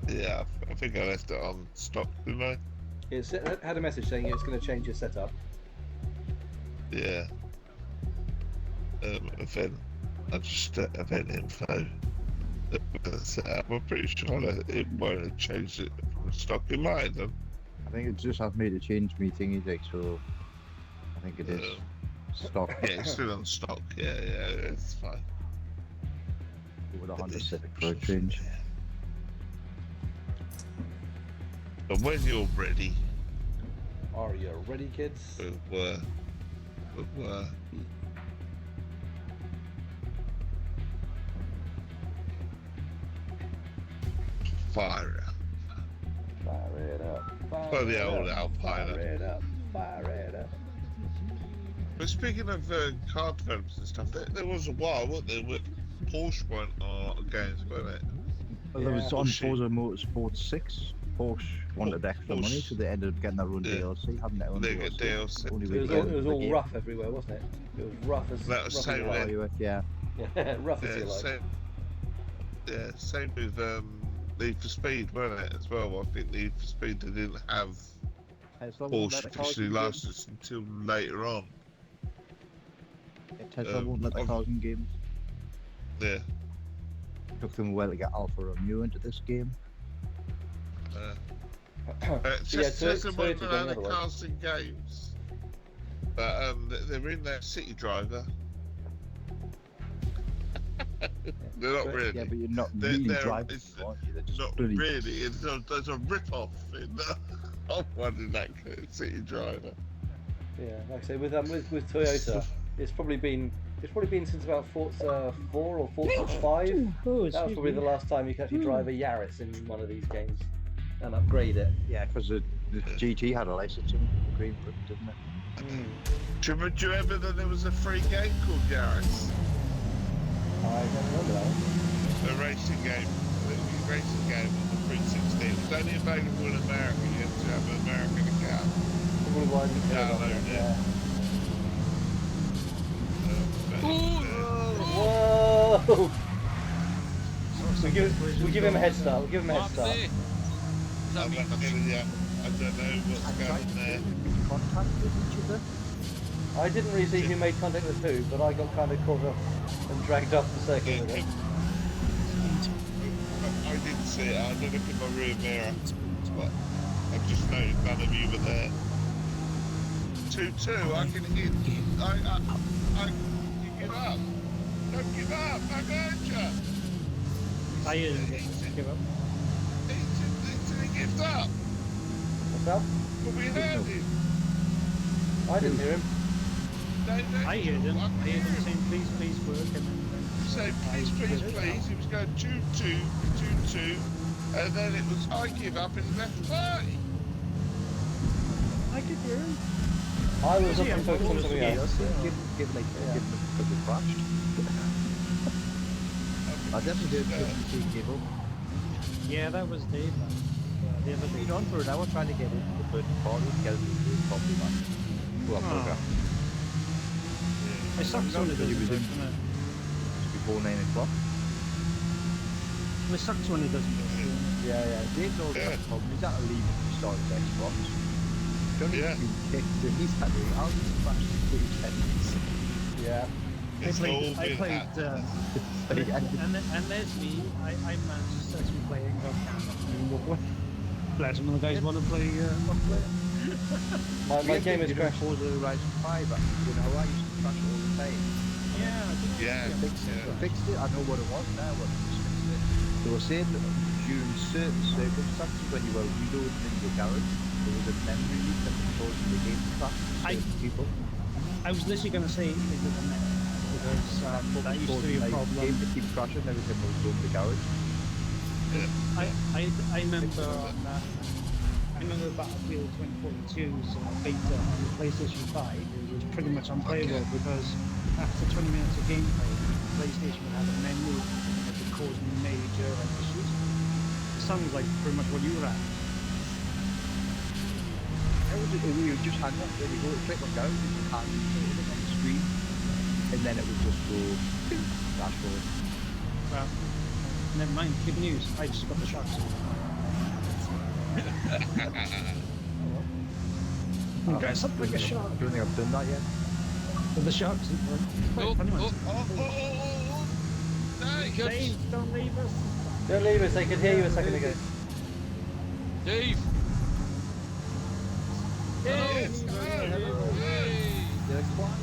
[SPEAKER 2] Yeah, I think I left it on stock, didn't I?
[SPEAKER 1] It had a message saying it's going to change your setup.
[SPEAKER 2] Yeah. Event. I just event info. I'm pretty sure that it won't have changed it from stock in mind. Then.
[SPEAKER 3] I think it just has made a change me thingy, like, so I think it is stock.
[SPEAKER 2] Yeah, it's still on stock. Yeah, it's fine.
[SPEAKER 3] With a Honda Civic for a change.
[SPEAKER 2] But when you're ready,
[SPEAKER 1] Are you ready, kids?
[SPEAKER 2] we'll fire it up.
[SPEAKER 1] Fire it up.
[SPEAKER 2] Oh, the old Alpine.
[SPEAKER 1] Fire it up. Fire it up.
[SPEAKER 2] But speaking of car developers and stuff, there was a while, wasn't there, with Porsche weren't on games, weren't it?
[SPEAKER 3] Well, there was
[SPEAKER 1] Yeah.
[SPEAKER 3] on
[SPEAKER 2] Bullshit.
[SPEAKER 3] Forza Motorsport 6. Porsche wanted extra money, so they ended up getting their own
[SPEAKER 2] Yeah.
[SPEAKER 3] DLC, having their own
[SPEAKER 2] They get DLC.
[SPEAKER 3] The only
[SPEAKER 1] It
[SPEAKER 3] way
[SPEAKER 1] was
[SPEAKER 3] to
[SPEAKER 1] all,
[SPEAKER 3] get
[SPEAKER 1] it was
[SPEAKER 3] the
[SPEAKER 1] all
[SPEAKER 3] game.
[SPEAKER 1] rough everywhere, wasn't it? It was rough as
[SPEAKER 2] That was
[SPEAKER 1] rough as you
[SPEAKER 2] so
[SPEAKER 1] like.
[SPEAKER 3] Yeah.
[SPEAKER 1] Yeah, rough as you like.
[SPEAKER 2] Same with Need for Speed, wasn't it? As well, I think Need for Speed they didn't have
[SPEAKER 3] Tesla won't let
[SPEAKER 2] Porsche
[SPEAKER 3] the cars
[SPEAKER 2] officially
[SPEAKER 3] in games.
[SPEAKER 2] licensed until later on.
[SPEAKER 3] Yeah, Tesla won't let the
[SPEAKER 2] I've-
[SPEAKER 3] cars in games.
[SPEAKER 2] Yeah.
[SPEAKER 3] Took them a while to get Alfa Romeo into this game.
[SPEAKER 2] Tesla won't
[SPEAKER 1] Toyota's
[SPEAKER 2] allow
[SPEAKER 1] going the
[SPEAKER 2] the
[SPEAKER 1] other way.
[SPEAKER 2] cars in games, but they're in their City Driver. They're not really.
[SPEAKER 3] Yeah, but you're not
[SPEAKER 2] They're-
[SPEAKER 3] really
[SPEAKER 2] they're-
[SPEAKER 3] driving
[SPEAKER 2] it's
[SPEAKER 3] them, aren't you? They're just
[SPEAKER 2] Not
[SPEAKER 3] bloody...
[SPEAKER 2] really. There's a rip-off in of one in that City Driver.
[SPEAKER 1] Yeah, like I say, with Toyota, it's probably been since about Forza 4 or Forza 5.
[SPEAKER 5] Oh,
[SPEAKER 1] That was
[SPEAKER 5] excuse
[SPEAKER 1] probably
[SPEAKER 5] me.
[SPEAKER 1] the last time you could actually drive a Yaris in one of these games and upgrade it.
[SPEAKER 3] Yeah, because the GT had a licensing agreement, didn't it?
[SPEAKER 2] Do you remember that there was a free game called Yaris?
[SPEAKER 1] I don't remember that one.
[SPEAKER 2] A racing game. A racing game on the 360. It was only available in America. You had to have an American account.
[SPEAKER 1] Probably why I didn't care about
[SPEAKER 2] Download
[SPEAKER 1] that.
[SPEAKER 2] it.
[SPEAKER 1] Yeah.
[SPEAKER 2] Whoa!
[SPEAKER 1] Whoa! We give him a head start. We'll give him a head start.
[SPEAKER 2] I don't know what's going on there.
[SPEAKER 3] Contact with each other.
[SPEAKER 1] I didn't really see who made contact with who, but I got kind of caught up and dragged off the circuit with it.
[SPEAKER 2] I didn't see it. I don't look in my rear mirror, but I just know none of you were there. 2-2. I can hit. You give up. Don't give up. I heard you.
[SPEAKER 5] I give up.
[SPEAKER 2] He gives up.
[SPEAKER 1] What's up?
[SPEAKER 2] But we heard him.
[SPEAKER 1] I didn't hear him.
[SPEAKER 5] I heard him. I heard him saying, please work, and then
[SPEAKER 2] Say please. He was going 2-2, 2-2, and then it was I give up and left the party.
[SPEAKER 5] I could hear him.
[SPEAKER 1] I was up
[SPEAKER 5] Yeah,
[SPEAKER 1] and focused on
[SPEAKER 5] well,
[SPEAKER 1] something
[SPEAKER 5] yeah.
[SPEAKER 1] else.
[SPEAKER 3] Give them because they crashed. I definitely did give up.
[SPEAKER 5] Yeah, that was Dave. The other
[SPEAKER 3] Been
[SPEAKER 5] day.
[SPEAKER 3] on for an hour trying to get into the third party, get it into the property man. Well, program.
[SPEAKER 5] It sucks when it
[SPEAKER 3] Because he
[SPEAKER 5] doesn't
[SPEAKER 3] was
[SPEAKER 5] work,
[SPEAKER 3] in-
[SPEAKER 5] doesn't it?
[SPEAKER 3] Before 9 o'clock.
[SPEAKER 5] It sucks when it doesn't work.
[SPEAKER 1] Yeah.
[SPEAKER 3] Dave knows
[SPEAKER 2] Yeah.
[SPEAKER 3] that problem. He's had to leave to start his Xbox. Don't
[SPEAKER 2] Yeah.
[SPEAKER 3] even kicked him. He's had to. I'll just crash the 2 seconds.
[SPEAKER 1] Yeah.
[SPEAKER 2] It's all been
[SPEAKER 5] played
[SPEAKER 2] happening.
[SPEAKER 5] and there's me. I managed to successfully play and got camera. Bless him, the guys want to play multiplayer.
[SPEAKER 1] My game is crashed.
[SPEAKER 3] Forza Horizon 5. You know, I used to crash it all the time.
[SPEAKER 5] Yeah, I think
[SPEAKER 2] Yeah.
[SPEAKER 3] I fixed it. I know what it was now. What it was fixed it. They were saying that during certain circumstances when you were reloading in your garage, there was a memory leak that was causing the game to crash. People.
[SPEAKER 5] I was literally going to say, is it a mess? Because that used to be a problem.
[SPEAKER 3] Game to keep crashing every time we go in the garage.
[SPEAKER 5] I remember Battlefield 2042's beta on the PlayStation 5. It was pretty much unplayable because after 20 minutes of gameplay, the PlayStation would have a menu that would cause major issues. It sounds like pretty much what you were at.
[SPEAKER 3] You just hang up, when you go to click on garage, you just hang it on the screen, and then it would just go dashboard.
[SPEAKER 5] Well, never mind. Good news. I just got the shock suit. Dress up like a shark.
[SPEAKER 3] I don't think I've done that yet.
[SPEAKER 5] With the shark suit.
[SPEAKER 4] Oh,
[SPEAKER 5] Funny one.
[SPEAKER 2] Dave,
[SPEAKER 5] Dave, don't leave us.
[SPEAKER 1] Don't leave us. They could hear you a second ago.
[SPEAKER 4] Dave!
[SPEAKER 2] Hey,
[SPEAKER 3] They're quiet.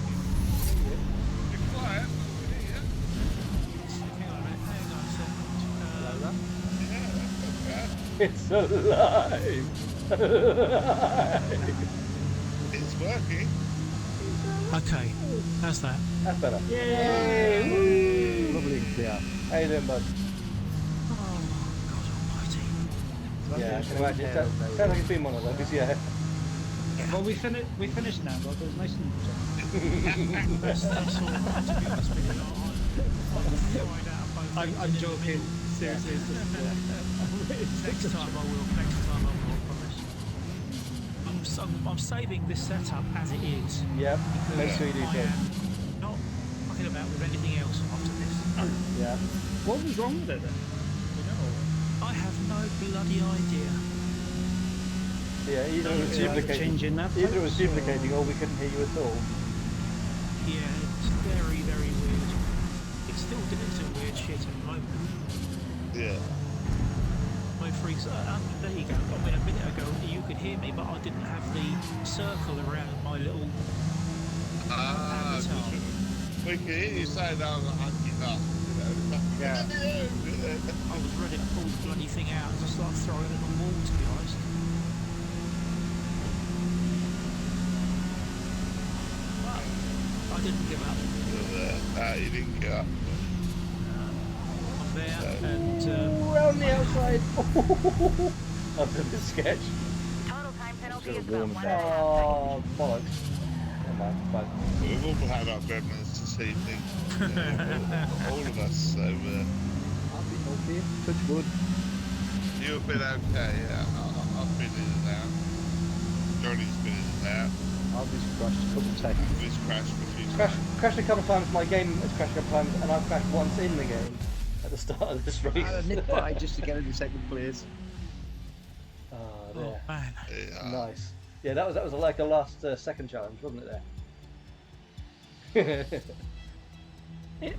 [SPEAKER 2] you're quiet. Yeah,
[SPEAKER 1] It's alive.
[SPEAKER 2] it's working.
[SPEAKER 7] Okay, how's that?
[SPEAKER 1] That's better.
[SPEAKER 5] Yay!
[SPEAKER 1] Woo.
[SPEAKER 3] Lovely and clear.
[SPEAKER 1] How you doing, bud?
[SPEAKER 7] Oh, God almighty.
[SPEAKER 1] Yeah, I can imagine. It sounds like it's been one of those. Yeah.
[SPEAKER 5] Well, we finished now, but it was nice and
[SPEAKER 7] That's all, to be honest with you. I'm fried out of both
[SPEAKER 5] I'm
[SPEAKER 7] ends in the
[SPEAKER 5] joking.
[SPEAKER 7] middle. Seriously. Next time I will. I promise. I'm saving this setup as it is.
[SPEAKER 1] Yep, make
[SPEAKER 7] because
[SPEAKER 1] sure you do
[SPEAKER 7] I
[SPEAKER 1] so.
[SPEAKER 7] am not fucking about with anything else after this.
[SPEAKER 1] Yeah.
[SPEAKER 5] What was wrong with it then? You know?
[SPEAKER 7] I have no bloody idea.
[SPEAKER 1] Yeah, either it was duplicating.
[SPEAKER 5] Changing that.
[SPEAKER 1] Either it was duplicating, or we couldn't hear you at all.
[SPEAKER 7] Yeah, it's very, very weird. It's still doing some weird shit at the moment.
[SPEAKER 2] Yeah.
[SPEAKER 7] My freaks. There you go. I mean, a minute ago you could hear me, but I didn't have the circle around my little avatar.
[SPEAKER 2] We can hear you saying that I was hunking up.
[SPEAKER 1] Yeah.
[SPEAKER 7] I was ready to pull the bloody thing out and just start throwing it on the wall, to be honest. I didn't give up.
[SPEAKER 2] You didn't give up.
[SPEAKER 7] I'm there, and
[SPEAKER 1] Around the outside. That's a bit sketch.
[SPEAKER 6] Total time penalty is
[SPEAKER 3] Should've
[SPEAKER 6] about
[SPEAKER 3] warned
[SPEAKER 6] 1.5
[SPEAKER 1] Oh,
[SPEAKER 6] seconds.
[SPEAKER 1] bollocks. Never mind, fine.
[SPEAKER 2] We've all had our gremlins this evening. All of us, so
[SPEAKER 3] Okay, touch wood.
[SPEAKER 2] you've been okay, yeah. I've been in and out. Johnny's been in and out.
[SPEAKER 3] I've just crashed a couple of times.
[SPEAKER 2] He's crashed a few times.
[SPEAKER 1] Crashed a couple of times. My game has crashed a couple of times, and I've crashed once in the game at the start of this race.
[SPEAKER 3] I nipped by just to get into second place.
[SPEAKER 1] Oh,
[SPEAKER 7] oh
[SPEAKER 1] there.
[SPEAKER 7] man,
[SPEAKER 2] Yeah.
[SPEAKER 1] Nice. Yeah, that was like a last second challenge, wasn't it? There.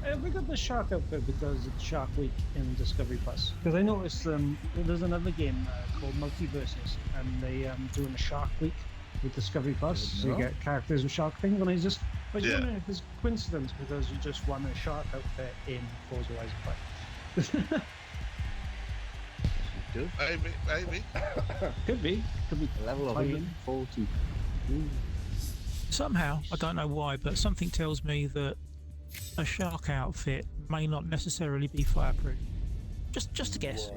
[SPEAKER 5] Have we got the shark outfit because it's Shark Week in Discovery Plus? Because I noticed there's another game called Multiverses, and they doing a Shark Week with Discovery Plus, so you get characters with shark things. And I was just wondering if it's coincidence because you just won a shark outfit in Forza Horizon 5.
[SPEAKER 2] Maybe.
[SPEAKER 5] Could be.
[SPEAKER 3] Level of
[SPEAKER 5] Timing.
[SPEAKER 3] 140.
[SPEAKER 7] somehow, I don't know why, but something tells me that a shark outfit may not necessarily be fireproof. Just a guess.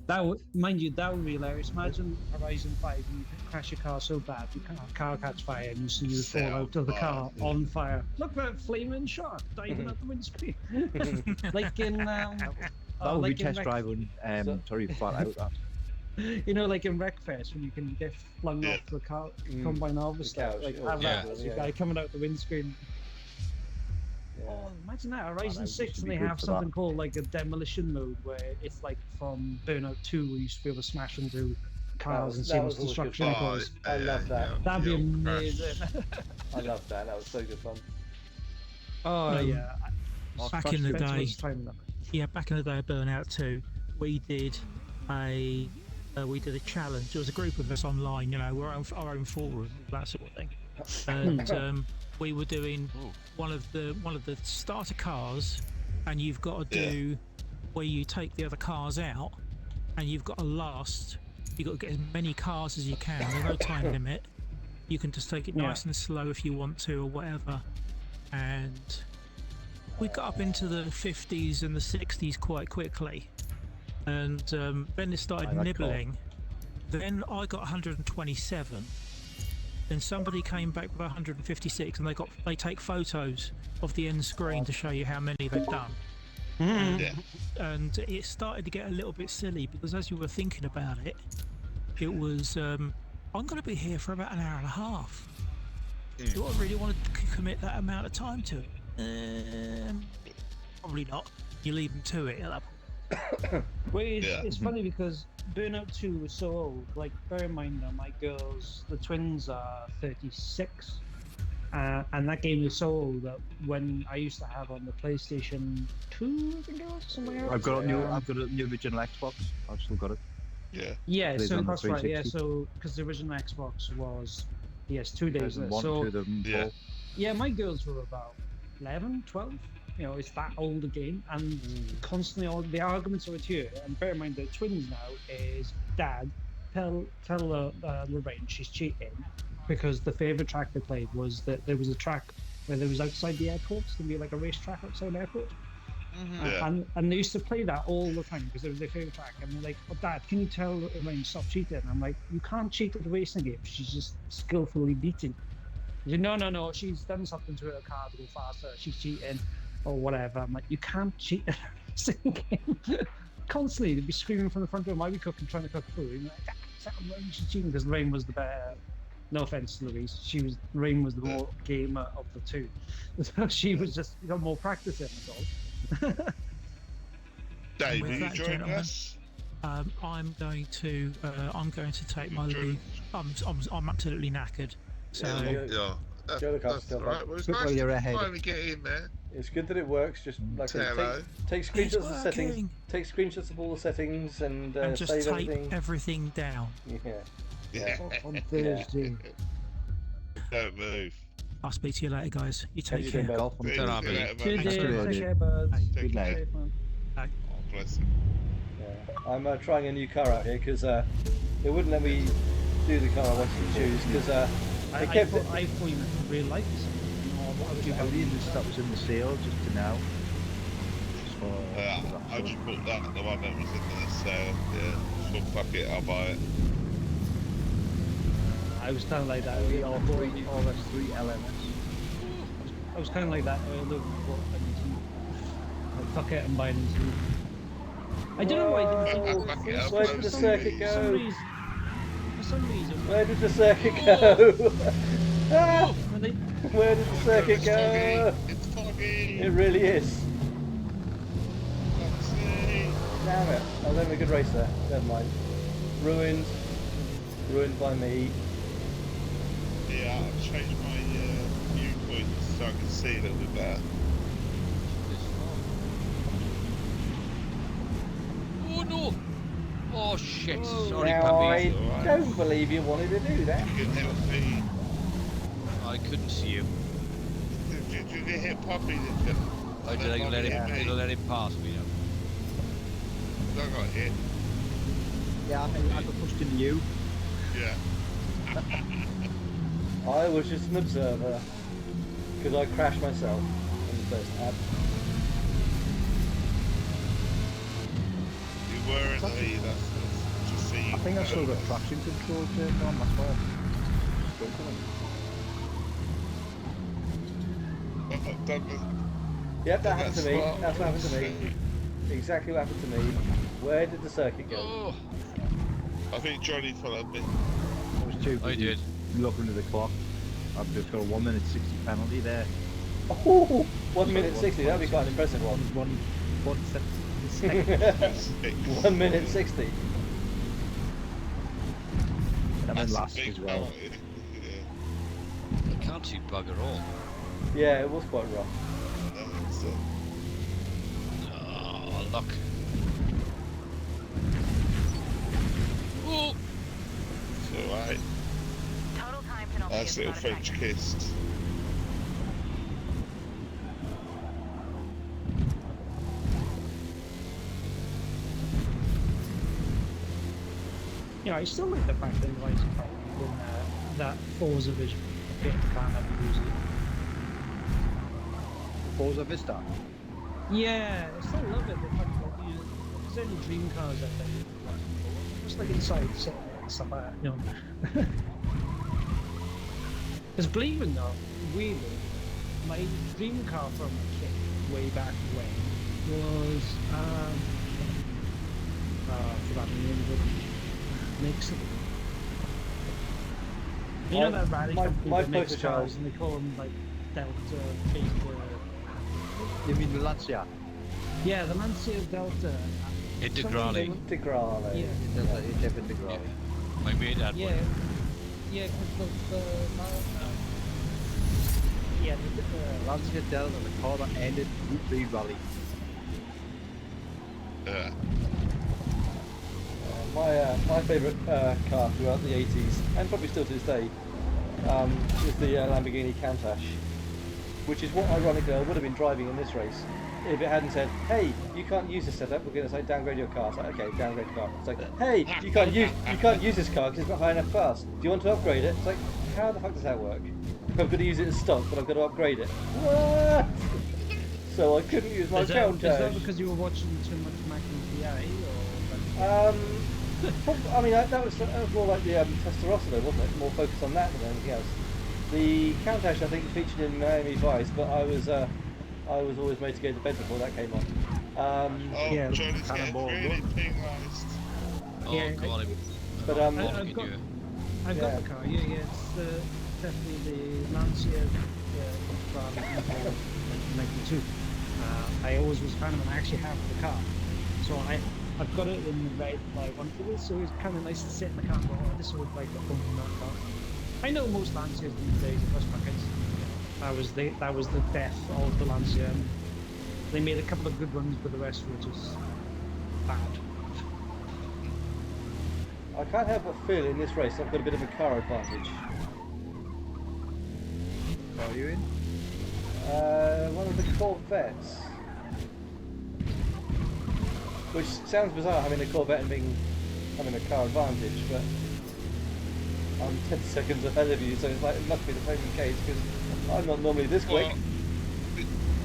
[SPEAKER 5] That would, mind you, that would be hilarious. Imagine Horizon 5, you crash your car so bad, your car catch fire, and you see you fall out of the car on fire. Look, that flaming shark diving out the windscreen. Like in
[SPEAKER 3] That would
[SPEAKER 5] like
[SPEAKER 3] be
[SPEAKER 5] in
[SPEAKER 3] test driving. Sorry, flat out that.
[SPEAKER 5] You know, like in Wreckfest when you can get flung off the car, combine harvester,
[SPEAKER 1] couch,
[SPEAKER 5] like
[SPEAKER 1] yeah.
[SPEAKER 5] have that as a guy coming out the windscreen.
[SPEAKER 1] Yeah.
[SPEAKER 5] Oh, imagine that, Horizon
[SPEAKER 3] that
[SPEAKER 5] 6,
[SPEAKER 3] used to
[SPEAKER 5] and
[SPEAKER 3] be
[SPEAKER 5] they
[SPEAKER 3] good
[SPEAKER 5] have
[SPEAKER 3] for
[SPEAKER 5] something
[SPEAKER 3] that.
[SPEAKER 5] called like a demolition mode where it's like from Burnout 2 where you used to be able to smash into cars and see
[SPEAKER 1] that
[SPEAKER 5] what's
[SPEAKER 1] was always
[SPEAKER 5] destruction
[SPEAKER 1] good
[SPEAKER 5] it
[SPEAKER 1] fun.
[SPEAKER 5] causes.
[SPEAKER 1] I love that.
[SPEAKER 5] That'd be
[SPEAKER 2] You'll crash.
[SPEAKER 5] amazing.
[SPEAKER 1] I love that. That was so good fun.
[SPEAKER 5] Oh, yeah.
[SPEAKER 7] Back in the
[SPEAKER 5] Spent too
[SPEAKER 7] day,
[SPEAKER 5] much time in that.
[SPEAKER 7] yeah, back in the day of Burnout 2, we did a challenge. There was a group of us online, you know, our own forum, that sort of thing, and we were doing one of the starter cars, and you've got to do where you take the other cars out, and you've got to get as many cars as you can. There's no time limit. You can just take it nice and slow if you want to, or whatever. And we got up into the 50s and the 60s quite quickly, and then it started nibbling. Then I got 127. Then somebody came back with 156, and they take photos of the end screen to show you how many they've done. And it started to get a little bit silly because as you were thinking about it, it was I'm going to be here for about an hour and a half. Do I really want to commit that amount of time to it? Probably not. You leave them to it at that point.
[SPEAKER 5] Well, it's funny because Burnout 2 was so old. Like, bear in mind now, my girls, the twins are 36, and that game was so old that when I used to have on the PlayStation 2, I think it was somewhere else.
[SPEAKER 3] I've got a new original Xbox. I've still got it.
[SPEAKER 5] Yeah,
[SPEAKER 3] Plays
[SPEAKER 5] so
[SPEAKER 3] on the
[SPEAKER 5] that's right. Yeah,
[SPEAKER 3] 360.
[SPEAKER 5] so because the original Xbox was 2 days.
[SPEAKER 3] One,
[SPEAKER 5] So
[SPEAKER 3] 2 of them, 4.
[SPEAKER 5] yeah, my girls were about 11, 12. You know, it's that old a game, and constantly all the arguments over here. And bear in mind, the twins now is Dad, tell Lorraine she's cheating because the favourite track they played was that there was a track where there was outside the airport. It's gonna be like a racetrack outside the airport. And they used to play that all the time because it was their favourite track. And they're like, "Oh, Dad, can you tell Lorraine stop cheating?" And I'm like, "You can't cheat at the racing game. She's just skillfully beating." He said, No. She's done something to her car to go faster. She's cheating. Or whatever. I'm like, you can't cheat. thinking, constantly they'd be screaming from the front door. I'd be cooking, trying to cook food. And like, she's cheating because Lorraine was the better. No offense to Louise, Lorraine was the more gamer of the two. So she was just got more practice in, that's all.
[SPEAKER 2] Dave,
[SPEAKER 7] With
[SPEAKER 2] will you
[SPEAKER 7] that,
[SPEAKER 2] join
[SPEAKER 7] gentlemen,
[SPEAKER 2] us?
[SPEAKER 7] I'm going to take my leave. I'm absolutely knackered. So
[SPEAKER 2] Yeah.
[SPEAKER 1] Go to
[SPEAKER 2] That's
[SPEAKER 1] still
[SPEAKER 2] all right. Well, it's
[SPEAKER 3] Quick
[SPEAKER 2] nice
[SPEAKER 3] while you're
[SPEAKER 2] to
[SPEAKER 3] ahead.
[SPEAKER 2] finally get in there.
[SPEAKER 1] It's good that it works. Just like I said,
[SPEAKER 2] Hello.
[SPEAKER 1] take
[SPEAKER 7] It's
[SPEAKER 1] screenshots of the settings.
[SPEAKER 7] working.
[SPEAKER 1] Take screenshots of all the settings and
[SPEAKER 7] just
[SPEAKER 1] save
[SPEAKER 7] tape
[SPEAKER 1] everything.
[SPEAKER 7] down.
[SPEAKER 1] Yeah.
[SPEAKER 2] Yeah.
[SPEAKER 3] On Thursday.
[SPEAKER 2] Don't move.
[SPEAKER 7] I'll speak to you later, guys. You take
[SPEAKER 1] you
[SPEAKER 7] care.
[SPEAKER 1] doing, bud?
[SPEAKER 3] Golf on
[SPEAKER 2] See you
[SPEAKER 3] Thursday.
[SPEAKER 2] later, mate.
[SPEAKER 5] Cheers,
[SPEAKER 7] Thanks
[SPEAKER 5] Dave.
[SPEAKER 7] very
[SPEAKER 3] much.
[SPEAKER 5] Take care, buds.
[SPEAKER 7] Hey.
[SPEAKER 3] Good night.
[SPEAKER 5] Safe, man.
[SPEAKER 2] Oh, bless you.
[SPEAKER 1] Yeah. I'm trying a new car out here because they wouldn't let me do the car I wanted to choose because
[SPEAKER 5] I
[SPEAKER 1] kept
[SPEAKER 5] thought you meant real life.
[SPEAKER 3] I just that was in the sale just to now. So,
[SPEAKER 2] I just bought that, the one that was in the sale. Yeah. So fuck it, I'll buy it.
[SPEAKER 5] I was kind of like that.
[SPEAKER 3] RS3 LMS.
[SPEAKER 5] I was kind of like that. I looked for like, fuck it, I'm buying into. I don't know why.
[SPEAKER 1] Where did the circuit go?
[SPEAKER 5] For some reason.
[SPEAKER 1] Where did the circuit go? Ah!
[SPEAKER 5] When they,
[SPEAKER 1] Where did the circuit
[SPEAKER 2] It's
[SPEAKER 1] go?
[SPEAKER 2] foggy. It's foggy.
[SPEAKER 1] It really is.
[SPEAKER 2] Let's see.
[SPEAKER 1] Damn it. I was having a good race there. Never mind. Ruined. Ruined by me.
[SPEAKER 2] Yeah, I've changed my viewpoint so I can see a little bit better.
[SPEAKER 4] Oh no! Oh shit! Sorry,
[SPEAKER 1] Now
[SPEAKER 4] puppy.
[SPEAKER 1] I don't believe you wanted to do that.
[SPEAKER 2] You can help me.
[SPEAKER 4] I couldn't see you.
[SPEAKER 2] Did you hit Puppy? Did you?
[SPEAKER 4] I did. I let him pass me now.
[SPEAKER 2] I got hit.
[SPEAKER 3] Yeah, I got pushed into you.
[SPEAKER 2] Yeah.
[SPEAKER 1] I was just an observer because I crashed myself in the first lap.
[SPEAKER 2] You were in the lead. That's just see.
[SPEAKER 3] I think I still got traction control turned on, that's why.
[SPEAKER 1] Yep, that happened to me. That's what happened to me. Exactly what happened to me. Where did the circuit go?
[SPEAKER 4] Oh,
[SPEAKER 2] I think Johnny followed me.
[SPEAKER 3] I was too
[SPEAKER 4] I
[SPEAKER 3] busy
[SPEAKER 4] did.
[SPEAKER 3] looking at the clock. I've just got a 1 minute 60 penalty there.
[SPEAKER 1] Oh, 1 minute 60. That'd be quite an impressive one.
[SPEAKER 3] One second.
[SPEAKER 1] 1 minute 60.
[SPEAKER 3] And then
[SPEAKER 2] That's a
[SPEAKER 3] last
[SPEAKER 2] big
[SPEAKER 3] as well.
[SPEAKER 2] penalty.
[SPEAKER 4] I can't see bugger all.
[SPEAKER 1] Yeah, it was quite rough.
[SPEAKER 4] Oh, look. Oh,
[SPEAKER 2] It's alright.
[SPEAKER 6] Total time penalty.
[SPEAKER 2] Nice
[SPEAKER 6] is
[SPEAKER 2] little
[SPEAKER 6] not
[SPEAKER 2] French
[SPEAKER 6] affected.
[SPEAKER 2] kiss.
[SPEAKER 5] you know, I still like the fact that Rise of Fire in that Forza vision bit can't have used it.
[SPEAKER 3] Forza Vista.
[SPEAKER 5] Yeah, I still love it. The fact that there's any dream cars out there, just like inside sitting there and stuff like that, you know. Because believe it or not, really, my dream car from a kid way back when was I forgot the name of it. Makes it. You know that rally company
[SPEAKER 1] my
[SPEAKER 5] that makes
[SPEAKER 1] poster child.
[SPEAKER 5] cars and they call them like Delta, Beta.
[SPEAKER 3] You mean the Lancia?
[SPEAKER 5] Yeah, the Lancia Delta.
[SPEAKER 4] Integrale.
[SPEAKER 1] Integrale.
[SPEAKER 5] Yeah.
[SPEAKER 3] It's definitely
[SPEAKER 4] Yeah. My mate had
[SPEAKER 5] Yeah,
[SPEAKER 4] one.
[SPEAKER 5] yeah, because yeah, the
[SPEAKER 3] Lancia Delta, the car that ended Group B rally.
[SPEAKER 2] Yeah.
[SPEAKER 1] My favourite car throughout the 80s, and probably still to this day, is the Lamborghini Countach, which is what, ironically, I would have been driving in this race if it hadn't said, hey, you can't use this setup, we're going to say downgrade your car. It's like, okay, downgrade the car. It's like, hey, you can't use this car because it's not high enough class. Do you want to upgrade it? It's like, how the fuck does that work? I'm going to use it as stock, but I've got to upgrade it. What? So I couldn't use my Countach.
[SPEAKER 5] is that because you were watching too much Mac and PA, or?
[SPEAKER 1] I mean, that was more like the Testarossa, wasn't it? More focused on that than anything else. The Countach, I think, featured in Miami Vice, but I was always made to go to bed before that came on.
[SPEAKER 5] Yeah.
[SPEAKER 2] Johnny's getting
[SPEAKER 3] Cannonball
[SPEAKER 2] really
[SPEAKER 3] Run.
[SPEAKER 2] penalised.
[SPEAKER 4] Oh
[SPEAKER 5] Yeah,
[SPEAKER 4] God,
[SPEAKER 1] But,
[SPEAKER 4] I'm
[SPEAKER 5] I've
[SPEAKER 4] blocking
[SPEAKER 5] got-
[SPEAKER 4] you.
[SPEAKER 5] I've got the car. Yeah. It's definitely the Lancia Ferrari 1992. I always was a fan of it. I actually have the car, so I've got it in the red that I wanted it. So it's kind of nice to sit in the car and go, oh, this would like a home that car. I know most Lancias these days are bus buckets. That was the death of the Lancia. And they made a couple of good ones, but the rest were just bad.
[SPEAKER 1] I can't help but feel in this race I've got a bit of a car advantage.
[SPEAKER 3] Are you in?
[SPEAKER 1] One of the Corvettes. Which sounds bizarre having a Corvette and having a car advantage, but I'm 10 seconds ahead of you, so it's like it must be the same case because I'm not normally this quick.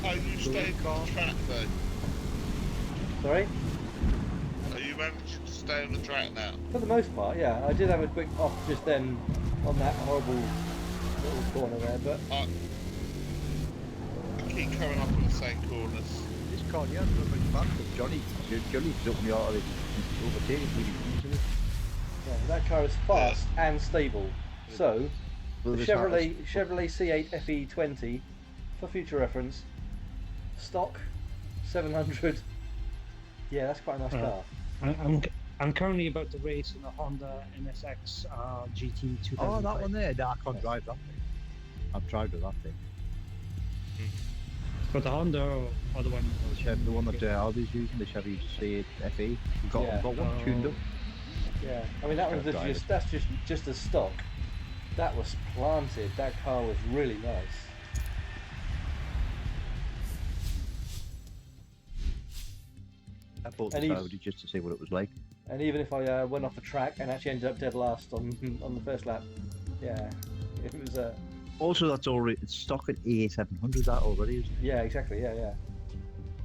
[SPEAKER 2] Are you staying on the track though?
[SPEAKER 1] Sorry?
[SPEAKER 2] Are you managing to stay on the track now?
[SPEAKER 1] For the most part, yeah. I did have a quick off just then on that horrible little corner there, but
[SPEAKER 2] I keep coming up in the same corners.
[SPEAKER 3] This car, yeah, it's much faster. Johnny's up me out of it. He's overtaking really easily.
[SPEAKER 1] yeah, that car is fast and stable. So,
[SPEAKER 3] Well,
[SPEAKER 1] the
[SPEAKER 3] this car is-
[SPEAKER 1] Chevrolet C8 FE20, for future reference, stock 700. Yeah, that's quite a nice car.
[SPEAKER 5] I'm currently about to race in a Honda NSX GT 2005.
[SPEAKER 3] Oh, that one there. No, I can't drive that thing. I've tried with that thing.
[SPEAKER 5] But the Honda or the one?
[SPEAKER 3] The one that Albie's using, the Chevy C8 FE. We've got one tuned up.
[SPEAKER 1] Yeah, I mean that was
[SPEAKER 3] Can't drive
[SPEAKER 1] that's just a stock. That was planted. That car was really nice.
[SPEAKER 3] I bought the
[SPEAKER 1] And he's-
[SPEAKER 3] Audi just to see what it was like.
[SPEAKER 1] And even if I went off the track and actually ended up dead last on the first lap, yeah, it was
[SPEAKER 3] Also, that's already it's stock at A700 that already, isn't it?
[SPEAKER 1] yeah, exactly, yeah.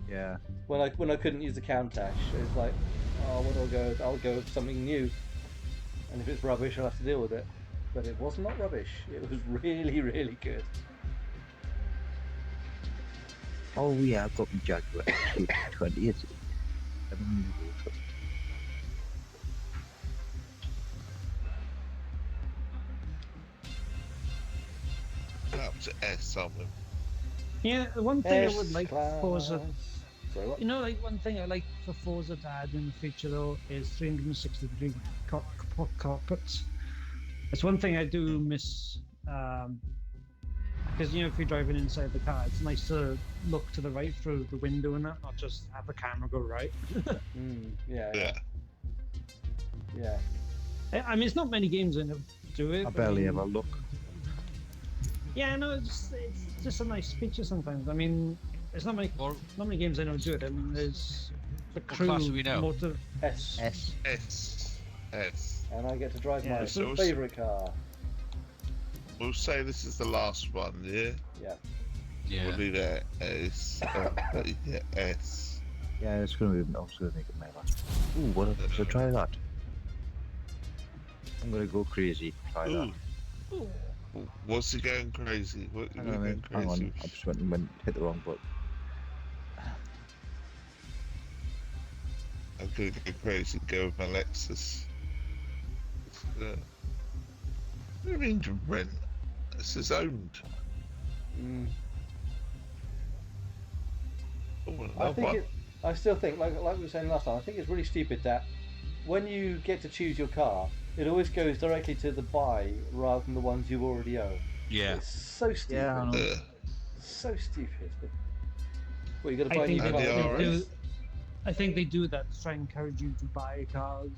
[SPEAKER 3] Yeah.
[SPEAKER 1] When I couldn't use the Countach, it was like, oh, what do I go? I'll go with something new. And if it's rubbish, I'll have to deal with it. But it was not rubbish. It was really, really good.
[SPEAKER 3] Oh yeah, I've got my Jaguar 20. It's 700.
[SPEAKER 2] Up to S something.
[SPEAKER 5] Yeah, the one thing I would like
[SPEAKER 1] S-Class.
[SPEAKER 5] Forza,
[SPEAKER 1] Sorry, what?
[SPEAKER 5] you know, like one thing I like for Forza to add in the feature though is 360-degree cockpits. It's one thing I do miss, because you know if you're driving inside the car, it's nice to look to the right through the window and that, not just have the camera go right.
[SPEAKER 2] Yeah.
[SPEAKER 5] I mean, it's not many games in it do it.
[SPEAKER 3] I
[SPEAKER 5] but
[SPEAKER 3] barely
[SPEAKER 5] mean,
[SPEAKER 3] ever look.
[SPEAKER 5] Yeah, no, it's just a nice feature sometimes. I mean, there's not many games I know do it. I mean, there's the crew
[SPEAKER 4] class are we now?
[SPEAKER 5] motor.
[SPEAKER 1] S.
[SPEAKER 2] S.
[SPEAKER 1] And I get to drive
[SPEAKER 5] Yeah,
[SPEAKER 1] my
[SPEAKER 2] so-
[SPEAKER 1] favourite car.
[SPEAKER 2] We'll say this is the last one, yeah?
[SPEAKER 1] Yeah.
[SPEAKER 4] Yeah.
[SPEAKER 2] We'll do that S. Yeah, S.
[SPEAKER 3] Yeah, it's gonna be. I was gonna make it my last. Ooh, what? So try that. I'm gonna go crazy. Try that.
[SPEAKER 2] Ooh. What's he going crazy? What
[SPEAKER 3] Hang
[SPEAKER 2] you
[SPEAKER 3] on a
[SPEAKER 2] going
[SPEAKER 3] minute. Hang on.
[SPEAKER 2] crazy?
[SPEAKER 3] I just went and hit the wrong button.
[SPEAKER 2] I'm gonna go crazy and go with my Lexus. What do you mean to rent? This is owned.
[SPEAKER 1] I still think, like we were saying last time, I think it's really stupid that when you get to choose your car, it always goes directly to the buy rather than the ones you already own.
[SPEAKER 4] Yeah.
[SPEAKER 1] It's so stupid.
[SPEAKER 3] Yeah, I know.
[SPEAKER 1] So stupid. Well, you got to
[SPEAKER 5] I
[SPEAKER 1] buy a new
[SPEAKER 5] think
[SPEAKER 1] car.
[SPEAKER 2] they
[SPEAKER 5] they
[SPEAKER 2] are.
[SPEAKER 5] do. I think they do that to try and encourage you to buy cars,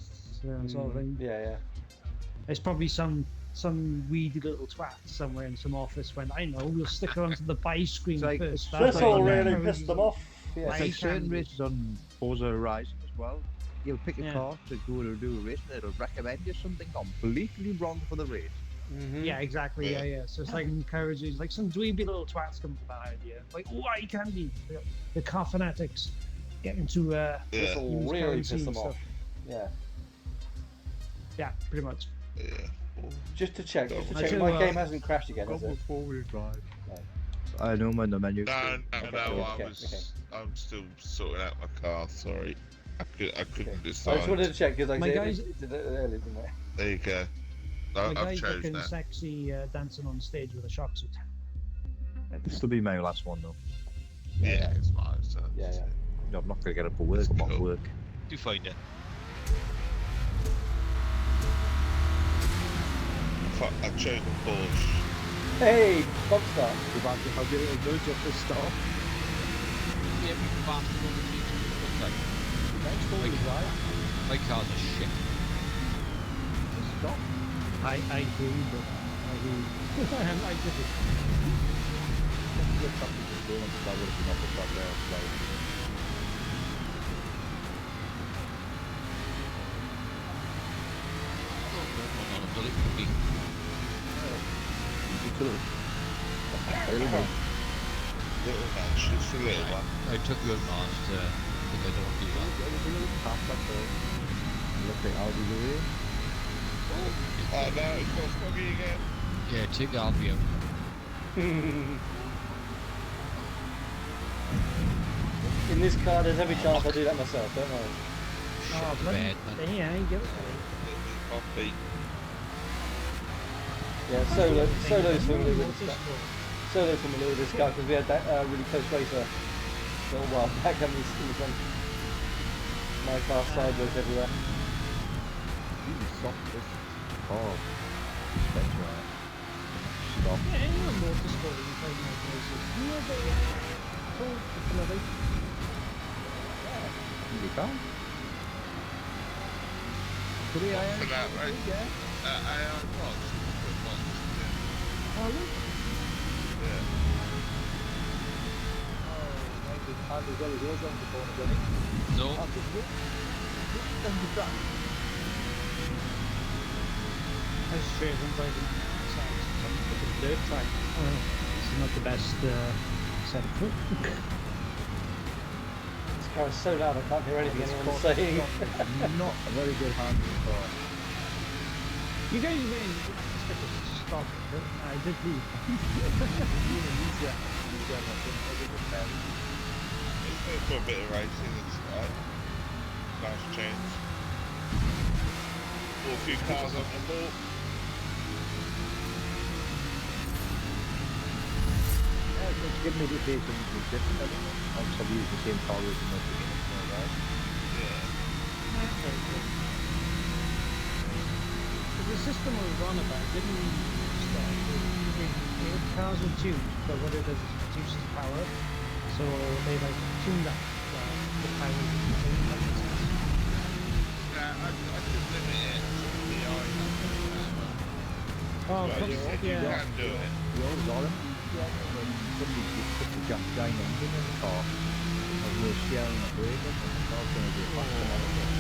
[SPEAKER 5] sort of thing.
[SPEAKER 1] Yeah.
[SPEAKER 5] There's probably some weedy little twat somewhere in some office when I know we'll stick her onto the buy screen
[SPEAKER 3] It's like-
[SPEAKER 5] first.
[SPEAKER 1] This
[SPEAKER 5] That's
[SPEAKER 1] will
[SPEAKER 5] like-
[SPEAKER 1] really
[SPEAKER 5] yeah.
[SPEAKER 1] piss them off.
[SPEAKER 3] It's
[SPEAKER 1] Yeah.
[SPEAKER 3] like certain
[SPEAKER 5] can-
[SPEAKER 3] races on Forza Horizon as well. You'll pick a
[SPEAKER 5] Yeah.
[SPEAKER 3] car to go to do a race and it'll recommend you something completely wrong for the race.
[SPEAKER 5] Yeah, exactly. Yeah. So it's like encourages, like some dweeby little twats come behind you. Like, why can't be the car fanatics get into
[SPEAKER 1] This
[SPEAKER 2] Yeah.
[SPEAKER 1] will
[SPEAKER 5] use
[SPEAKER 1] really
[SPEAKER 5] currency
[SPEAKER 1] piss them
[SPEAKER 5] and
[SPEAKER 1] off. Yeah.
[SPEAKER 5] Yeah, pretty much.
[SPEAKER 2] Yeah.
[SPEAKER 1] Just to check,
[SPEAKER 5] I tell you
[SPEAKER 1] my
[SPEAKER 5] what-
[SPEAKER 1] game hasn't crashed again, has
[SPEAKER 3] Go
[SPEAKER 1] it?
[SPEAKER 3] with four-wheel drive. I know man, the menu.
[SPEAKER 2] No,
[SPEAKER 1] Okay.
[SPEAKER 2] I'm still sorting out my car. Sorry, I couldn't
[SPEAKER 1] I
[SPEAKER 2] decide.
[SPEAKER 1] just wanted to check because
[SPEAKER 5] My
[SPEAKER 1] I
[SPEAKER 5] guys-
[SPEAKER 1] did it earlier, didn't I?
[SPEAKER 2] There you go.
[SPEAKER 5] The
[SPEAKER 2] I've
[SPEAKER 5] guy's
[SPEAKER 2] chosen
[SPEAKER 5] looking
[SPEAKER 2] that.
[SPEAKER 5] sexy dancing on stage with a shock suit.
[SPEAKER 3] This will be my last one though.
[SPEAKER 2] Yeah, it's fine. So
[SPEAKER 1] Yeah.
[SPEAKER 3] I'm not gonna get up for work. I'm off
[SPEAKER 2] Cool.
[SPEAKER 3] work.
[SPEAKER 4] Do find it.
[SPEAKER 2] I've chosen Porsche.
[SPEAKER 1] Hey, bump start.
[SPEAKER 3] Go back to how good it goes just to start.
[SPEAKER 4] Yeah, we faster on the future. Looks like
[SPEAKER 3] Next one is right.
[SPEAKER 4] my car's a shit.
[SPEAKER 3] Just stop.
[SPEAKER 5] I agree, but I agree. I did it.
[SPEAKER 3] Look up to the door and that would have been up the front there. Like,
[SPEAKER 4] Until it could be.
[SPEAKER 3] you could have. Really good.
[SPEAKER 2] Little match. It's a little one.
[SPEAKER 4] I took your last. I think I don't do that.
[SPEAKER 3] Half back there. Look at Albie-Wan.
[SPEAKER 2] Oh no, it's got foggy again.
[SPEAKER 4] Yeah, take the Albie out.
[SPEAKER 1] In this car, there's every chance I'll do that myself, don't worry.
[SPEAKER 5] Oh, bloody
[SPEAKER 4] bad, man.
[SPEAKER 5] yeah, you go.
[SPEAKER 2] Coffee.
[SPEAKER 1] Yeah, solo's familiar with this car. Solo's familiar with this car because we had that really close racer a little while back and in the front. My car sideways everywhere.
[SPEAKER 3] Really soft this car. Suspension on it. Stop.
[SPEAKER 5] Yeah, anyone motorsport in playing those races. You know the full acceleration.
[SPEAKER 3] You can.
[SPEAKER 5] Could I
[SPEAKER 2] For that, right?
[SPEAKER 5] Yeah.
[SPEAKER 2] AI box.
[SPEAKER 5] Oh, look.
[SPEAKER 2] Yeah.
[SPEAKER 3] And as well as yours on the corner, Johnny.
[SPEAKER 4] No.
[SPEAKER 3] And just look. Look on the track.
[SPEAKER 5] That's straight from driving the dirt track. This is not the best setup.
[SPEAKER 1] This car is so loud I can't hear anything anyone's saying.
[SPEAKER 3] Not a very good handling car.
[SPEAKER 5] You guys really expected to stop. I did leave.
[SPEAKER 2] It's good for a bit of racing. It's right. Nice change. Bought a few cars on the board.
[SPEAKER 3] Yeah, it's giving me the occasion to be different. Obviously, I've used the same car as the most beginning, right?
[SPEAKER 2] Yeah.
[SPEAKER 5] The system we was on about didn't start. The cars were tuned, but what it does is it reduces power. So they like tuned up the power.
[SPEAKER 2] Yeah, I could limit it to the eye.
[SPEAKER 5] Oh,
[SPEAKER 2] But you
[SPEAKER 5] yeah.
[SPEAKER 2] can do it.
[SPEAKER 3] The old Zoran, when somebody just put the Jack Dine engine in the car, and we were sharing a brake, and the car's going to go faster than anything.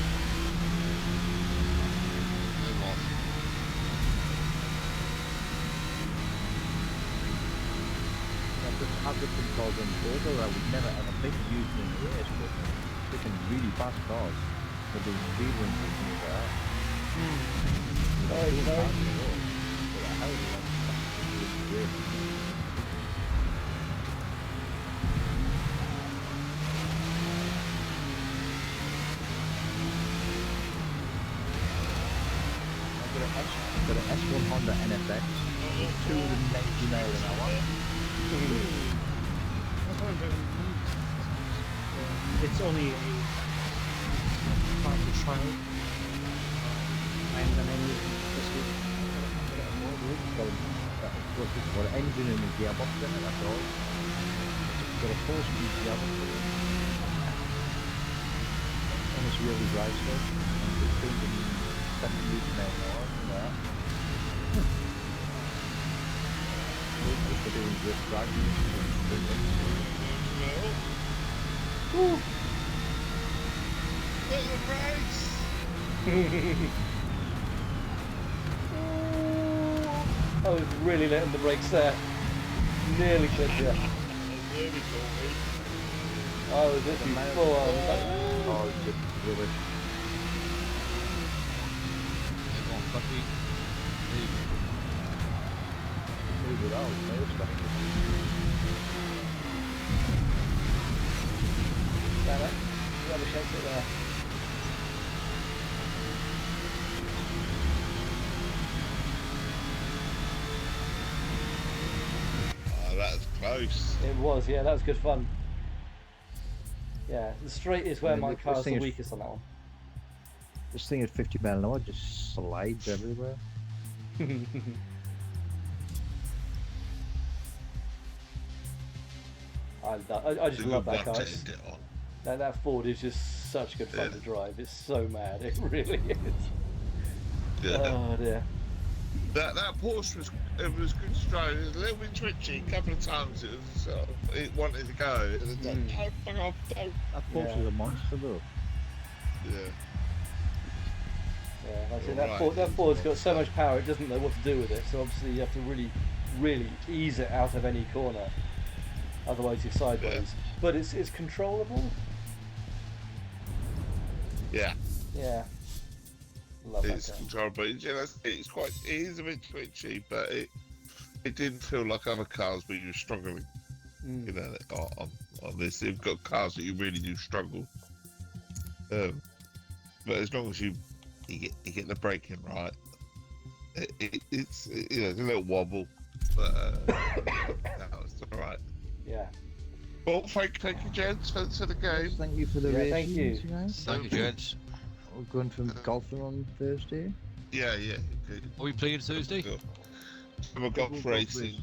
[SPEAKER 4] I'm off.
[SPEAKER 3] I've just been called on Forza that I would never ever think of using in a race, but they can really fast cars. But the speed runs and things like that.
[SPEAKER 1] Sorry, sorry.
[SPEAKER 3] What the hell is that? That's great. I've got an S1 Honda NSX, 290 miles an hour.
[SPEAKER 5] It's only a part of the trial. I'm gonna use this week.
[SPEAKER 3] It's got an engine and a gearbox in it, that's all. It's got a 4-speed gearbox in it. And it's really drive stuff. And it's 270 meters an hour. Yeah. Just for doing drift driving.
[SPEAKER 2] Well. Little brakes.
[SPEAKER 1] I was really letting the brakes there. Nearly clipped you.
[SPEAKER 2] Nearly caught me.
[SPEAKER 1] I was literally full on.
[SPEAKER 3] Oh, it's just rubbish.
[SPEAKER 4] I'm off. But we.
[SPEAKER 3] Move it out, no stuff.
[SPEAKER 1] Damn it. Rubbish exit there.
[SPEAKER 2] Oh, that was close.
[SPEAKER 1] It was, yeah, that was good fun. Yeah, the straight is where
[SPEAKER 3] Yeah,
[SPEAKER 1] my
[SPEAKER 3] this
[SPEAKER 1] car's
[SPEAKER 3] thing
[SPEAKER 1] the
[SPEAKER 3] is-
[SPEAKER 1] weakest on that one.
[SPEAKER 3] This thing at 50 mile an hour just slides everywhere.
[SPEAKER 1] I just love that car.
[SPEAKER 2] To
[SPEAKER 1] It's-
[SPEAKER 2] end it on.
[SPEAKER 1] That Ford is just such good fun
[SPEAKER 2] Yeah.
[SPEAKER 1] to drive. It's so mad. It really is.
[SPEAKER 2] Yeah.
[SPEAKER 1] Oh dear.
[SPEAKER 2] That Porsche was good to drive. It was a little bit twitchy. A couple of times it was it wanted to go. And it's like, don't fuck off, don't.
[SPEAKER 3] That Porsche is a monster though.
[SPEAKER 2] Yeah.
[SPEAKER 1] Yeah, like I say,
[SPEAKER 2] Right.
[SPEAKER 1] that Ford's got so much power it doesn't know what to do with it. So obviously you have to really ease it out of any corner. Otherwise you're sideways. But it's controllable.
[SPEAKER 2] Yeah.
[SPEAKER 1] Yeah. Love that
[SPEAKER 2] It's
[SPEAKER 1] car.
[SPEAKER 2] controllable. You know, it is a bit twitchy, but it didn't feel like other cars where you're struggling.
[SPEAKER 1] Mm.
[SPEAKER 2] You know, on this, you've got cars that you really do struggle. But as long as you get the braking right, it's you know, it's a little wobble, but no, it's all right.
[SPEAKER 1] Yeah.
[SPEAKER 2] Well, thank you, gents, for the game.
[SPEAKER 3] Thank you for the
[SPEAKER 1] Yeah,
[SPEAKER 3] race.
[SPEAKER 1] thank you.
[SPEAKER 3] Guys.
[SPEAKER 4] Thank you, gents.
[SPEAKER 3] We're going from golfing on Thursday.
[SPEAKER 2] Yeah. Good.
[SPEAKER 4] Are we playing Thursday?
[SPEAKER 2] Good. We've got
[SPEAKER 3] Golf
[SPEAKER 2] racing.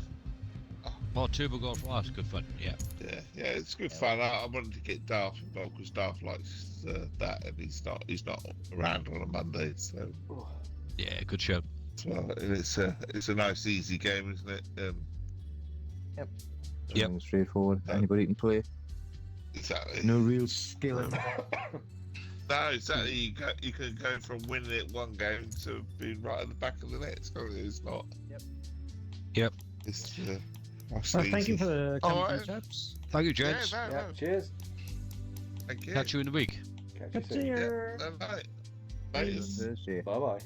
[SPEAKER 4] Oh, Turbo Golf. Oh, that's good fun. Yeah.
[SPEAKER 2] Yeah, it's good fun. I wanted to get Darth involved because Darth likes that, and he's not around on a Monday, so
[SPEAKER 4] Yeah, good show.
[SPEAKER 2] well, and it's a nice easy game, isn't it?
[SPEAKER 4] Yep.
[SPEAKER 3] Something straightforward. Anybody can play.
[SPEAKER 2] Exactly.
[SPEAKER 3] No real skill in it.
[SPEAKER 2] No, exactly. You can go from winning it one game to being right at the back of the net. So it's not.
[SPEAKER 4] Yep.
[SPEAKER 2] It's nice
[SPEAKER 5] Well,
[SPEAKER 2] and
[SPEAKER 5] thank you
[SPEAKER 2] easy.
[SPEAKER 5] for the
[SPEAKER 2] All
[SPEAKER 5] company,
[SPEAKER 2] right.
[SPEAKER 5] chaps.
[SPEAKER 4] Thank you,
[SPEAKER 2] Yeah,
[SPEAKER 4] gents.
[SPEAKER 2] no.
[SPEAKER 1] Cheers.
[SPEAKER 2] Thank you.
[SPEAKER 4] Catch you in the week.
[SPEAKER 1] Catch you
[SPEAKER 5] Good
[SPEAKER 1] soon.
[SPEAKER 5] to
[SPEAKER 2] Yeah,
[SPEAKER 5] hear.
[SPEAKER 2] no, no. Laters.
[SPEAKER 3] Thursday.
[SPEAKER 1] Bye bye.